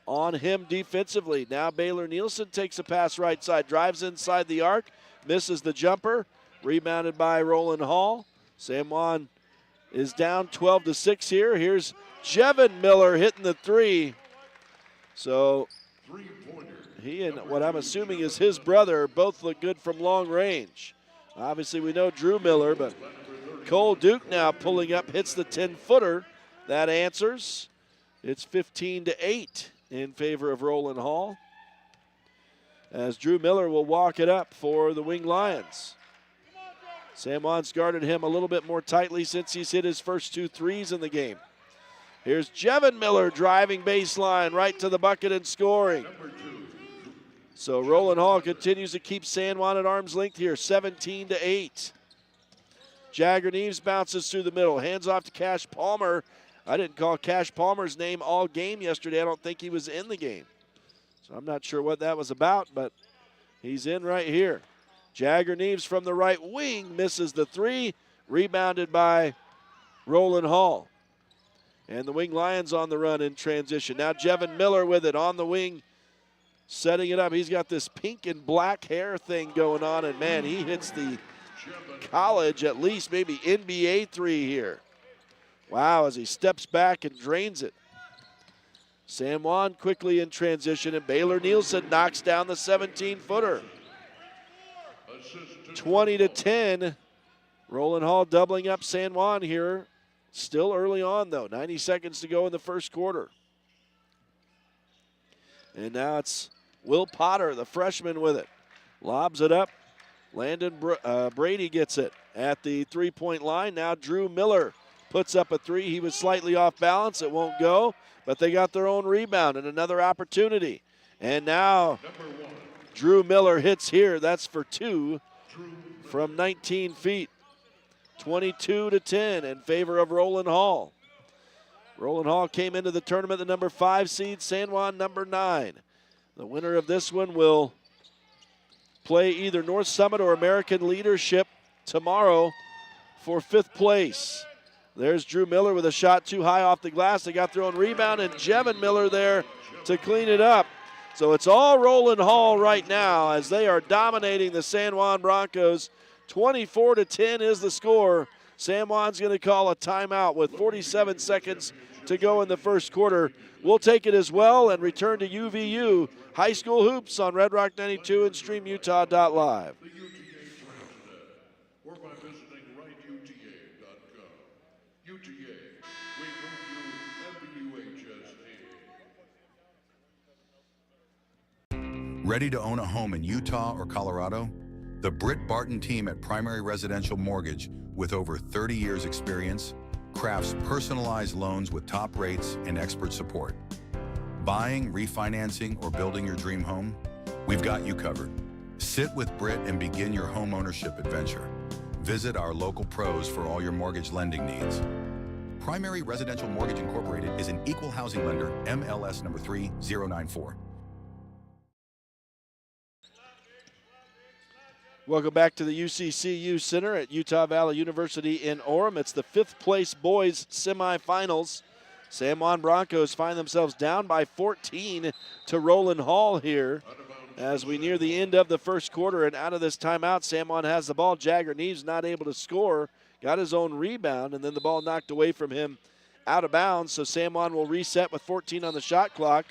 on him defensively. Now Baylor Nielsen takes a pass right side, drives inside the arc, misses the jumper, rebounded by Roland Hall. San Juan is down 12-6 here. Here's Jevin Miller hitting the 3. So he and what I'm assuming is his brother both look good from long range. Obviously we know Drew Miller, but Cole Duke now pulling up, hits the 10-footer. That answers. It's 15-8 in favor of Roland Hall, as Drew Miller will walk it up for the Winged Lions. San Juan's guarded him a little bit more tightly since he's hit his first 2 threes in the game. Here's Jevin Miller driving baseline right to the bucket and scoring. So Roland Hall continues to keep San Juan at arm's length here, 17-8. Jagger Neves bounces through the middle, hands off to Cash Palmer. I didn't call Cash Palmer's name all game yesterday. I don't think he was in the game. So I'm not sure what that was about, but he's in right here. Jagger Neves from the right wing misses the 3, rebounded by Roland Hall. And the Winged Lions on the run in transition. Now Jevin Miller with it on the wing, setting it up. He's got this pink and black hair thing going on, and man, he hits the college, at least maybe NBA 3 here. Wow, as he steps back and drains it. San Juan quickly in transition, and Baylor Nielsen knocks down the 17-footer. Assist to 20-10. Roland Hall doubling up San Juan here. Still early on, though. 90 seconds to go in the first quarter. And now it's Will Potter, the freshman, with it. Lobs it up. Landon Brady gets it at the three-point line. Now Drew Miller puts up a three. He was slightly off balance. It won't go, but they got their own rebound and another opportunity. And now Drew Miller hits here. That's for two from 19 feet. 22-10 in favor of Roland Hall. Roland Hall came into the tournament the number 5 seed, San Juan number 9. The winner of this one will play either North Summit or American Leadership tomorrow for 5th place. There's Drew Miller with a shot too high off the glass. They got their own rebound, and Jevin Miller there to clean it up. So it's all Roland Hall right now as they are dominating the San Juan Broncos. 24-10 is the score. San Juan's going to call a timeout with 47 seconds to go in the first quarter. We'll take it as well and return to UVU High School Hoops on Red Rock 92 and StreamUtah.Live. Or by visiting writeuta.com. UTA, we bring you MBUHSA. Ready to own a home in Utah or Colorado? The Britt Barton team at Primary Residential Mortgage, with over 30 years experience, crafts personalized loans with top rates and expert support. Buying, refinancing, or building your dream home? We've got you covered. Sit with Britt and begin your home ownership adventure. Visit our local pros for all your mortgage lending needs. Primary Residential Mortgage Incorporated is an equal housing lender, MLS number 3094. Welcome back to the UCCU Center at Utah Valley University in Orem. It's the 5th place boys semifinals. San Juan Broncos find themselves down by 14 to Roland Hall here as we near the end of the first quarter. And out of this timeout, San Juan has the ball. Jagger Neves not able to score, got his own rebound, and then the ball knocked away from him out of bounds. So San Juan will reset with 14 on the shot clock.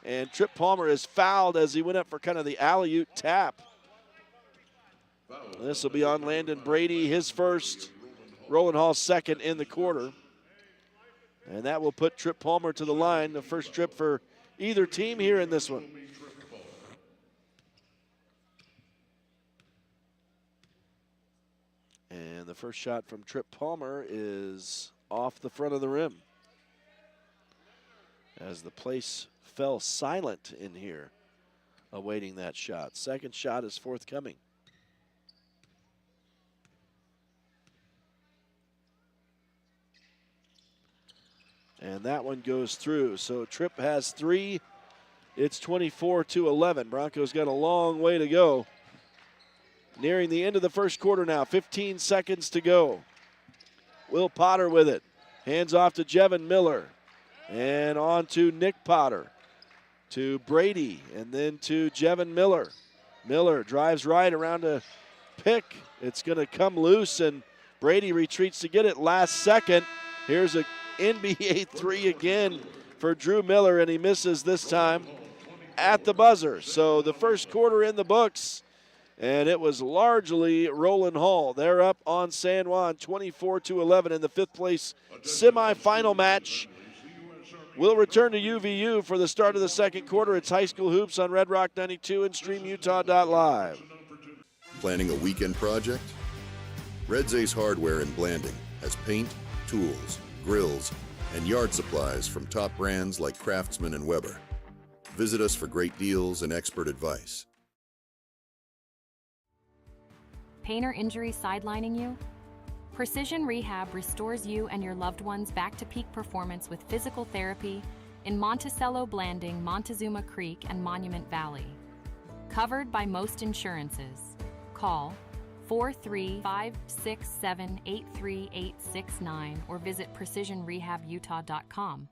And Trip Palmer is fouled as he went up for kind of the alley-oop tap. This will be on Landon Brady, his first, Roland Hall's second in the quarter. And that will put Trip Palmer to the line, the first trip for either team here in this one. And the first shot from Trip Palmer is off the front of the rim, as the place fell silent in here, awaiting that shot. Second shot is forthcoming. And that one goes through. So Tripp has 3. It's 24-11. Broncos got a long way to go. Nearing the end of the first quarter now. 15 seconds to go. Will Potter with it. Hands off to Jevin Miller. And on to Nick Potter. To Brady. And then to Jevin Miller. Miller drives right around a pick. It's going to come loose, and Brady retreats to get it last second. Here's a NBA 3 again for Drew Miller, and he misses this time at the buzzer. So the first quarter in the books, and it was largely Roland Hall. They're up on San Juan 24-11 in the 5th place semifinal match. We'll return to UVU for the start of the second quarter. It's High School Hoops on Red Rock 92 and StreamUtah.Live. Planning a weekend project? Red's Ace Hardware in Blanding has paint, tools, grills, and yard supplies from top brands like Craftsman and Weber. Visit us for great deals and expert advice. Pain or injury sidelining you? Precision Rehab restores you and your loved ones back to peak performance with physical therapy in Monticello, Blanding, Montezuma Creek, and Monument Valley. Covered by most insurances. Call 43567-83869 or visit precisionrehabutah.com.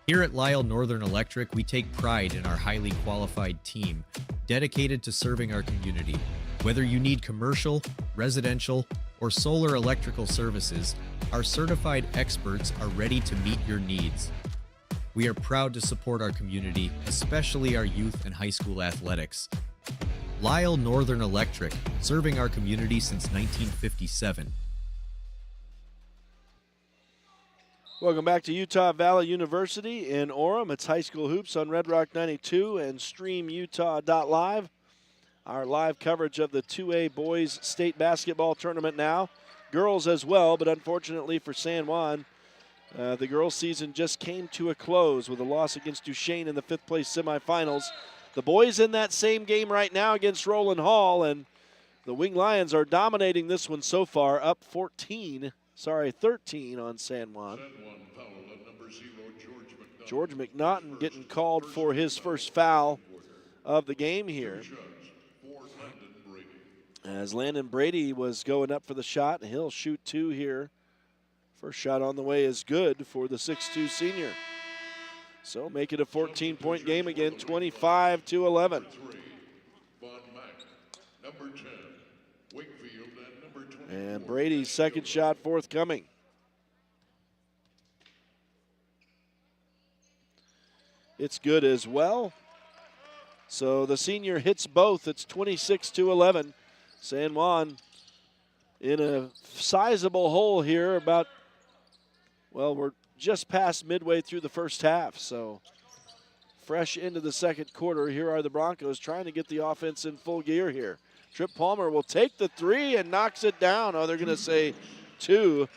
Here at Lyle Northern Electric, we take pride in our highly qualified team, dedicated to serving our community. Whether you need commercial, residential, or solar electrical services, our certified experts are ready to meet your needs. We are proud to support our community, especially our youth and high school athletics. Lyle Northern Electric, serving our community since 1957. Welcome back to Utah Valley University in Orem. It's high school hoops on Red Rock 92 and StreamUtah.Live. Our live coverage of the 2A boys state basketball tournament now. Girls as well, but unfortunately for San Juan, the girls' season just came to a close with a loss against Duchesne in the 5th place semifinals. The boys in that same game right now against Roland Hall, and the Wing Lions are dominating this one so far, up 13 on San Juan. George McNaughton getting called for his first foul of the game here. As Landon Brady was going up for the shot, and he'll shoot 2 here. First shot on the way is good for the 6'2 senior. So make it a 14-point game again, 25-11. And Brady's second shot forthcoming. It's good as well. So the senior hits both. It's 26-11. San Juan in a sizable hole here about, well, we're just past midway through the first half. So fresh into the second quarter. Here are the Broncos trying to get the offense in full gear here. Trip Palmer will take the 3 and knocks it down. Oh, they're going to say 2.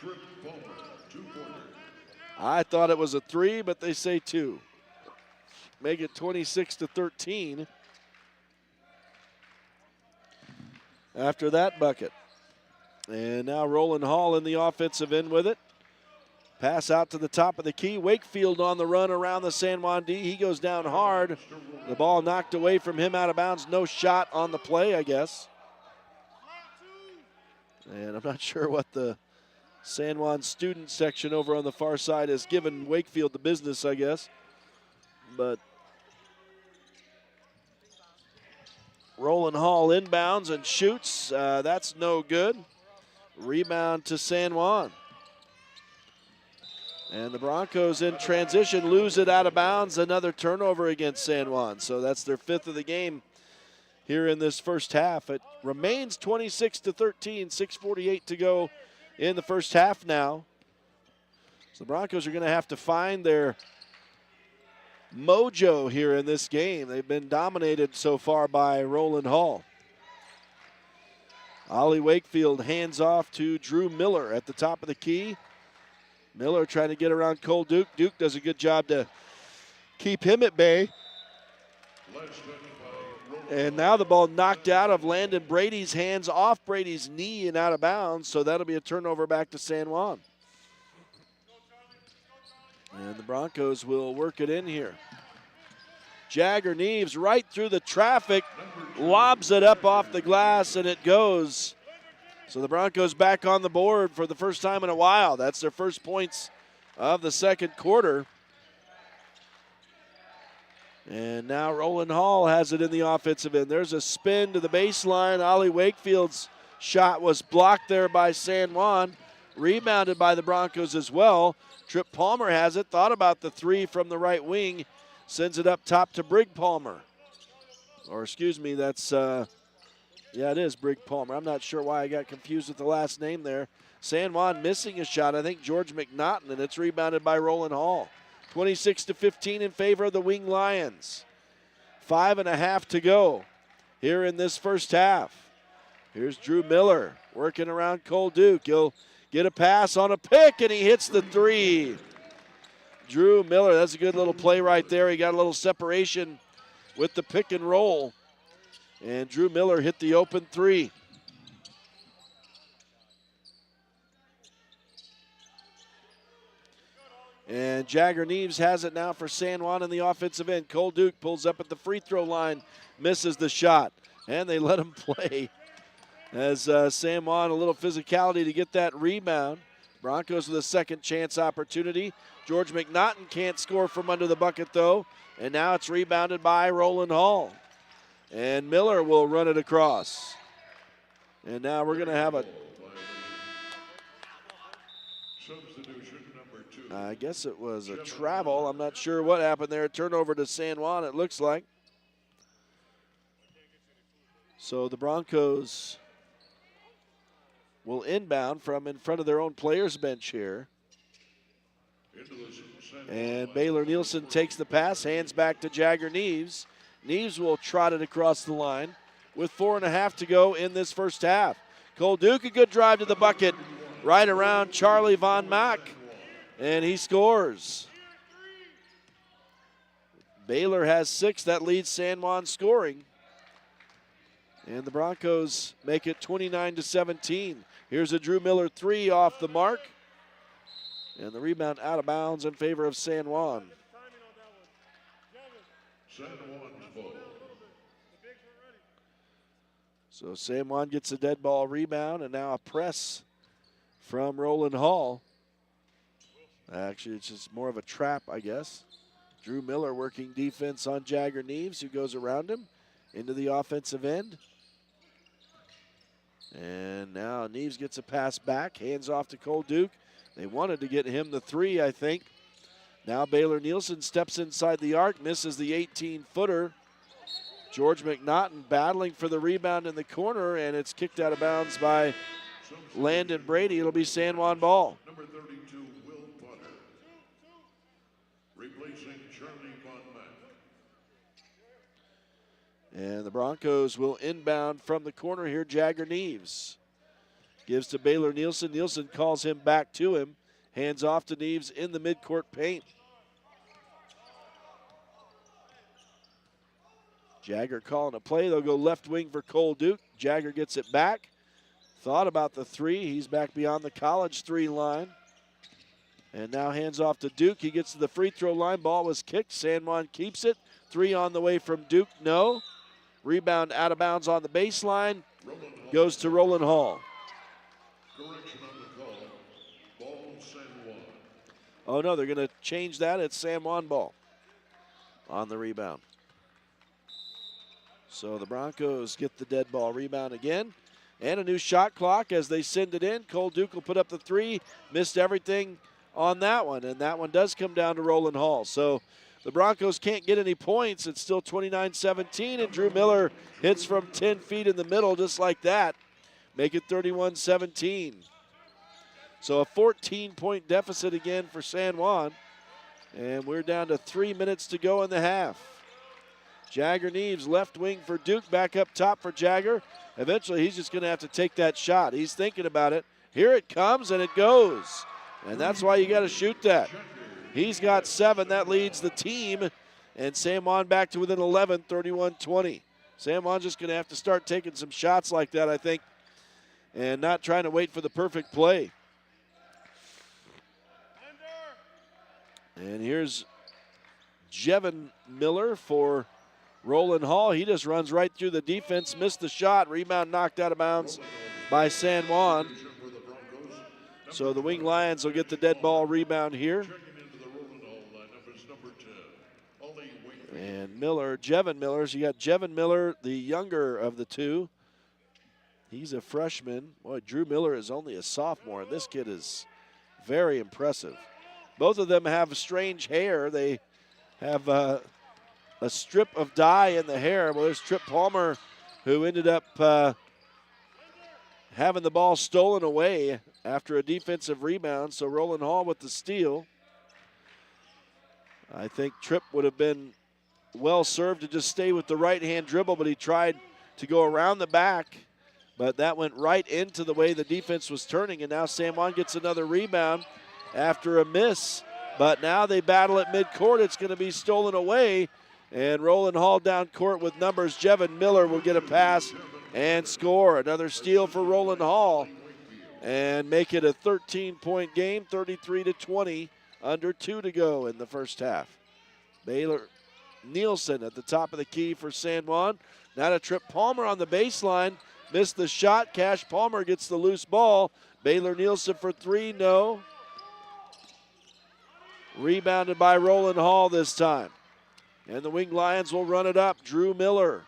I thought it was a 3, but they say 2. Make it 26-13. After that bucket. And now Roland Hall in the offensive end with it. Pass out to the top of the key. Wakefield on the run around the San Juan D. He goes down hard. The ball knocked away from him out of bounds. No shot on the play, I guess. And I'm not sure what the San Juan student section over on the far side has given Wakefield the business, I guess. But Roland Hall inbounds and shoots. That's no good. Rebound to San Juan. And the Broncos in transition lose it out of bounds. Another turnover against San Juan. So that's their 5th of the game here in this first half. It remains 26-13, 6:48 to go in the first half now. So the Broncos are going to have to find their mojo here in this game. They've been dominated so far by Roland Hall. Ollie Wakefield hands off to Drew Miller at the top of the key. Miller trying to get around Cole Duke. Duke does a good job to keep him at bay. And now the ball knocked out of Landon Brady's hands, off Brady's knee and out of bounds. So that'll be a turnover back to San Juan. And the Broncos will work it in here. Jagger Neves right through the traffic, lobs it up off the glass, and it goes. So the Broncos back on the board for the first time in a while. That's their first points of the second quarter. And now Roland Hall has it in the offensive end. There's a spin to the baseline. Ollie Wakefield's shot was blocked there by San Juan. Rebounded by the Broncos as well. Trip Palmer has it. Thought about the 3 from the right wing. Sends it up top to Brig Palmer. Or excuse me, that's, yeah, it is Brig Palmer. I'm not sure why I got confused with the last name there. San Juan missing a shot. I think George McNaughton, and it's rebounded by Roland Hall. 26-15 in favor of the Wing Lions. 5.5 to go here in this first half. Here's Drew Miller working around Cole Duke. He'll get a pass on a pick, and he hits the 3. Drew Miller, that's a good little play right there. He got a little separation with the pick and roll. And Drew Miller hit the open 3. And Jagger Neves has it now for San Juan in the offensive end. Cole Duke pulls up at the free throw line, misses the shot. And they let him play. As San Juan, a little physicality to get that rebound. Broncos with a second chance opportunity. George McNaughton can't score from under the bucket, though. And now it's rebounded by Roland Hall. And Miller will run it across. And now we're going to have a Substitution number 2. I guess it was a travel. I'm not sure what happened there. Turnover to San Juan, it looks like. So the Broncos will inbound from in front of their own players bench here. And Baylor Nielsen takes the pass, hands back to Jagger Neves. Neves will trot it across the line with 4.5 to go in this first half. Cole Duke, a good drive to the bucket right around Charlie Von Mack, and he scores. Baylor has 6. That leads San Juan scoring. And the Broncos make it 29-17. Here's a Drew Miller 3 off the mark. And the rebound out of bounds in favor of San Juan. San Juan's ball. So San Juan gets a dead ball rebound, and now a press from Roland Hall. Actually, it's just more of a trap, I guess. Drew Miller working defense on Jagger Neves, who goes around him into the offensive end. And now Neves gets a pass back, hands off to Cole Duke. They wanted to get him the 3, I think. Now Baylor Nielsen steps inside the arc, misses the 18-footer. George McNaughton battling for the rebound in the corner, and it's kicked out of bounds by Landon Brady. It'll be San Juan ball. Number 32, Will Potter. Replacing Charlie Von Mack. And the Broncos will inbound from the corner here. Jagger Neves gives to Baylor Nielsen. Nielsen calls him back to him. Hands off to Neves in the midcourt paint. Jagger calling a play. They'll go left wing for Cole Duke. Jagger gets it back. Thought about the 3. He's back beyond the college 3 line. And now hands off to Duke. He gets to the free throw line. Ball was kicked. San Juan keeps it. 3 on the way from Duke. No. Rebound out of bounds on the baseline. Goes to Roland Hall. Correction on the call. Ball San Juan. Oh, no, they're going to change that. It's San Juan ball on the rebound. So the Broncos get the dead ball rebound again. And a new shot clock as they send it in. Cole Duke will put up the 3. Missed everything on that one. And that one does come down to Roland Hall. So the Broncos can't get any points. It's still 29-17. And Drew Miller hits from 10 feet in the middle just like that. Make it 31-17. So a 14-point deficit again for San Juan. And we're down to 3 minutes to go in the half. Jagger Neves, left wing for Duke, back up top for Jagger. Eventually, he's just going to have to take that shot. He's thinking about it. Here it comes, and it goes. And that's why you got to shoot that. He's got 7. That leads the team. And San Juan back to within 11, 31-20. San Juan's just going to have to start taking some shots like that, I think, and not trying to wait for the perfect play. And here's Jevin Miller for Roland Hall. He just runs right through the defense, missed the shot, rebound knocked out of bounds by San Juan. So the Wing Lions will get the dead ball rebound here. And Miller, Jevin Miller, so you got Jevin Miller, the younger of the 2. He's a freshman. Boy, Drew Miller is only a sophomore, and this kid is very impressive. Both of them have strange hair. They have a strip of dye in the hair. Well, there's Trip Palmer, who ended up having the ball stolen away after a defensive rebound. So Roland Hall with the steal. I think Tripp would have been well served to just stay with the right-hand dribble, but he tried to go around the back. But that went right into the way the defense was turning, and now San Juan gets another rebound after a miss. But now they battle at midcourt. It's going to be stolen away. And Roland Hall down court with numbers. Jevin Miller will get a pass and score. Another steal for Roland Hall and make it a 13-point game, 33-20, under 2 to go in the first half. Baylor Nielsen at the top of the key for San Juan. Now to Trip Palmer on the baseline. Missed the shot. Cash Palmer gets the loose ball. Baylor Nielsen for 3, no. Rebounded by Roland Hall this time. And the Wing Lions will run it up. Drew Miller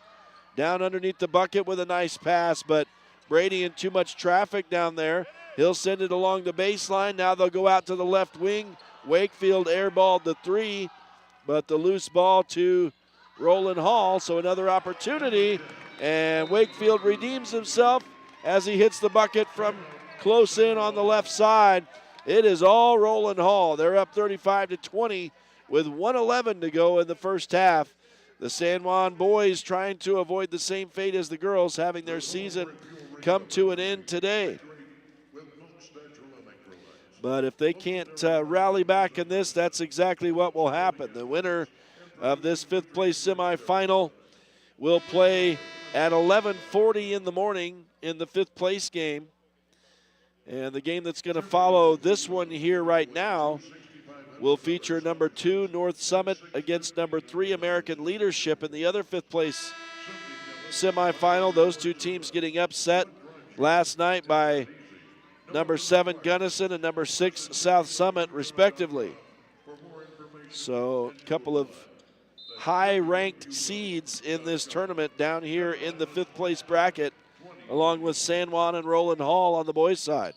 down underneath the bucket with a nice pass, but Brady in too much traffic down there. He'll send it along the baseline. Now they'll go out to the left wing. Wakefield airballed the 3, but the loose ball to Roland Hall. So another opportunity, and Wakefield redeems himself as he hits the bucket from close in on the left side. It is all Roland Hall. They're up 35-20 with 1:11 to go in the first half. The San Juan boys trying to avoid the same fate as the girls, having their season come to an end today. But if they can't rally back in this, that's exactly what will happen. The winner of this 5th place semifinal will play at 11:40 in the morning in the 5th place game. And the game that's going to follow this one here right now will feature number 2 North Summit against number 3 American Leadership in the other 5th place semifinal. Those two teams getting upset last night by number 7 Gunnison and number 6 South Summit respectively. So a couple of high-ranked seeds in this tournament down here in the 5th place bracket, along with San Juan and Roland Hall on the boys' side.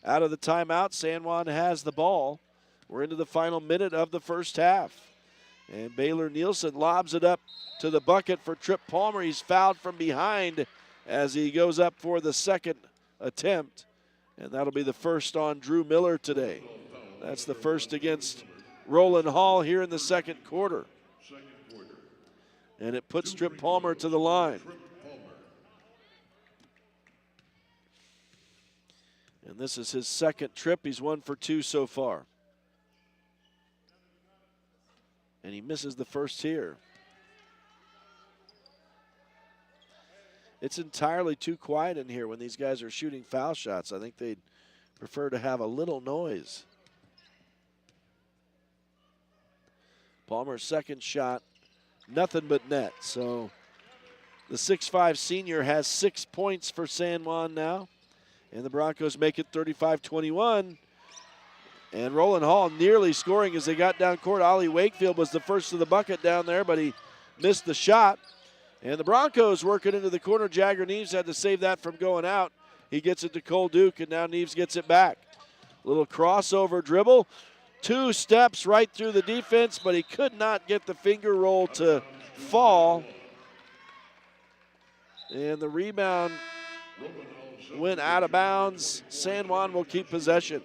Out of the timeout, San Juan has the ball. We're into the final minute of the first half. And Baylor Nielsen lobs it up to the bucket for Trip Palmer. He's fouled from behind as he goes up for the second attempt. And that'll be the first on Drew Miller today. That's the first against Roland Hall here in the second quarter. And it puts Trip Palmer to the line. And this is his second trip. He's 1 for 2 so far. And he misses the first here. It's entirely too quiet in here when these guys are shooting foul shots. I think they'd prefer to have a little noise. Palmer's second shot, nothing but net. So the 6'5" senior has 6 points for San Juan now. And the Broncos make it 35-21. And Roland Hall nearly scoring as they got down court. Ollie Wakefield was the first to the bucket down there, but he missed the shot. And the Broncos working into the corner. Jagger Neves had to save that from going out. He gets it to Cole Duke, and now Neves gets it back. Little crossover dribble. 2 steps right through the defense, but he could not get the finger roll to fall. And the rebound went out of bounds. San Juan will keep possession.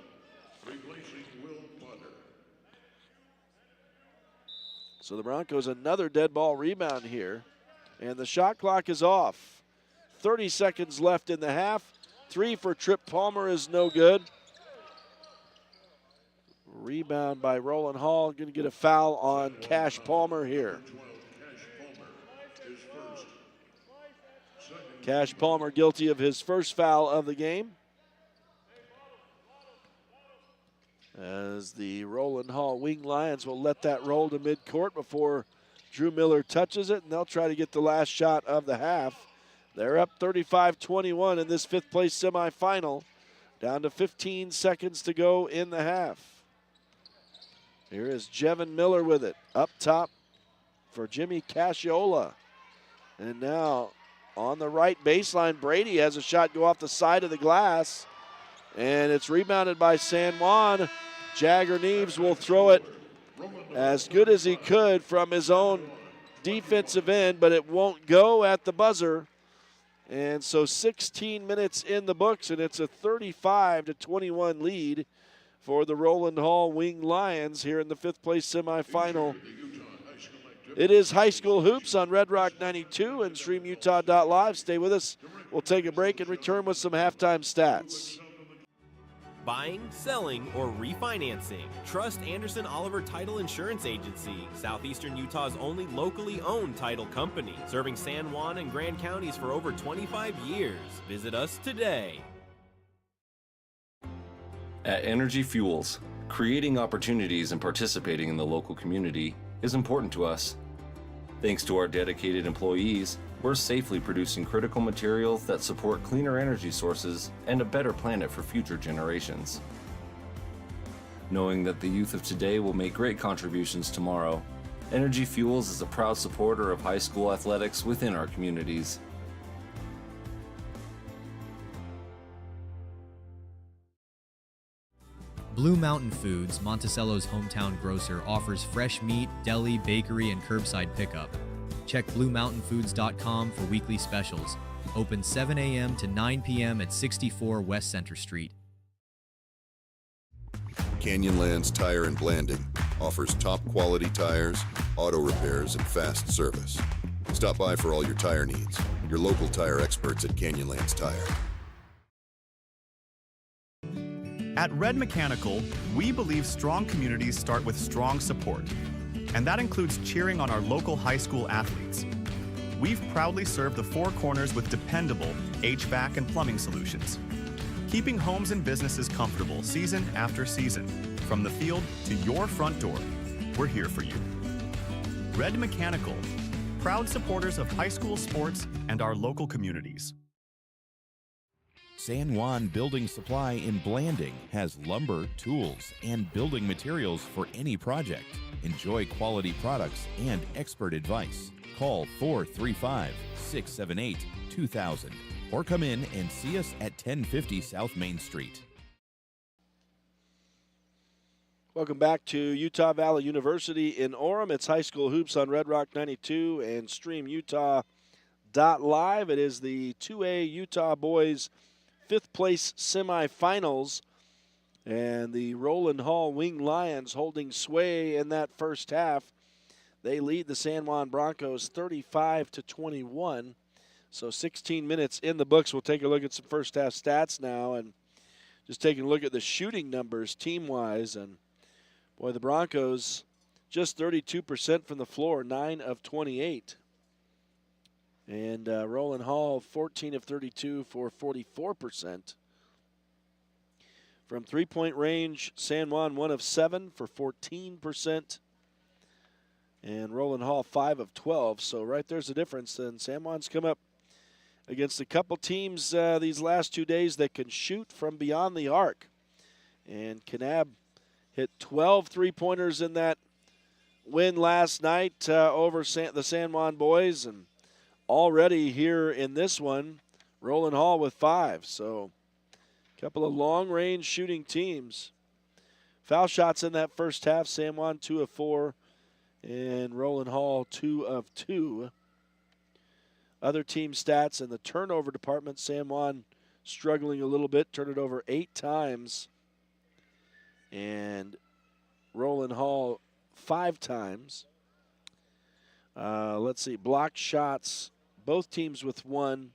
So the Broncos another dead ball rebound here. And the shot clock is off. 30 seconds left in the half. 3 for Trip Palmer is no good. Rebound by Roland Hall. Going to get a foul on Cash Palmer here. Cash Palmer guilty of his first foul of the game. As the Roland Hall Wing Lions will let that roll to midcourt before Drew Miller touches it, and they'll try to get the last shot of the half. They're up 35-21 in this 5th place semifinal. Down to 15 seconds to go in the half. Here is Jevin Miller with it. Up top for Jimmy Casciola. And now on the right baseline, Brady has a shot go off the side of the glass. And it's rebounded by San Juan. Jagger Neves will throw it as good as he could from his own defensive end, but it won't go at the buzzer. And so 16 minutes in the books, and it's a 35-21 lead for the Roland Hall Wing Lions here in the 5th place semifinal. It is high school hoops on Red Rock 92 and StreamUtah.Live. Stay with us. We'll take a break and return with some halftime stats. Buying, selling, or refinancing. Trust Anderson Oliver Title Insurance Agency, Southeastern Utah's only locally owned title company, serving San Juan and Grand counties for over 25 years. Visit us today. At Energy Fuels, creating opportunities and participating in the local community is important to us. Thanks to our dedicated employees, we're safely producing critical materials that support cleaner energy sources and a better planet for future generations. Knowing that the youth of today will make great contributions tomorrow, Energy Fuels is a proud supporter of high school athletics within our communities. Blue Mountain Foods, Monticello's hometown grocer, offers fresh meat, deli, bakery, and curbside pickup. Check BlueMountainFoods.com for weekly specials. Open 7 a.m. to 9 p.m. at 64 West Center Street. Canyonlands Tire and Blanding offers top quality tires, auto repairs, and fast service. Stop by for all your tire needs. Your local tire experts at Canyonlands Tire. At Red Mechanical, we believe strong communities start with strong support, and that includes cheering on our local high school athletes. We've proudly served the Four Corners with dependable HVAC and plumbing solutions, keeping homes and businesses comfortable season after season. From the field to your front door, we're here for you. Red Mechanical, proud supporters of high school sports and our local communities. San Juan Building Supply in Blanding has lumber, tools, and building materials for any project. Enjoy quality products and expert advice. Call 435-678-2000 or come in and see us at 1050 South Main Street. Welcome back to Utah Valley University in Orem. It's high school hoops on Red Rock 92 and StreamUtah.Live. It is the 2A Utah boys fifth place semifinals, and the Roland Hall Wing Lions holding sway in that first half. They lead the San Juan Broncos 35-21. So 16 minutes in the books. We'll take a look at some first half stats now, and just taking a look at the shooting numbers team-wise. And boy, the Broncos just 32% from the floor, 9 of 28. And Roland Hall, 14 of 32 for 44%. From three-point range, San Juan 1 of 7 for 14%. And Roland Hall 5 of 12. So right there's the difference. And San Juan's come up against a couple teams these last 2 days that can shoot from beyond the arc. And Kanab hit 12 three-pointers in that win last night over the San Juan boys. And already here in this one, Roland Hall with 5. So a couple of long-range shooting teams. Foul shots in that first half, San Juan 2 of 4 and Roland Hall 2 of 2. Other team stats in the turnover department, San Juan struggling a little bit, turned it over 8 times. And Roland Hall 5 times. Let's see, blocked shots, both teams with 1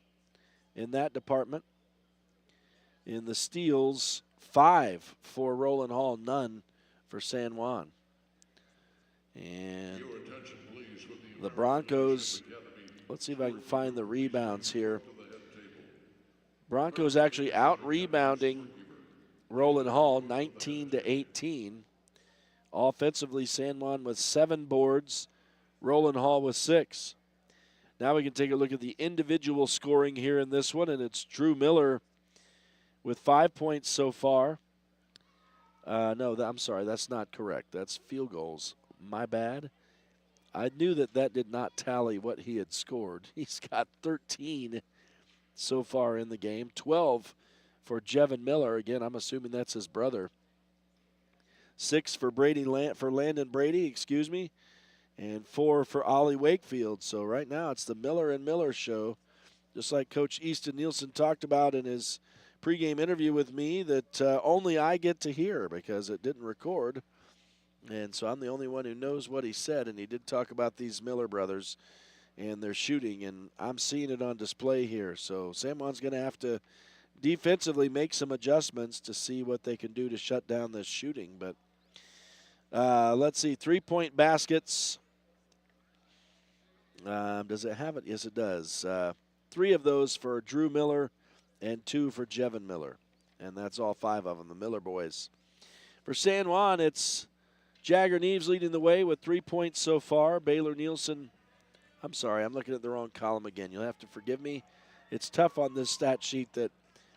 in that department. In the steals, 5 for Roland Hall, none for San Juan. And the Broncos, let's see if I can find the rebounds here. Broncos actually out-rebounding Roland Hall 19-18. Offensively, San Juan with 7 boards, Roland Hall with 6. Now we can take a look at the individual scoring here in this one, and it's Drew Miller with 5 points so far. I'm sorry, that's not correct. That's field goals. My bad. I knew that did not tally what he had scored. He's got 13 so far in the game, 12 for Jevin Miller. Again, I'm assuming that's his brother. 6 for Landon Brady, and 4 for Ollie Wakefield. So right now it's the Miller and Miller show, just like Coach Easton Nielsen talked about in his pregame interview with me that only I get to hear because it didn't record. And so I'm the only one who knows what he said, and he did talk about these Miller brothers and their shooting, and I'm seeing it on display here. So San Juan's going to have to defensively make some adjustments to see what they can do to shut down this shooting. But let's see, 3-point baskets. Does it have it? Yes, it does. 3 of those for Drew Miller and 2 for Jevin Miller. And that's all 5 of them, the Miller boys. For San Juan, it's Jagger Neves leading the way with 3 points so far. Baylor Nielsen, I'm sorry, I'm looking at the wrong column again. You'll have to forgive me. It's tough on this stat sheet that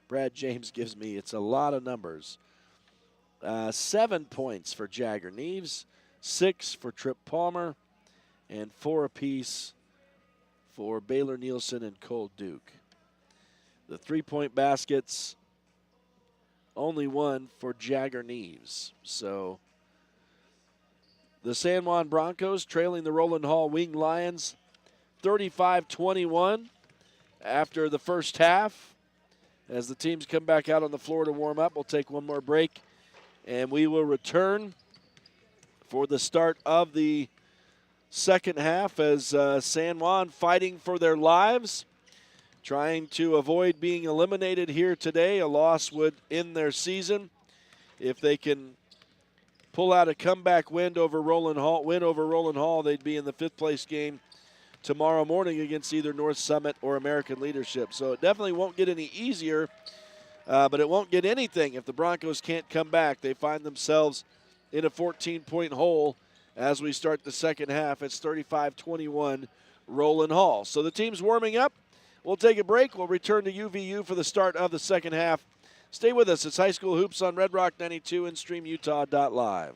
Brad James gives me. It's a lot of numbers. 7 points for Jagger Neves, 6 for Trip Palmer, and 4 apiece for Baylor Nielsen and Cole Duke. The 3-point baskets, only one for Jagger Neves. So the San Juan Broncos trailing the Roland Hall Wing Lions 35-21 after the first half. As the teams come back out on the floor to warm up, we'll take one more break, and we will return for the start of the second half as San Juan fighting for their lives, trying to avoid being eliminated here today. A loss would end their season. If they can pull out a comeback win over Roland Hall, they'd be in the fifth place game tomorrow morning against either North Summit or American Leadership. So it definitely won't get any easier, but it won't get anything if the Broncos can't come back. They find themselves in a 14-point hole as we start the second half. It's 35-21 Roland Hall. So the team's warming up. We'll take a break. We'll return to UVU for the start of the second half. Stay with us. It's High School Hoops on Red Rock 92 and StreamUtah.Live.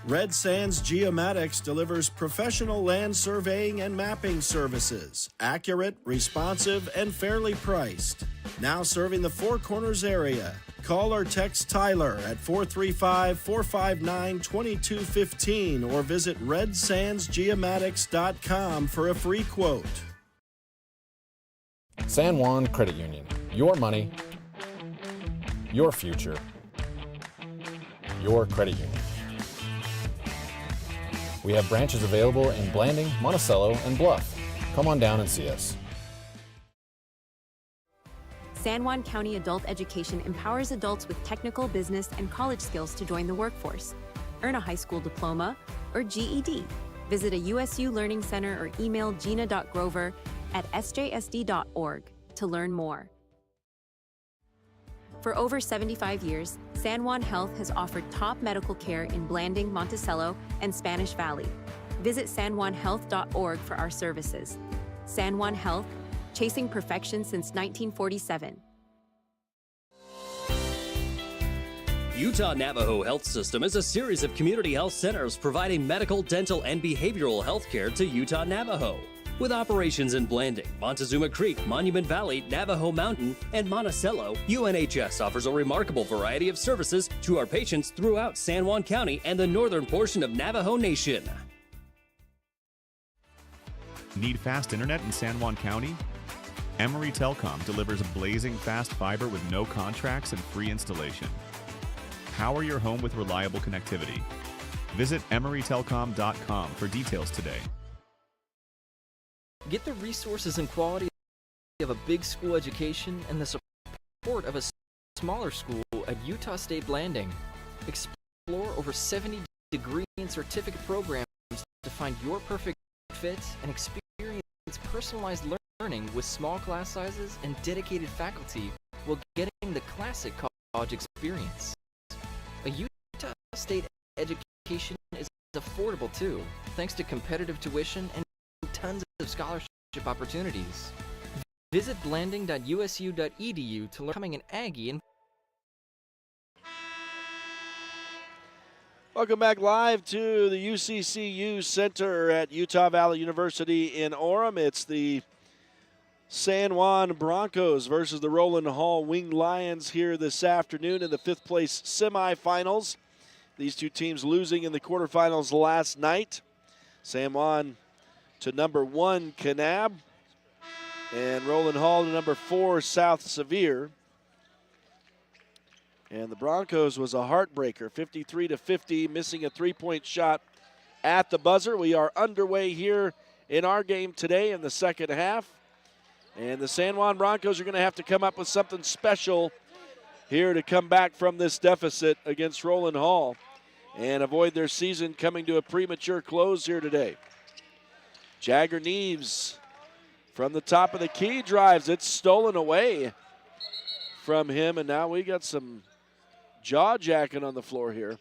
Red Sands Geomatics delivers professional land surveying and mapping services. Accurate, responsive, and fairly priced. Now serving the Four Corners area. Call or text Tyler at 435-459-2215 or visit redsandsgeomatics.com for a free quote. San Juan Credit Union. Your money, your future, your credit union. We have branches available in Blanding, Monticello, and Bluff. Come on down and see us. San Juan County Adult Education empowers adults with technical, business, and college skills to join the workforce. Earn a high school diploma or GED. Visit a USU Learning Center or email gina.grover@sjsd.org to learn more. For over 75 years, San Juan Health has offered top medical care in Blanding, Monticello, and Spanish Valley. Visit SanJuanHealth.org for our services. San Juan Health, chasing perfection since 1947. Utah-Navajo Health System is a series of community health centers providing medical, dental, and behavioral health care to Utah-Navajo. With operations in Blanding, Montezuma Creek, Monument Valley, Navajo Mountain, and Monticello, UNHS offers a remarkable variety of services to our patients throughout San Juan County and the northern portion of Navajo Nation. Need fast internet in San Juan County? Emory Telcom delivers blazing fast fiber with no contracts and free installation. Power your home with reliable connectivity. Visit emorytelcom.com for details today. Get the resources and quality of a big school education and the support of a smaller school at Utah State Blanding. Explore over 70 degree and certificate programs to find your perfect fit and experience personalized learning with small class sizes and dedicated faculty while getting the classic college experience. A Utah State education is affordable too, thanks to competitive tuition and tons of scholarship opportunities. Visit blanding.usu.edu to learn becoming an Aggie. And Welcome back live to the UCCU Center at Utah Valley University in Orem. It's the San Juan Broncos versus the Roland Hall Wing Lions here this afternoon in the fifth place semifinals. These two teams losing in the quarterfinals last night. San Juan to number 1 Kanab and Roland Hall to number 4 South Sevier. And the Broncos was a heartbreaker, 53-50, missing a three-point shot at the buzzer. We are underway here in our game today in the second half. And the San Juan Broncos are going to have to come up with something special here to come back from this deficit against Roland Hall and avoid their season coming to a premature close here today. Jagger Neves from the top of the key drives. It's stolen away from him, and now we got some jaw-jacking on the floor here.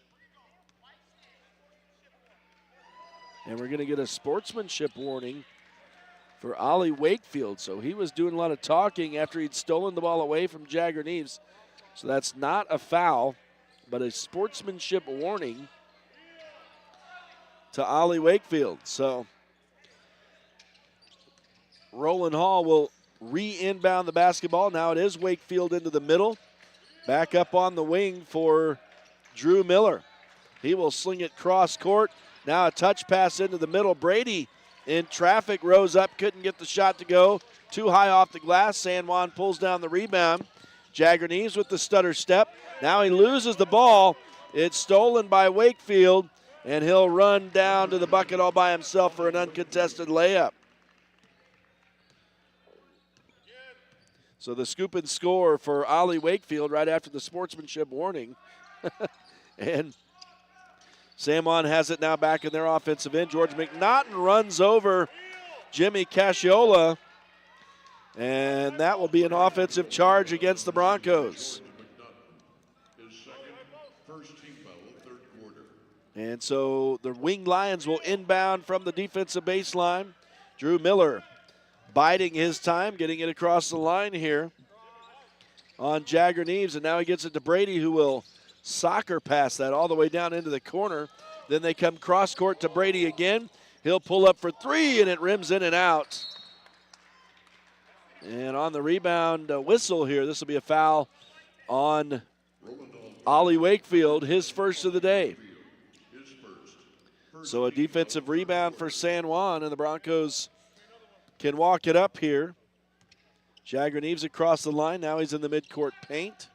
And we're going to get a sportsmanship warning for Ollie Wakefield. So he was doing a lot of talking after he'd stolen the ball away from Jagger Neves. So that's not a foul, but a sportsmanship warning to Ollie Wakefield. So Roland Hall will re-inbound the basketball. Now it is Wakefield into the middle. Back up on the wing for Drew Miller. He will sling it cross court. Now a touch pass into the middle. Brady in traffic, rose up, couldn't get the shot to go. Too high off the glass. San Juan pulls down the rebound. Jagger Neves with the stutter step. Now he loses the ball. It's stolen by Wakefield, and he'll run down to the bucket all by himself for an uncontested layup. So the scoop and score for Ollie Wakefield right after the sportsmanship warning. And San Juan has it now back in their offensive end. George McNaughton runs over Jimmy Casciola, and that will be an offensive charge against the Broncos. And so the Wing Lions will inbound from the defensive baseline. Drew Miller biding his time, getting it across the line here on Jagger Neves, and now he gets it to Brady, who will soccer pass that all the way down into the corner. Then they come cross court to Brady again. He'll pull up for three, and it rims in and out. And on the rebound whistle here, this will be a foul on Ollie Wakefield, his first of the day. So a defensive rebound for San Juan, and the Broncos can walk it up here. Jagger Neves across the line. Now he's in the midcourt paint.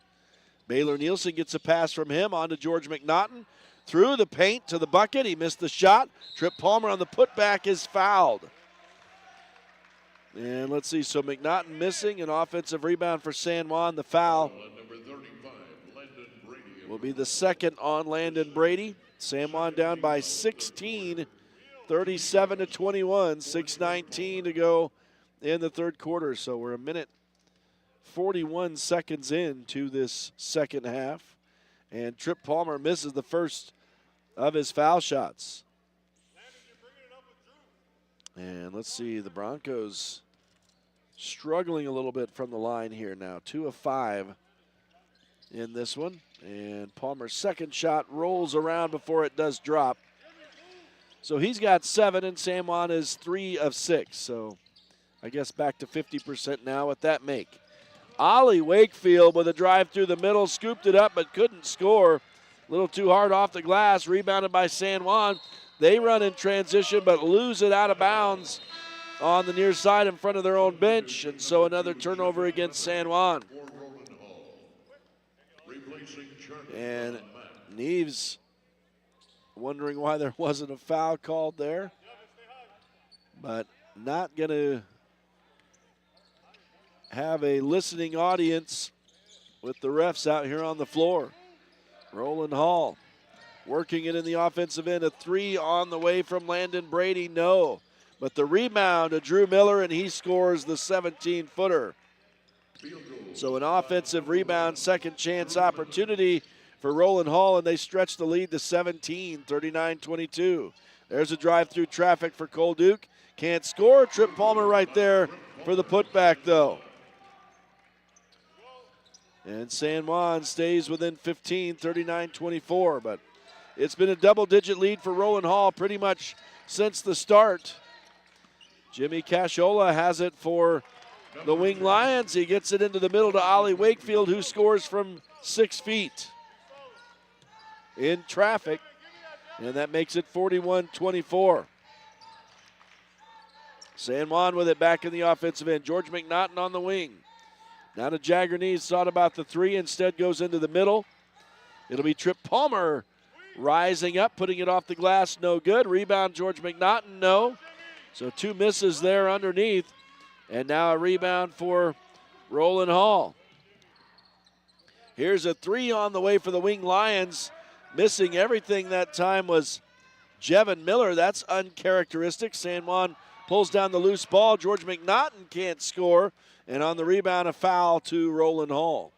Baylor Nielsen gets a pass from him on to George McNaughton. Through the paint to the bucket. He missed the shot. Trip Palmer on the putback is fouled. And let's see, so McNaughton missing, an offensive rebound for San Juan. The foul will be the second on Landon Brady. San Juan down by 16, 37-21, 6:19 to go in the third quarter. So we're a minute 41 seconds into this second half. And Trip Palmer misses the first of his foul shots. And let's see, the Broncos struggling a little bit from the line here now. 2 of 5 in this one. And Palmer's second shot rolls around before it does drop. So he's got 7, and San Juan is 3 of 6. So I guess back to 50% now with that make. Ollie Wakefield with a drive through the middle, scooped it up but couldn't score. A little too hard off the glass, rebounded by San Juan. They run in transition but lose it out of bounds on the near side in front of their own bench. And so another turnover against San Juan. And Neves wondering why there wasn't a foul called there. But not going to have a listening audience with the refs out here on the floor. Roland Hall working it in the offensive end. A 3 on the way from Landon Brady, no. But the rebound to Drew Miller, and he scores the 17-footer. So an offensive rebound, second chance opportunity for Roland Hall, and they stretch the lead to 17, 39-22. There's a drive through traffic for Cole Duke. Can't score. Trip Palmer right there for the putback, though. And San Juan stays within 15, 39-24. But it's been a double-digit lead for Roland Hall pretty much since the start. Jimmy Casciola has it for the Wing Lions. He gets it into the middle to Ollie Wakefield, who scores from 6 feet in traffic. And that makes it 41-24. San Juan with it back in the offensive end. George McNaughton on the wing. Now to Jagger Neves, thought about the 3, instead goes into the middle. It'll be Trip Palmer rising up, putting it off the glass, no good. Rebound George McNaughton, no. So 2 misses there underneath. And now a rebound for Roland Hall. Here's a 3 on the way for the Wing Lions. Missing everything that time was Jevin Miller. That's uncharacteristic. San Juan pulls down the loose ball. George McNaughton can't score. And on the rebound, a foul to Roland Hall.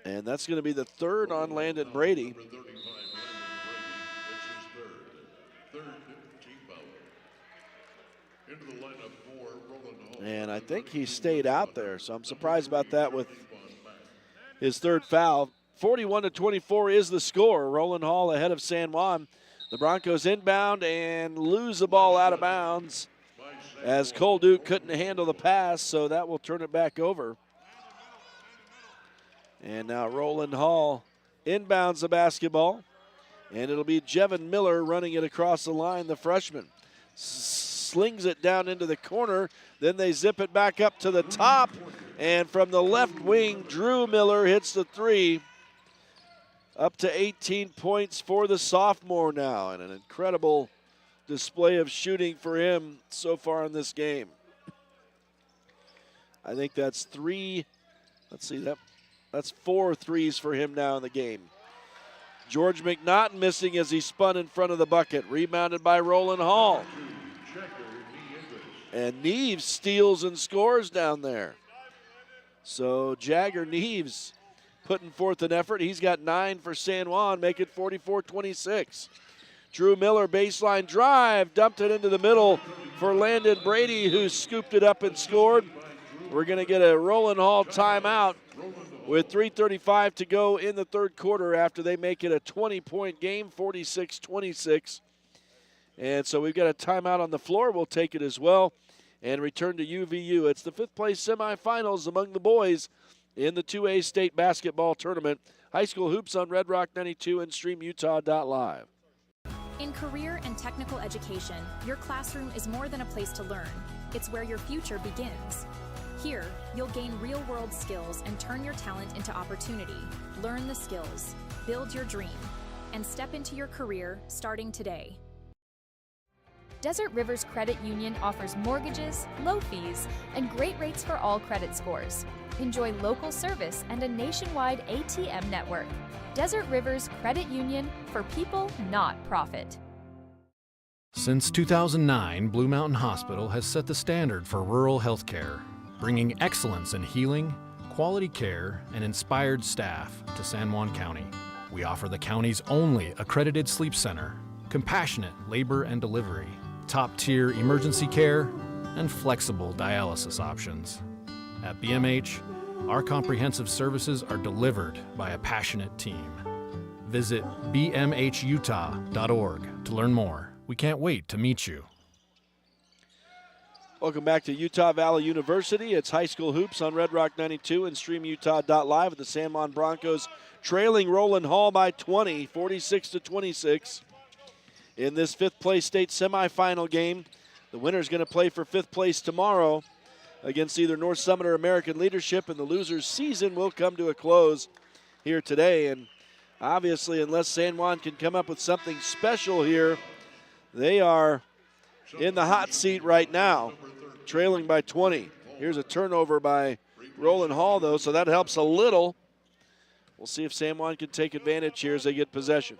And that's going to be the 3rd on Landon Brady. And I think he stayed out there, so I'm surprised about that with his 3rd foul. 41-24 is the score. Roland Hall ahead of San Juan. The Broncos inbound and lose the ball out of bounds as Cole Duke couldn't handle the pass, so that will turn it back over. And now Roland Hall inbounds the basketball. And it'll be Jevin Miller running it across the line, the freshman. Slings it down into the corner. Then they zip it back up to the top. And from the left wing, Drew Miller hits the three. Up to 18 points for the sophomore now. And an incredible display of shooting for him so far in this game. I think that's three. Let's see, that's 4 threes for him now in the game. George McNaughton missing as he spun in front of the bucket. Rebounded by Roland Hall. And Neves steals and scores down there. So Jagger Neves putting forth an effort. He's got 9 for San Juan, make it 44-26. Drew Miller baseline drive, dumped it into the middle for Landon Brady, who scooped it up and scored. We're going to get a Roland Hall timeout with 3:35 to go in the third quarter after they make it a 20-point game, 46-26. And so we've got a timeout on the floor. We'll take it as well and return to UVU. It's the 5th place semifinals among the boys in the 2A state basketball tournament. High school hoops on Red Rock 92 and StreamUtah.Live. In career and technical education, your classroom is more than a place to learn. It's where your future begins. Here, you'll gain real-world skills and turn your talent into opportunity. Learn the skills, build your dream, and step into your career starting today. Desert Rivers Credit Union offers mortgages, low fees, and great rates for all credit scores. Enjoy local service and a nationwide ATM network. Desert Rivers Credit Union, for people, not profit. Since 2009, Blue Mountain Hospital has set the standard for rural health care, bringing excellence in healing, quality care, and inspired staff to San Juan County. We offer the county's only accredited sleep center, compassionate labor and delivery, top-tier emergency care, and flexible dialysis options. At BMH, our comprehensive services are delivered by a passionate team. Visit bmhutah.org to learn more. We can't wait to meet you. Welcome back to Utah Valley University. It's high school hoops on Red Rock 92 and StreamUtah.Live with the San Juan Broncos trailing Roland Hall by 20, 46-26. In this 5th place state semifinal game, the winner's going to play for 5th place tomorrow against either North Summit or American Leadership, and the loser's season will come to a close here today. And obviously, unless San Juan can come up with something special here, they are in the hot seat right now, trailing by 20. Here's a turnover by Roland Hall, though, so that helps a little. We'll see if San Juan can take advantage here as they get possession.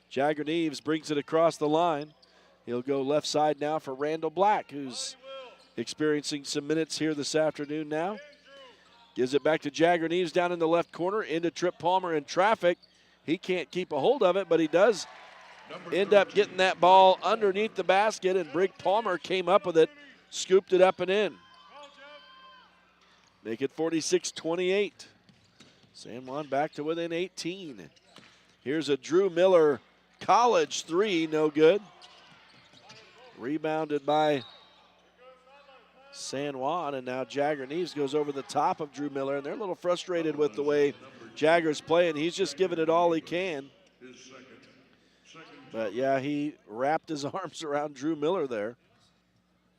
Jagger Neves brings it across the line. He'll go left side now for Randall Black, who's experiencing some minutes here this afternoon now. Gives it back to Jagger Neves down in the left corner into Trip Palmer in traffic. He can't keep a hold of it, but he does end up getting that ball underneath the basket, and Brig Palmer came up with it, scooped it up and in. Make it 46-28. San Juan back to within 18. Here's a Drew Miller college three, no good. Rebounded by San Juan, and now Jagger Neves goes over the top of Drew Miller, and they're a little frustrated with the way Jagger's playing. He's just giving it all he can. But yeah, he wrapped his arms around Drew Miller there.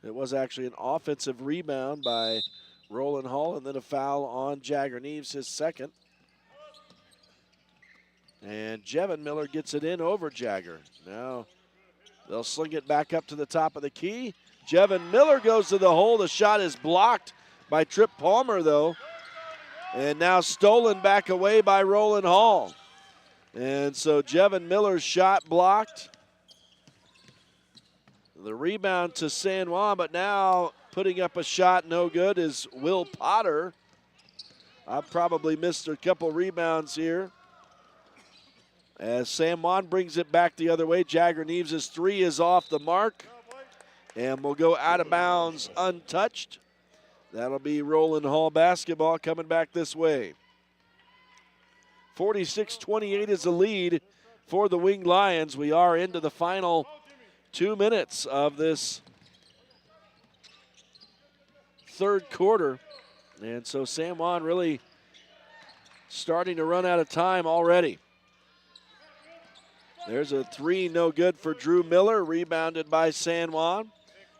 It was actually an offensive rebound by Roland Hall, and then a foul on Jagger Neves, his second. And Jevin Miller gets it in over Jagger. Now they'll sling it back up to the top of the key. Jevin Miller goes to the hole. The shot is blocked by Trip Palmer, though. And now stolen back away by Roland Hall. And so Jevin Miller's shot blocked. The rebound to San Juan, but now putting up a shot no good is Will Potter. I've probably missed a couple rebounds here. As San Juan brings it back the other way, Jagger Neves' three is off the mark and will go out of bounds untouched. That'll be Roland Hall basketball coming back this way. 46-28 is the lead for the Winged Lions. We are into the final 2 minutes of this third quarter. And so San Juan really starting to run out of time already. There's a three, no good for Drew Miller, rebounded by San Juan.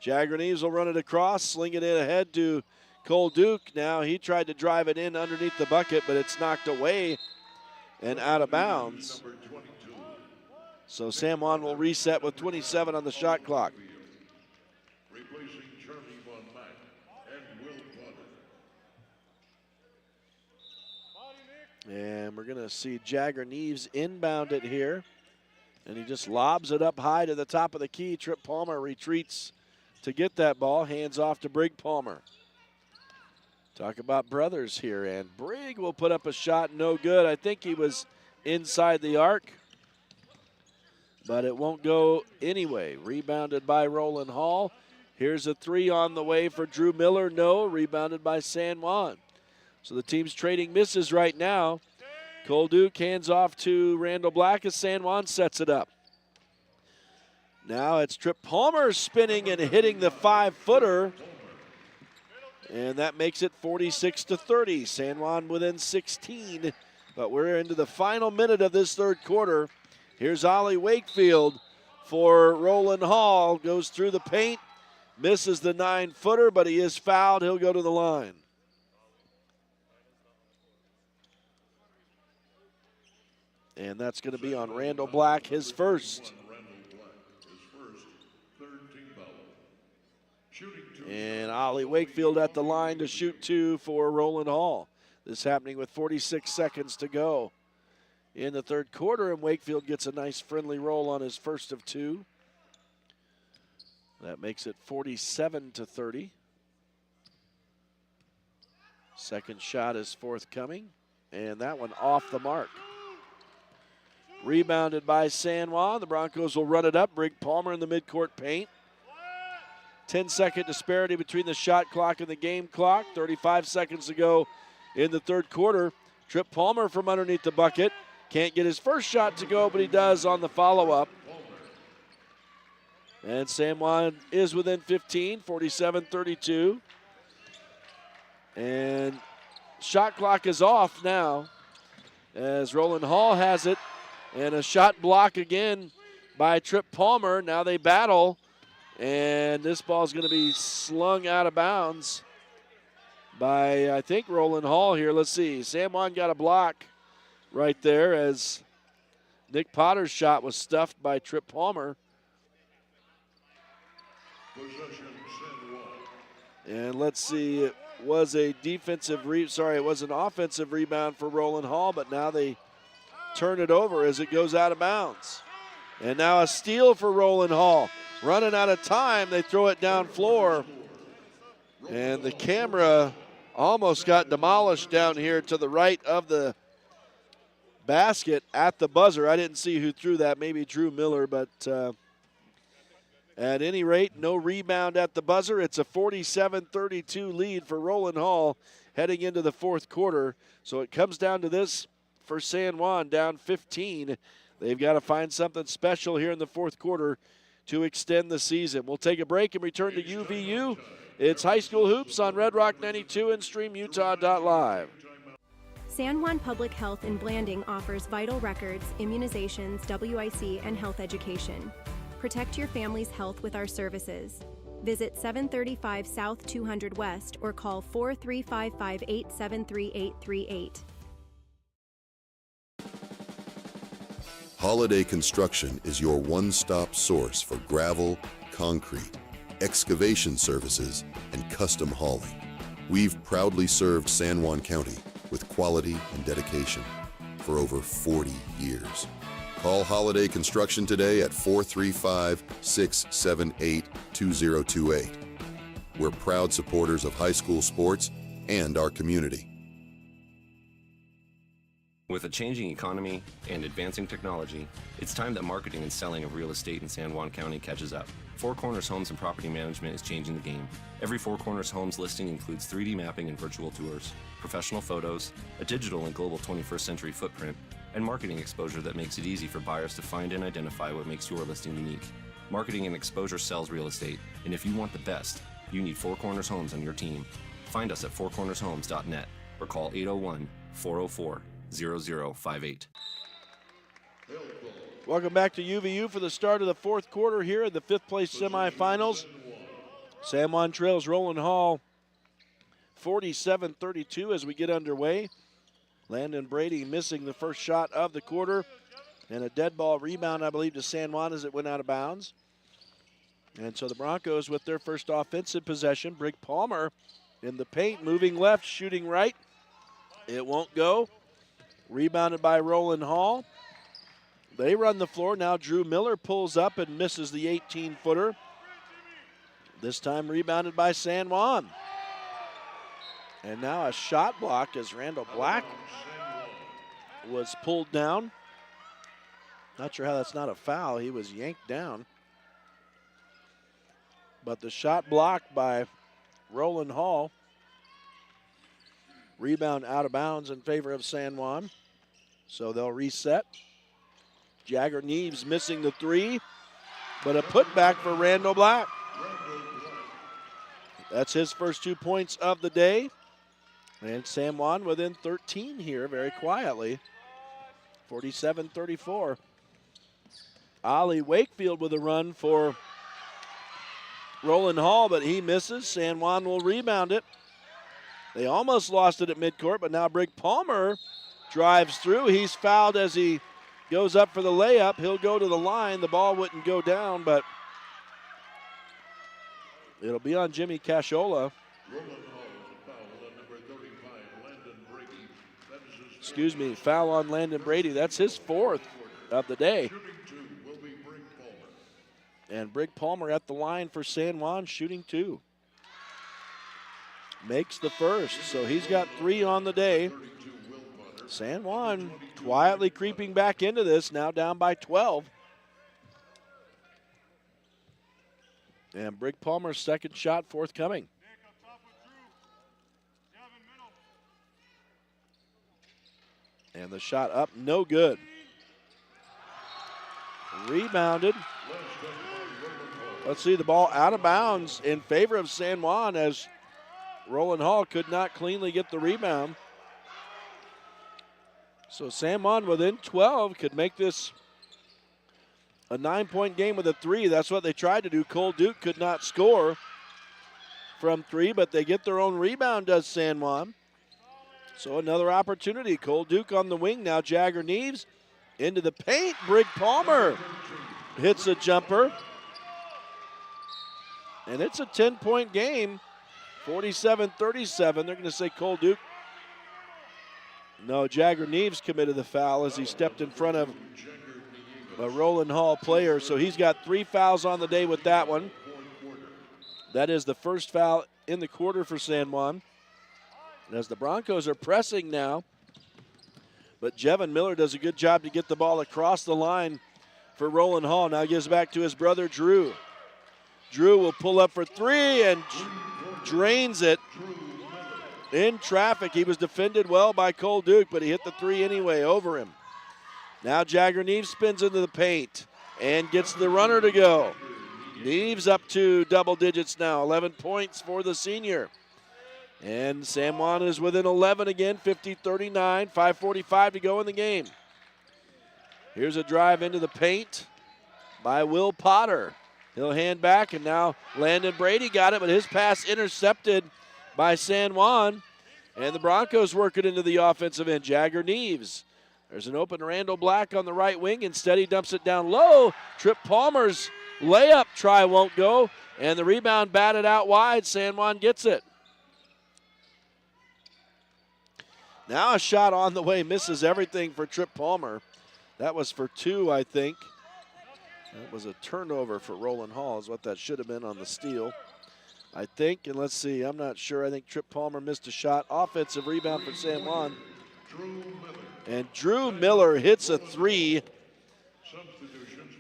Jagger-Neves will run it across, sling it in ahead to Cole Duke. Now he tried to drive it in underneath the bucket, but it's knocked away and out of bounds. So San Juan will reset with 27 on the shot clock. And we're going to see Jagger-Neves inbound it here. And he just lobs it up high to the top of the key. Trip Palmer retreats to get that ball. Hands off to Brig Palmer. Talk about brothers here. And Brig will put up a shot, no good. I think he was inside the arc, but it won't go anyway. Rebounded by Roland Hall. Here's a three on the way for Drew Miller. No, rebounded by San Juan. So the team's trading misses right now. Cole Duke hands off to Randall Black as San Juan sets it up. Now it's Trip Palmer spinning and hitting the 5-footer. And that makes it 46-30. San Juan within 16. But we're into the final minute of this third quarter. Here's Ollie Wakefield for Roland Hall. Goes through the paint. Misses the 9-footer, but he is fouled. He'll go to the line. And that's going to be on Randall Black, his first. And Ollie Wakefield at the line to shoot two for Roland Hall. This happening with 46 seconds to go in the third quarter, and Wakefield gets a nice friendly roll on his first of two. That makes it 47-30. Second shot is forthcoming, and that one off the mark. Rebounded by San Juan. The Broncos will run it up. Brig Palmer in the midcourt paint. 10-second disparity between the shot clock and the game clock. 35 seconds to go in the third quarter. Trip Palmer from underneath the bucket. Can't get his first shot to go, but he does on the follow-up. And San Juan is within 15, 47-32. And shot clock is off now as Roland Hall has it. And a shot block again by Trip Palmer. Now they battle. And this ball is going to be slung out of bounds by, I think, Roland Hall here. Let's see. San Juan got a block right there as Nick Potter's shot was stuffed by Trip Palmer. And let's see. It was a it was an offensive rebound for Roland Hall, but now they turn it over as it goes out of bounds. And now a steal for Roland Hall. Running out of time, they throw it down floor. And the camera almost got demolished down here to the right of the basket at the buzzer. I didn't see who threw that, maybe Drew Miller, but at any rate, no rebound at the buzzer. It's a 47-32 lead for Roland Hall heading into the fourth quarter. So it comes down to this for San Juan, down 15. They've got to find something special here in the fourth quarter to extend the season. We'll take a break and return to UVU. It's High School Hoops on Red Rock 92 and StreamUtah.Live. San Juan Public Health in Blanding offers vital records, immunizations, WIC, and health education. Protect your family's health with our services. Visit 735 South 200 West or call 43558733838. Holiday Construction is your one-stop source for gravel, concrete, excavation services, and custom hauling. We've proudly served San Juan County with quality and dedication for over 40 years. Call Holiday Construction today at 435-678-2028. We're proud supporters of high school sports and our community. With a changing economy and advancing technology, it's time that marketing and selling of real estate in San Juan County catches up. Four Corners Homes and Property Management is changing the game. Every Four Corners Homes listing includes 3D mapping and virtual tours, professional photos, a digital and global 21st century footprint, and marketing exposure that makes it easy for buyers to find and identify what makes your listing unique. Marketing and exposure sells real estate, and if you want the best, you need Four Corners Homes on your team. Find us at fourcornershomes.net or call 801-404-5700. 0058. Welcome back to UVU for the start of the fourth quarter here in the fifth place semifinals. San Juan trails Roland Hall 47-32 as we get underway. Landon Brady missing the first shot of the quarter, and a dead ball rebound, I believe, to San Juan as it went out of bounds. And so the Broncos with their first offensive possession. Brig Palmer in the paint, moving left, shooting right. It won't go. Rebounded by Roland Hall. They run the floor. Now Drew Miller pulls up and misses the 18-footer. This time rebounded by San Juan. And now a shot block as Randall Black was pulled down. Not sure how that's not a foul. He was yanked down. But the shot blocked by Roland Hall. Rebound out of bounds in favor of San Juan. So they'll reset. Jagger Neves missing the three, but a putback for Randall Black. That's his first 2 points of the day. And San Juan within 13 here very quietly. 47-34. Ollie Wakefield with a run for Roland Hall, but he misses. San Juan will rebound it. They almost lost it at midcourt, but now Brig Palmer drives through. He's fouled as he goes up for the layup. He'll go to the line. The ball wouldn't go down, but it'll be on Jimmy Casciola. Excuse me, foul on Landon Brady. That's his fourth of the day. And Brig Palmer at the line for San Juan, shooting two. Makes the first, so he's got 3 on the day. San Juan quietly creeping back into this, now down by 12. And Brig Palmer's second shot forthcoming. And the shot up, no good. Rebounded. Let's see, the ball out of bounds in favor of San Juan as Roland Hall could not cleanly get the rebound. So San Juan within 12 could make this a 9-point game with a 3. That's what they tried to do. Cole Duke could not score from 3, but they get their own rebound, does San Juan. So another opportunity. Cole Duke on the wing now. Jagger Neves into the paint. Brig Palmer hits a jumper. And it's a 10-point game. 47-37. They're going to say Cole Duke. No, Jagger Neves committed the foul as he stepped in front of a Roland Hall player. So he's got 3 fouls on the day with that one. That is the first foul in the quarter for San Juan. And as the Broncos are pressing now, but Jevin Miller does a good job to get the ball across the line for Roland Hall. Now gives back to his brother Drew. Drew will pull up for 3 and drains it in traffic. He was defended well by Cole Duke, but he hit the 3 anyway over him. Now Jagger Neves spins into the paint and gets the runner to go. Neves up to double digits now, 11 points for the senior. And San Juan is within 11 again, 50-39, 5:45 to go in the game. Here's a drive into the paint by Will Potter. He'll hand back, and now Landon Brady got it, but his pass intercepted by San Juan. And the Broncos work it into the offensive end. Jagger Neves. There's an open Randall Black on the right wing. Instead, he dumps it down low. Trip Palmer's layup try won't go, and the rebound batted out wide. San Juan gets it. Now a shot on the way, misses everything for Trip Palmer. That was for 2, I think. That was a turnover for Roland Hall is what that should have been on the steal, I think. And let's see, I'm not sure. I think Trip Palmer missed a shot. Offensive rebound for San Juan. And Drew Miller hits a 3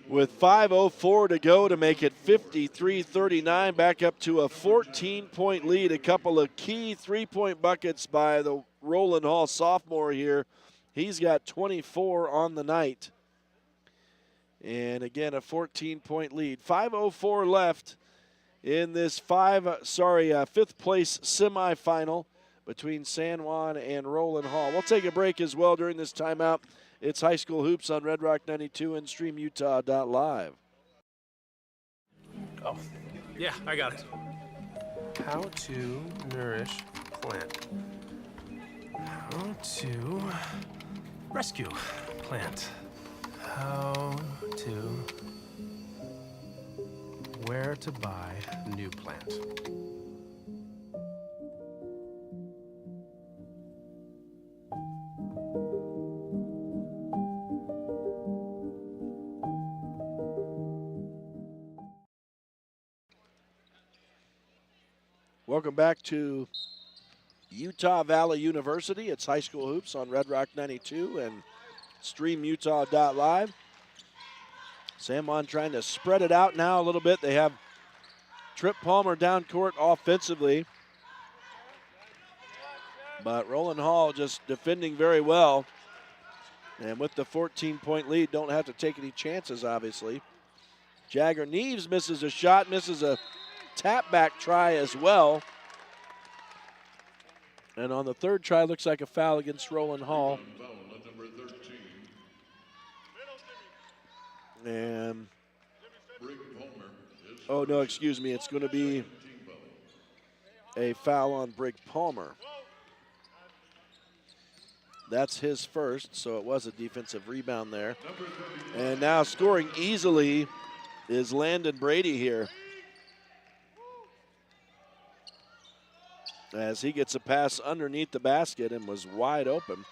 with 5:04 to go to make it 53-39, back up to a 14-point lead. A couple of key three-point buckets by the Roland Hall sophomore here. He's got 24 on the night. And again, a 14-point lead. 5:04 left in this fifth place semifinal between San Juan and Roland Hall. We'll take a break as well during this timeout. It's High School Hoops on Red Rock 92 and StreamUtah.Live. Oh, yeah, I got it. How to nourish plant. How to rescue plant. How to... Where to buy new plant. Welcome back to Utah Valley University. It's High School Hoops on Red Rock 92 and StreamUtah.Live. San Juan trying to spread it out now a little bit. They have Trip Palmer down court offensively. But Roland Hall just defending very well. And with the 14-point lead, don't have to take any chances, obviously. Jagger Neves misses a shot, misses a tap back try as well. And on the third try, looks like a foul against Roland Hall. And, oh no, excuse me, it's going to be a foul on Brig Palmer. That's his first, so it was a defensive rebound there. And now scoring easily is Landon Brady here, as he gets a pass underneath the basket and was wide open.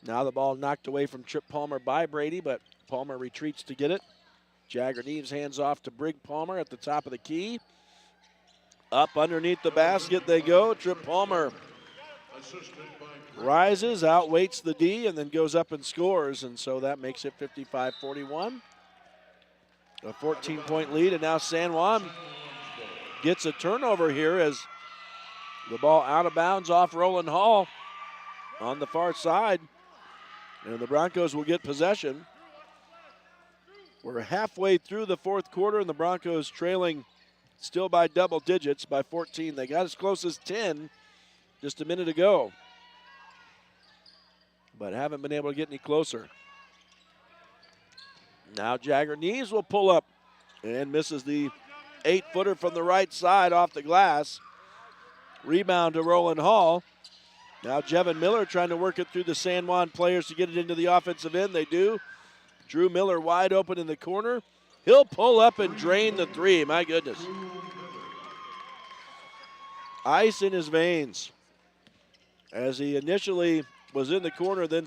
Now the ball knocked away from Trip Palmer by Brady, but Palmer retreats to get it. Jagger Neves hands off to Brig Palmer at the top of the key. Up underneath the basket they go. Trip Palmer rises, outweights the D, and then goes up and scores, and so that makes it 55-41. A 14-point lead, and now San Juan gets a turnover here as the ball out of bounds off Roland Hall on the far side, and the Broncos will get possession. We're halfway through the fourth quarter, and the Broncos trailing still by double digits, by 14. They got as close as 10 just a minute ago, but haven't been able to get any closer. Now Jagger Neves will pull up and misses the 8-footer from the right side off the glass. Rebound to Roland Hall. Now Jevin Miller trying to work it through the San Juan players to get it into the offensive end. They do. Drew Miller wide open in the corner. He'll pull up and drain the three. My goodness. Ice in his veins, as he initially was in the corner, then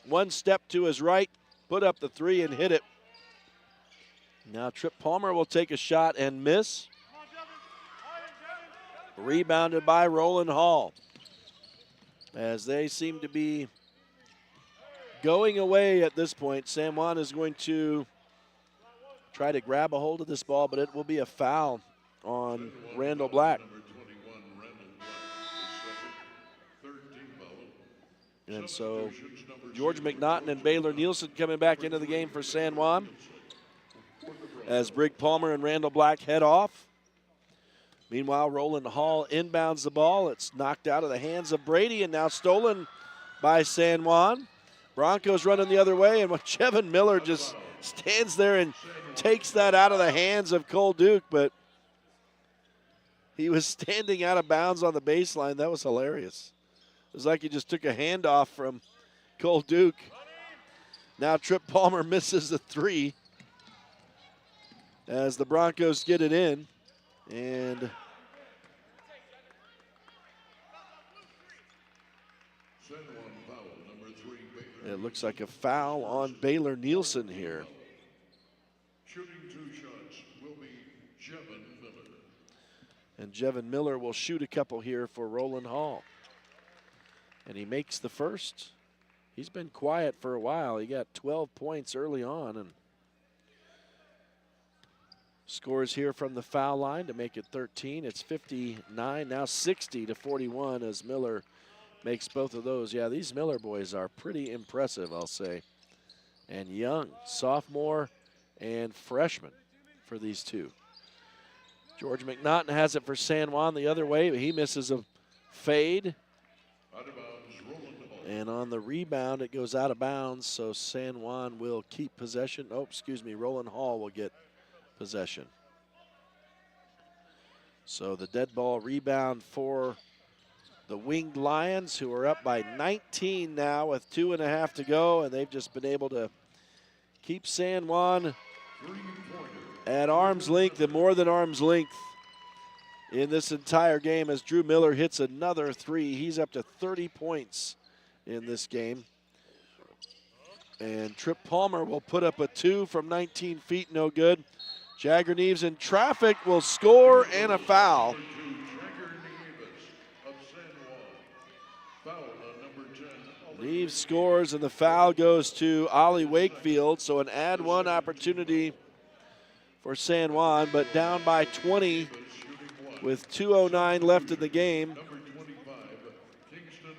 one step to his right, put up the three and hit it. Now Trip Palmer will take a shot and miss. Rebounded by Roland Hall, as they seem to be going away at this point. San Juan is going to try to grab a hold of this ball, but it will be a foul on Randall Black. And so George McNaughton and Baylor Nielsen coming back into the game for San Juan, as Brig Palmer and Randall Black head off. Meanwhile, Roland Hall inbounds the ball. It's knocked out of the hands of Brady and now stolen by San Juan. Broncos running the other way, and Jevin Miller just stands there and takes that out of the hands of Cole Duke, but he was standing out of bounds on the baseline. That was hilarious. It was like he just took a handoff from Cole Duke. Now Trip Palmer misses the three as the Broncos get it in. And it looks like a foul on Baylor Nielsen here. Shooting 2 shots will be Jevin Miller. And Jevin Miller will shoot a couple here for Roland Hall. And he makes the first. He's been quiet for a while. He got 12 points early on and scores here from the foul line to make it 13. It's 59, now 60-41 as Miller makes both of those. Yeah, these Miller boys are pretty impressive, I'll say. And young, sophomore and freshman for these two. George McNaughton has it for San Juan the other way, but he misses a fade. Out of bounds, Roland Hall. And on the rebound, it goes out of bounds, so San Juan will keep possession. Oh, excuse me, Roland Hall will get possession. So the dead ball rebound for the Winged Lions, who are up by 19 now with 2.5 to go, and they've just been able to keep San Juan at arm's length and more than arm's length in this entire game as Drew Miller hits another three. He's up to 30 points in this game. And Trip Palmer will put up a 2 from 19 feet, no good. Jagger Neves in traffic will score and a foul. Neves scores and the foul goes to Ollie Wakefield, so an add one opportunity for San Juan, but down by 20 with 2:09 left in the game. Number 25, Kingston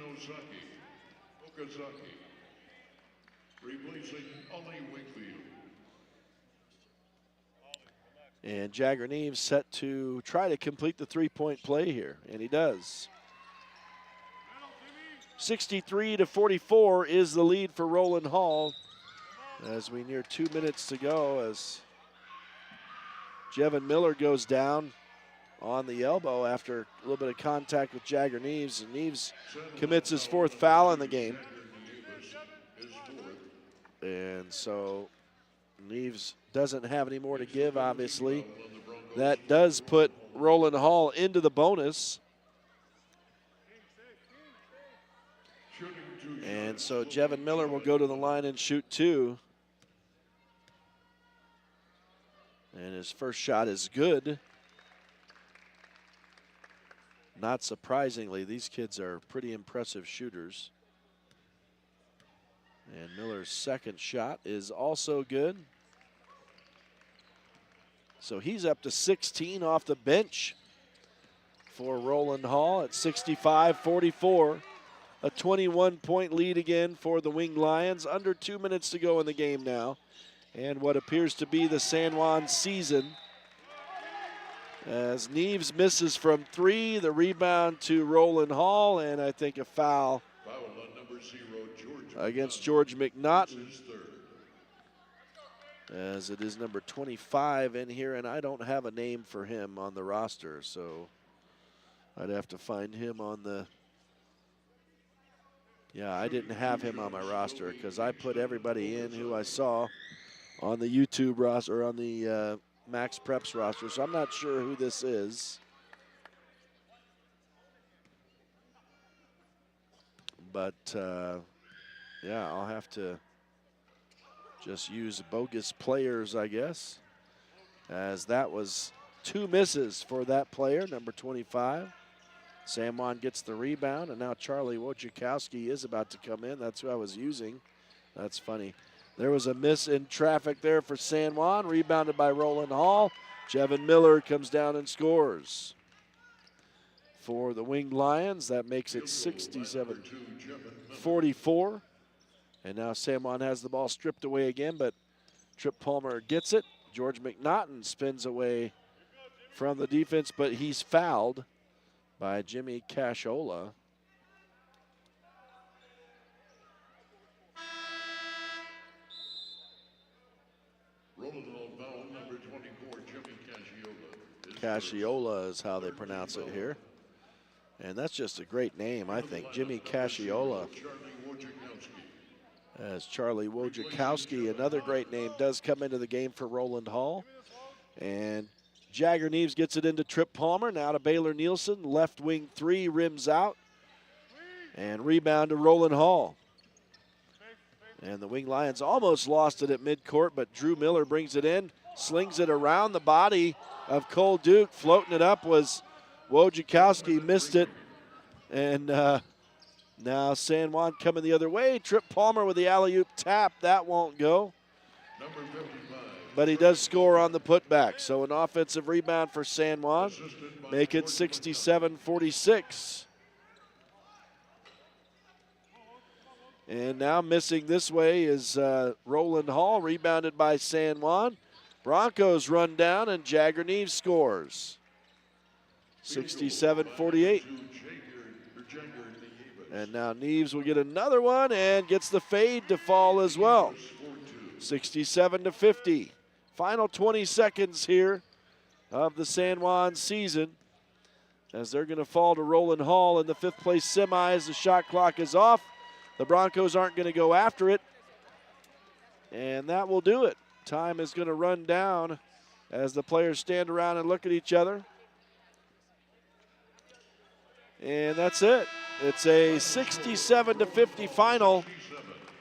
Okazaki, replacing Ollie Wakefield. And Jagger Neves set to try to complete the three-point play here, and he does. 63-44 is the lead for Roland Hall as we near 2 minutes to go as Jevin Miller goes down on the elbow after a little bit of contact with Jagger Neves, and Neves commits his 4th foul in the game. And so Neves doesn't have any more to give, obviously. That does put Roland Hall into the bonus. And so Jevin Miller will go to the line and shoot 2. And his first shot is good. Not surprisingly, these kids are pretty impressive shooters. And Miller's second shot is also good. So he's up to 16 off the bench for Roland Hall at 65-44. A 21-point lead again for the Winged Lions. Under 2 minutes to go in the game now. And what appears to be the San Juan season. As Neves misses from 3, the rebound to Roland Hall, and I think a foul On number 0, George against George McNaughton. As it is number 25 in here, and I don't have a name for him on the roster, so I'd have to find him on the... Yeah, I didn't have him on my roster because I put everybody in who I saw on the YouTube roster, on the Max Preps roster, so I'm not sure who this is. But, yeah, I'll have to just use bogus players, I guess, as that was 2 misses for that player, number 25. San Juan gets the rebound, and now Charlie Wojciechowski is about to come in. That's who I was using. That's funny. There was a miss in traffic there for San Juan, rebounded by Roland Hall. Jevin Miller comes down and scores. For the Winged Lions, that makes it 67-44. And now San Juan has the ball stripped away again, but Trip Palmer gets it. George McNaughton spins away from the defense, but he's fouled by Jimmy Casciola. Roland Hall foul, number 24, Jimmy Casciola. Casciola is how they pronounce it here. And that's just a great name, I think. Jimmy Casciola. As Charlie Wojciechowski, another great name, does come into the game for Roland Hall. And Jagger Neves gets it into Trip Palmer. Now to Baylor Nielsen. Left wing 3, rims out. And rebound to Roland Hall. And the Winged Lions almost lost it at midcourt, but Drew Miller brings it in, slings it around the body of Cole Duke. Floating it up was Wojciechowski, missed it. And now San Juan coming the other way. Trip Palmer with the alley-oop tap. That won't go. But he does score on the putback. So an offensive rebound for San Juan. Make it 67-46. And now missing this way is Roland Hall, rebounded by San Juan. Broncos run down and Jagger Neves scores. 67-48. And now Neves will get another one and gets the fade to fall as well. 67-50. Final 20 seconds here of the San Juan season as they're going to fall to Roland Hall in the 5th place semis. The shot clock is off. The Broncos aren't going to go after it. And that will do it. Time is going to run down as the players stand around and look at each other. And that's it. It's a 67-50 final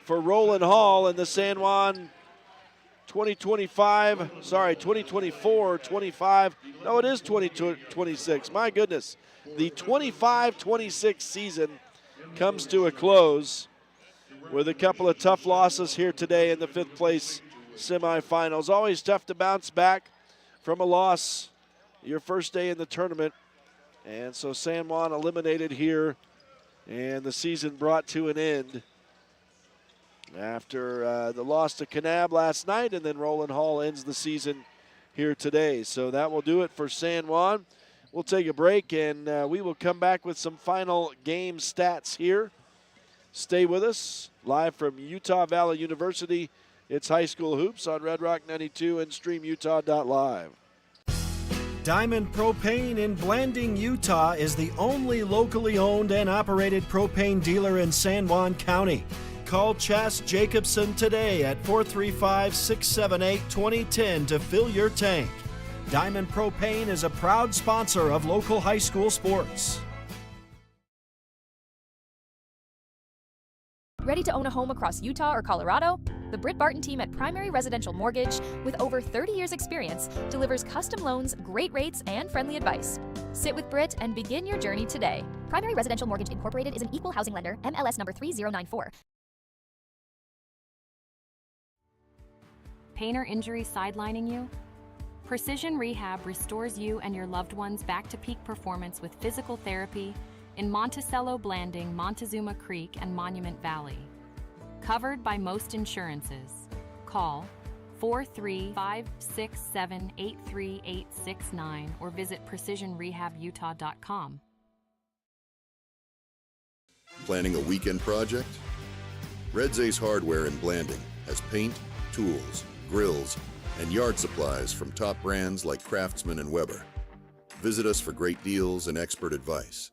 for Roland Hall in the San Juan 2024-25. No, it is 2026. My goodness. The 25-26 season comes to a close with a couple of tough losses here today in the 5th place semifinals. Always tough to bounce back from a loss your first day in the tournament. And so San Juan eliminated here, and the season brought to an end after the loss to Kanab last night, and then Roland Hall ends the season here today. So that will do it for San Juan. We'll take a break, and we will come back with some final game stats here. Stay with us. Live from Utah Valley University, it's High School Hoops on Red Rock 92 and StreamUtah.Live. Diamond Propane in Blanding, Utah is the only locally owned and operated propane dealer in San Juan County. Call Chas Jacobson today at 435-678-2010 to fill your tank. Diamond Propane is a proud sponsor of local high school sports. Ready to own a home across Utah or Colorado? The Britt Barton team at Primary Residential Mortgage, with over 30 years experience, delivers custom loans, great rates, and friendly advice. Sit with Britt and begin your journey today. Primary Residential Mortgage Incorporated is an equal housing lender, MLS number 3094. Pain or injury sidelining you? Precision Rehab restores you and your loved ones back to peak performance with physical therapy in Monticello, Blanding, Montezuma Creek, and Monument Valley. Covered by most insurances. Call 435-678-3869 or visit precisionrehabutah.com. Planning a weekend project? Red Zay's Hardware in Blanding has paint, tools, grills, and yard supplies from top brands like Craftsman and Weber. Visit us for great deals and expert advice.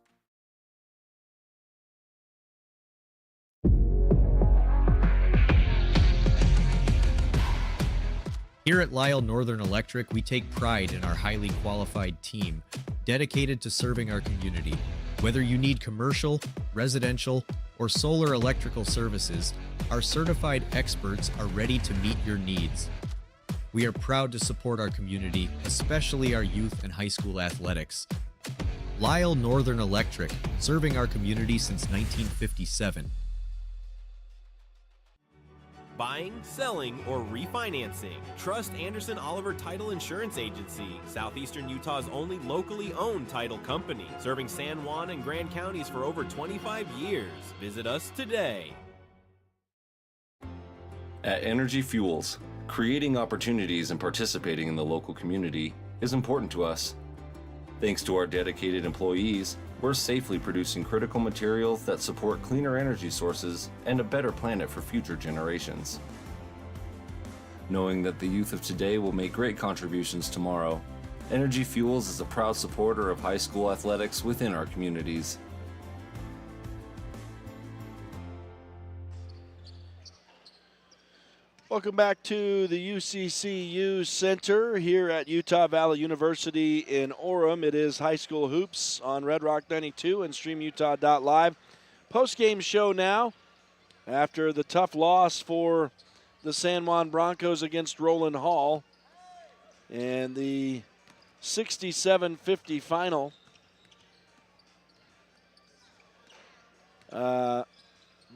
Here at Lyle Northern Electric, we take pride in our highly qualified team, dedicated to serving our community. Whether you need commercial, residential, or solar electrical services, our certified experts are ready to meet your needs. We are proud to support our community, especially our youth and high school athletics. Lyle Northern Electric, serving our community since 1957. Buying, selling, or refinancing. Trust Anderson Oliver Title Insurance Agency, Southeastern Utah's only locally owned title company, serving San Juan and Grand counties for over 25 years. Visit us today. At Energy Fuels, creating opportunities and participating in the local community is important to us. Thanks to our dedicated employees, we're safely producing critical materials that support cleaner energy sources and a better planet for future generations. Knowing that the youth of today will make great contributions tomorrow, Energy Fuels is a proud supporter of high school athletics within our communities. Welcome back to the UCCU Center here at Utah Valley University in Orem. It is High School Hoops on Red Rock 92 and StreamUtah.Live. Post-game show now after the tough loss for the San Juan Broncos against Roland Hall and the 67-50 final.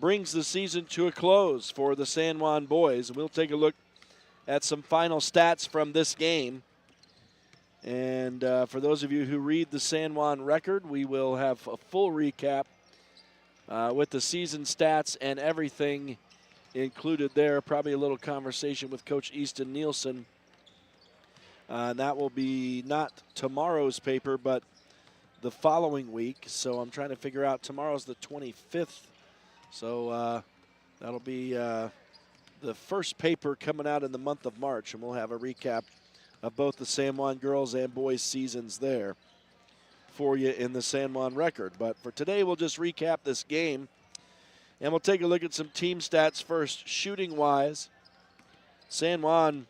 Brings the season to a close for the San Juan boys. We'll take a look at some final stats from this game. And for those of you who read the San Juan record, we will have a full recap with the season stats and everything included there. Probably a little conversation with Coach Easton Nielsen. That will be not tomorrow's paper, but the following week. So I'm trying to figure out, tomorrow's the 25th. So that'll be the first paper coming out in the month of March, and we'll have a recap of both the San Juan girls and boys seasons there for you in the San Juan Record. But for today, we'll just recap this game, and we'll take a look at some team stats first. Shooting-wise, San Juan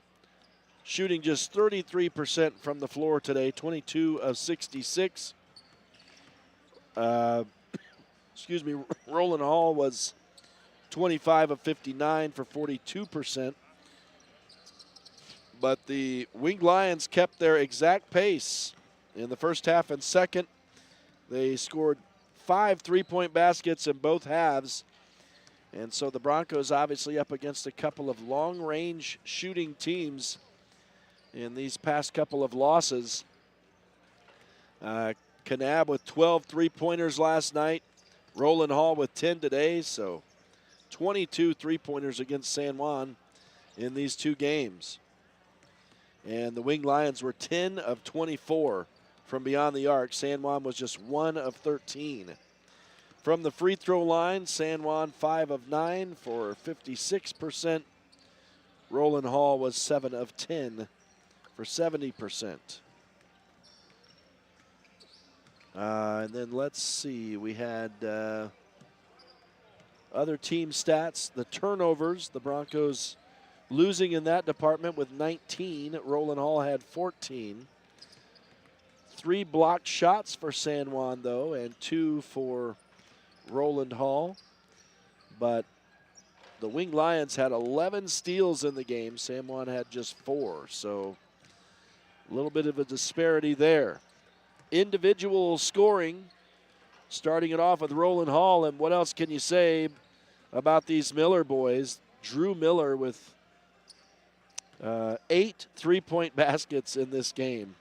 shooting just 33% from the floor today, 22 of 66. Roland Hall was 25 of 59 for 42%. But the Winged Lions kept their exact pace in the first half and second. They scored 5 3-point baskets in both halves. And so the Broncos obviously up against a couple of long-range shooting teams in these past couple of losses. Kanab with 12 3-pointers last night. Roland Hall with 10 today. So 22 3-pointers against San Juan in these two games. And the Winged Lions were 10 of 24 from beyond the arc. San Juan was just 1 of 13. From the free throw line, San Juan 5 of 9 for 56%. Roland Hall was 7 of 10 for 70%. And then let's see, we had other team stats. The turnovers, the Broncos losing in that department with 19. Roland Hall had 14. 3 blocked shots for San Juan, though, and 2 for Roland Hall. But the Winged Lions had 11 steals in the game. San Juan had just 4, so a little bit of a disparity there. Individual scoring, starting it off with Roland Hall, and what else can you say about these Miller boys? Drew Miller with 8 3-point baskets in this game,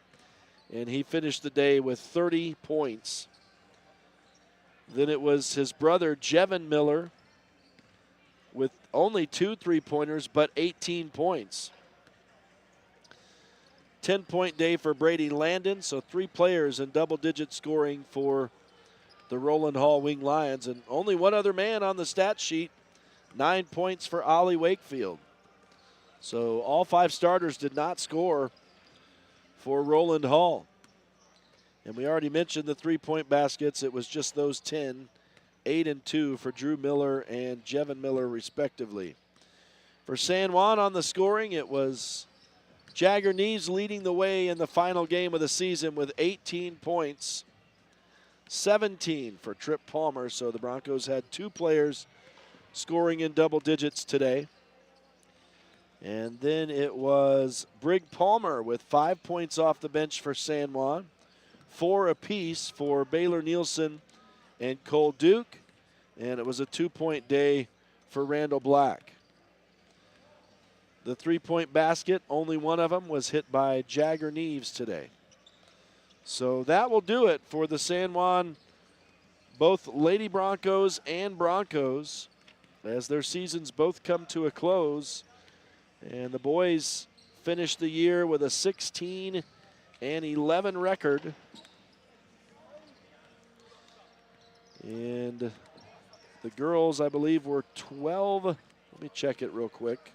and he finished the day with 30 points. Then it was his brother, Jevin Miller, with only 2 3-pointers, but 18 points. 10-point day for Brady Landon, so 3 players in double-digit scoring for the Roland Hall Winged Lions, and only one other man on the stat sheet, 9 points for Ollie Wakefield. So all 5 starters did not score for Roland Hall. And we already mentioned the 3-point baskets. It was just those 10, 8 and 2 for Drew Miller and Jevin Miller, respectively. For San Juan on the scoring, it was Jagger Neves leading the way in the final game of the season with 18 points, 17 for Trip Palmer. So the Broncos had 2 players scoring in double digits today. And then it was Brig Palmer with 5 points off the bench for San Juan, 4 apiece for Baylor Nielsen and Cole Duke, and it was a 2-point day for Randall Black. The 3-point basket, only one of them was hit by Jagger Neves today. So that will do it for the San Juan, both Lady Broncos and Broncos, as their seasons both come to a close. And the boys finished the year with a 16-11 record. And the girls, I believe, were 12. Let me check it real quick.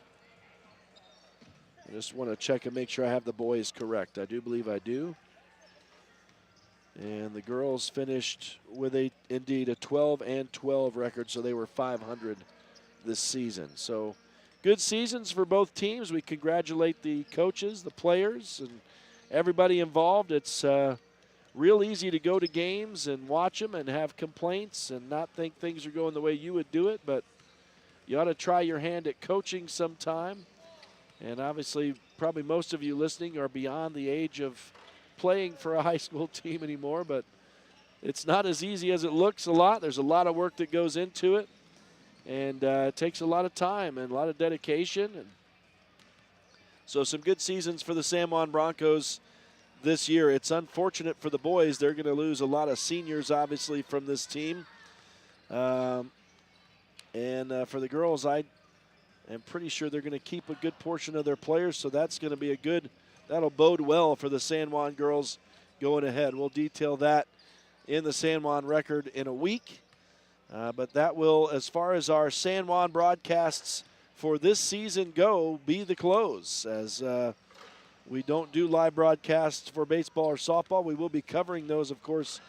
I just want to check and make sure I have the boys correct. I do believe I do. And the girls finished with indeed a 12-12 record, so they were 500 this season. So good seasons for both teams. We congratulate the coaches, the players, and everybody involved. It's real easy to go to games and watch them and have complaints and not think things are going the way you would do it, but you ought to try your hand at coaching sometime. And obviously, probably most of you listening are beyond the age of playing for a high school team anymore, but it's not as easy as it looks a lot. There's a lot of work that goes into it, and it takes a lot of time and a lot of dedication. And so some good seasons for the San Juan Broncos this year. It's unfortunate for the boys. They're going to lose a lot of seniors, obviously, from this team. For the girls, I am pretty sure they're going to keep a good portion of their players, so that's going to be that'll bode well for the San Juan girls going ahead. We'll detail that in the San Juan record in a week. But that will, as far as our San Juan broadcasts for this season go, be the close. As we don't do live broadcasts for baseball or softball, we will be covering those, of course,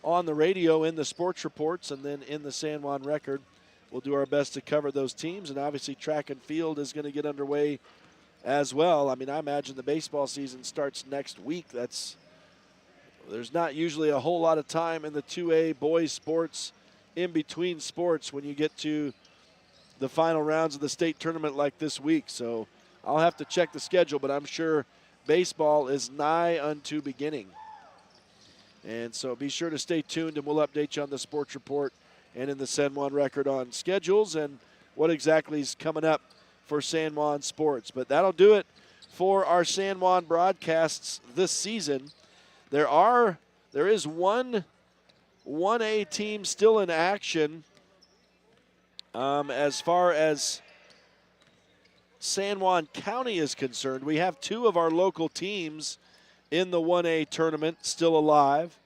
on the radio in the sports reports and then in the San Juan record. We'll do our best to cover those teams, and obviously track and field is going to get underway as well. I mean, I imagine the baseball season starts next week. There's not usually a whole lot of time in the 2A boys sports in between sports when you get to the final rounds of the state tournament like this week. So I'll have to check the schedule, but I'm sure baseball is nigh unto beginning. And so be sure to stay tuned, and we'll update you on the sports report and in the San Juan record on schedules and what exactly is coming up for San Juan sports. But that'll do it for our San Juan broadcasts this season. There is one 1A team still in action as far as San Juan County is concerned. We have two of our local teams in the 1A tournament still alive,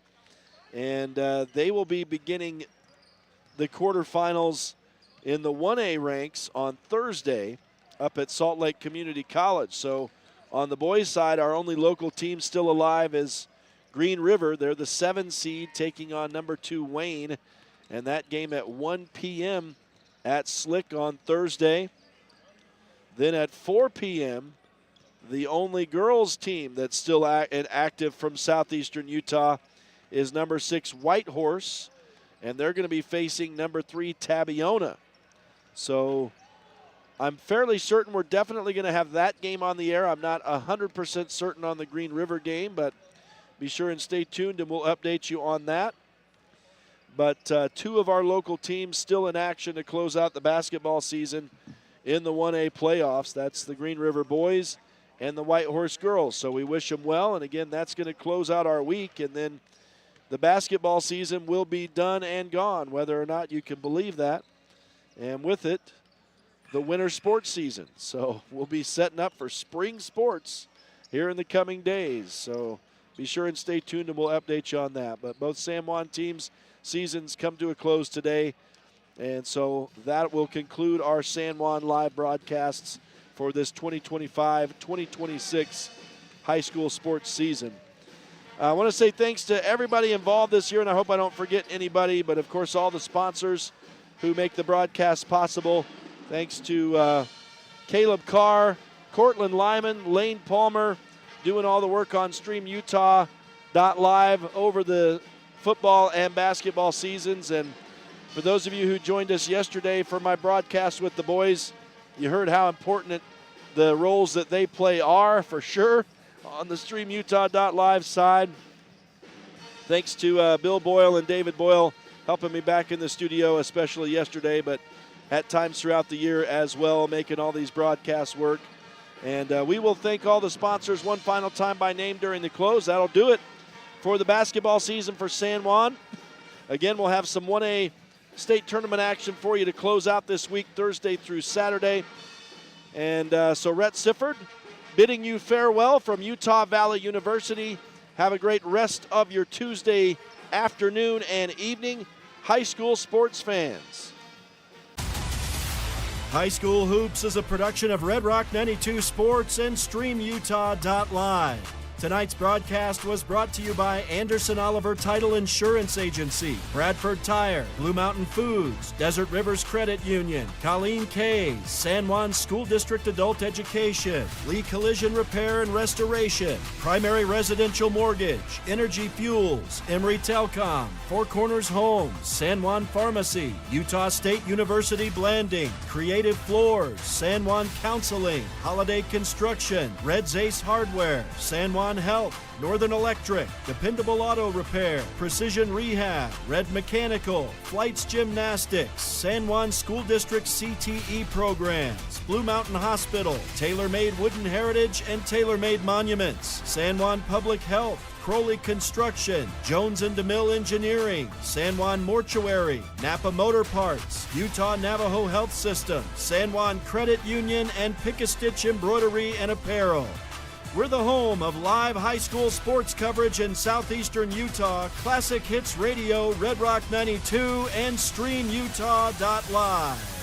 and they will be beginning the quarterfinals in the 1A ranks on Thursday up at Salt Lake Community College. So on the boys' side, our only local team still alive is Green River. They're the 7 seed taking on number 2 Wayne, and that game at 1 p.m. at Slick on Thursday. Then at 4 p.m., the only girls team that's still active from southeastern Utah is number 6 Whitehorse, and they're going to be facing number 3 Tabiona. So I'm fairly certain we're definitely going to have that game on the air. I'm not 100% certain on the Green River game, but be sure and stay tuned, and we'll update you on that. But two of our local teams still in action to close out the basketball season in the 1A playoffs. That's the Green River boys and the Whitehorse girls. So we wish them well, and again, that's going to close out our week, and then the basketball season will be done and gone, whether or not you can believe that. And with it, the winter sports season. So we'll be setting up for spring sports here in the coming days. So be sure and stay tuned, and we'll update you on that. But both San Juan teams' seasons come to a close today, and so that will conclude our San Juan live broadcasts for this 2025-2026 high school sports season. I want to say thanks to everybody involved this year, and I hope I don't forget anybody, but of course all the sponsors who make the broadcast possible. Thanks to Caleb Carr, Cortland Lyman, Lane Palmer, doing all the work on StreamUtah.Live over the football and basketball seasons. And for those of you who joined us yesterday for my broadcast with the boys, you heard how important the roles that they play are, for sure, on the StreamUtah.Live side. Thanks to Bill Boyle and David Boyle helping me back in the studio, especially yesterday, but at times throughout the year as well, making all these broadcasts work. And we will thank all the sponsors one final time by name during the close. That'll do it for the basketball season for San Juan. Again, we'll have some 1A state tournament action for you to close out this week, Thursday through Saturday. And so Rhett Sifford bidding you farewell from Utah Valley University. Have a great rest of your Tuesday afternoon and evening, high school sports fans. High School Hoops is a production of Red Rock 92 Sports and StreamUtah.Live. Tonight's broadcast was brought to you by Anderson Oliver Title Insurance Agency, Bradford Tire, Blue Mountain Foods, Desert Rivers Credit Union, Colleen K's, San Juan School District Adult Education, Lee Collision Repair and Restoration, Primary Residential Mortgage, Energy Fuels, Emory Telcom, Four Corners Homes, San Juan Pharmacy, Utah State University Blanding, Creative Floors, San Juan Counseling, Holiday Construction, Red's Ace Hardware, San Juan Health, Northern Electric, Dependable Auto Repair, Precision Rehab, Red Mechanical, Flights Gymnastics, San Juan School District CTE Programs, Blue Mountain Hospital, Tailor-Made Wooden Heritage and Tailor-Made Monuments, San Juan Public Health, Crowley Construction, Jones and DeMille Engineering, San Juan Mortuary, Napa Motor Parts, Utah Navajo Health System, San Juan Credit Union, and Pick-a-Stitch Embroidery and Apparel. We're the home of live high school sports coverage in southeastern Utah, Classic Hits Radio, Red Rock 92, and StreamUtah.Live.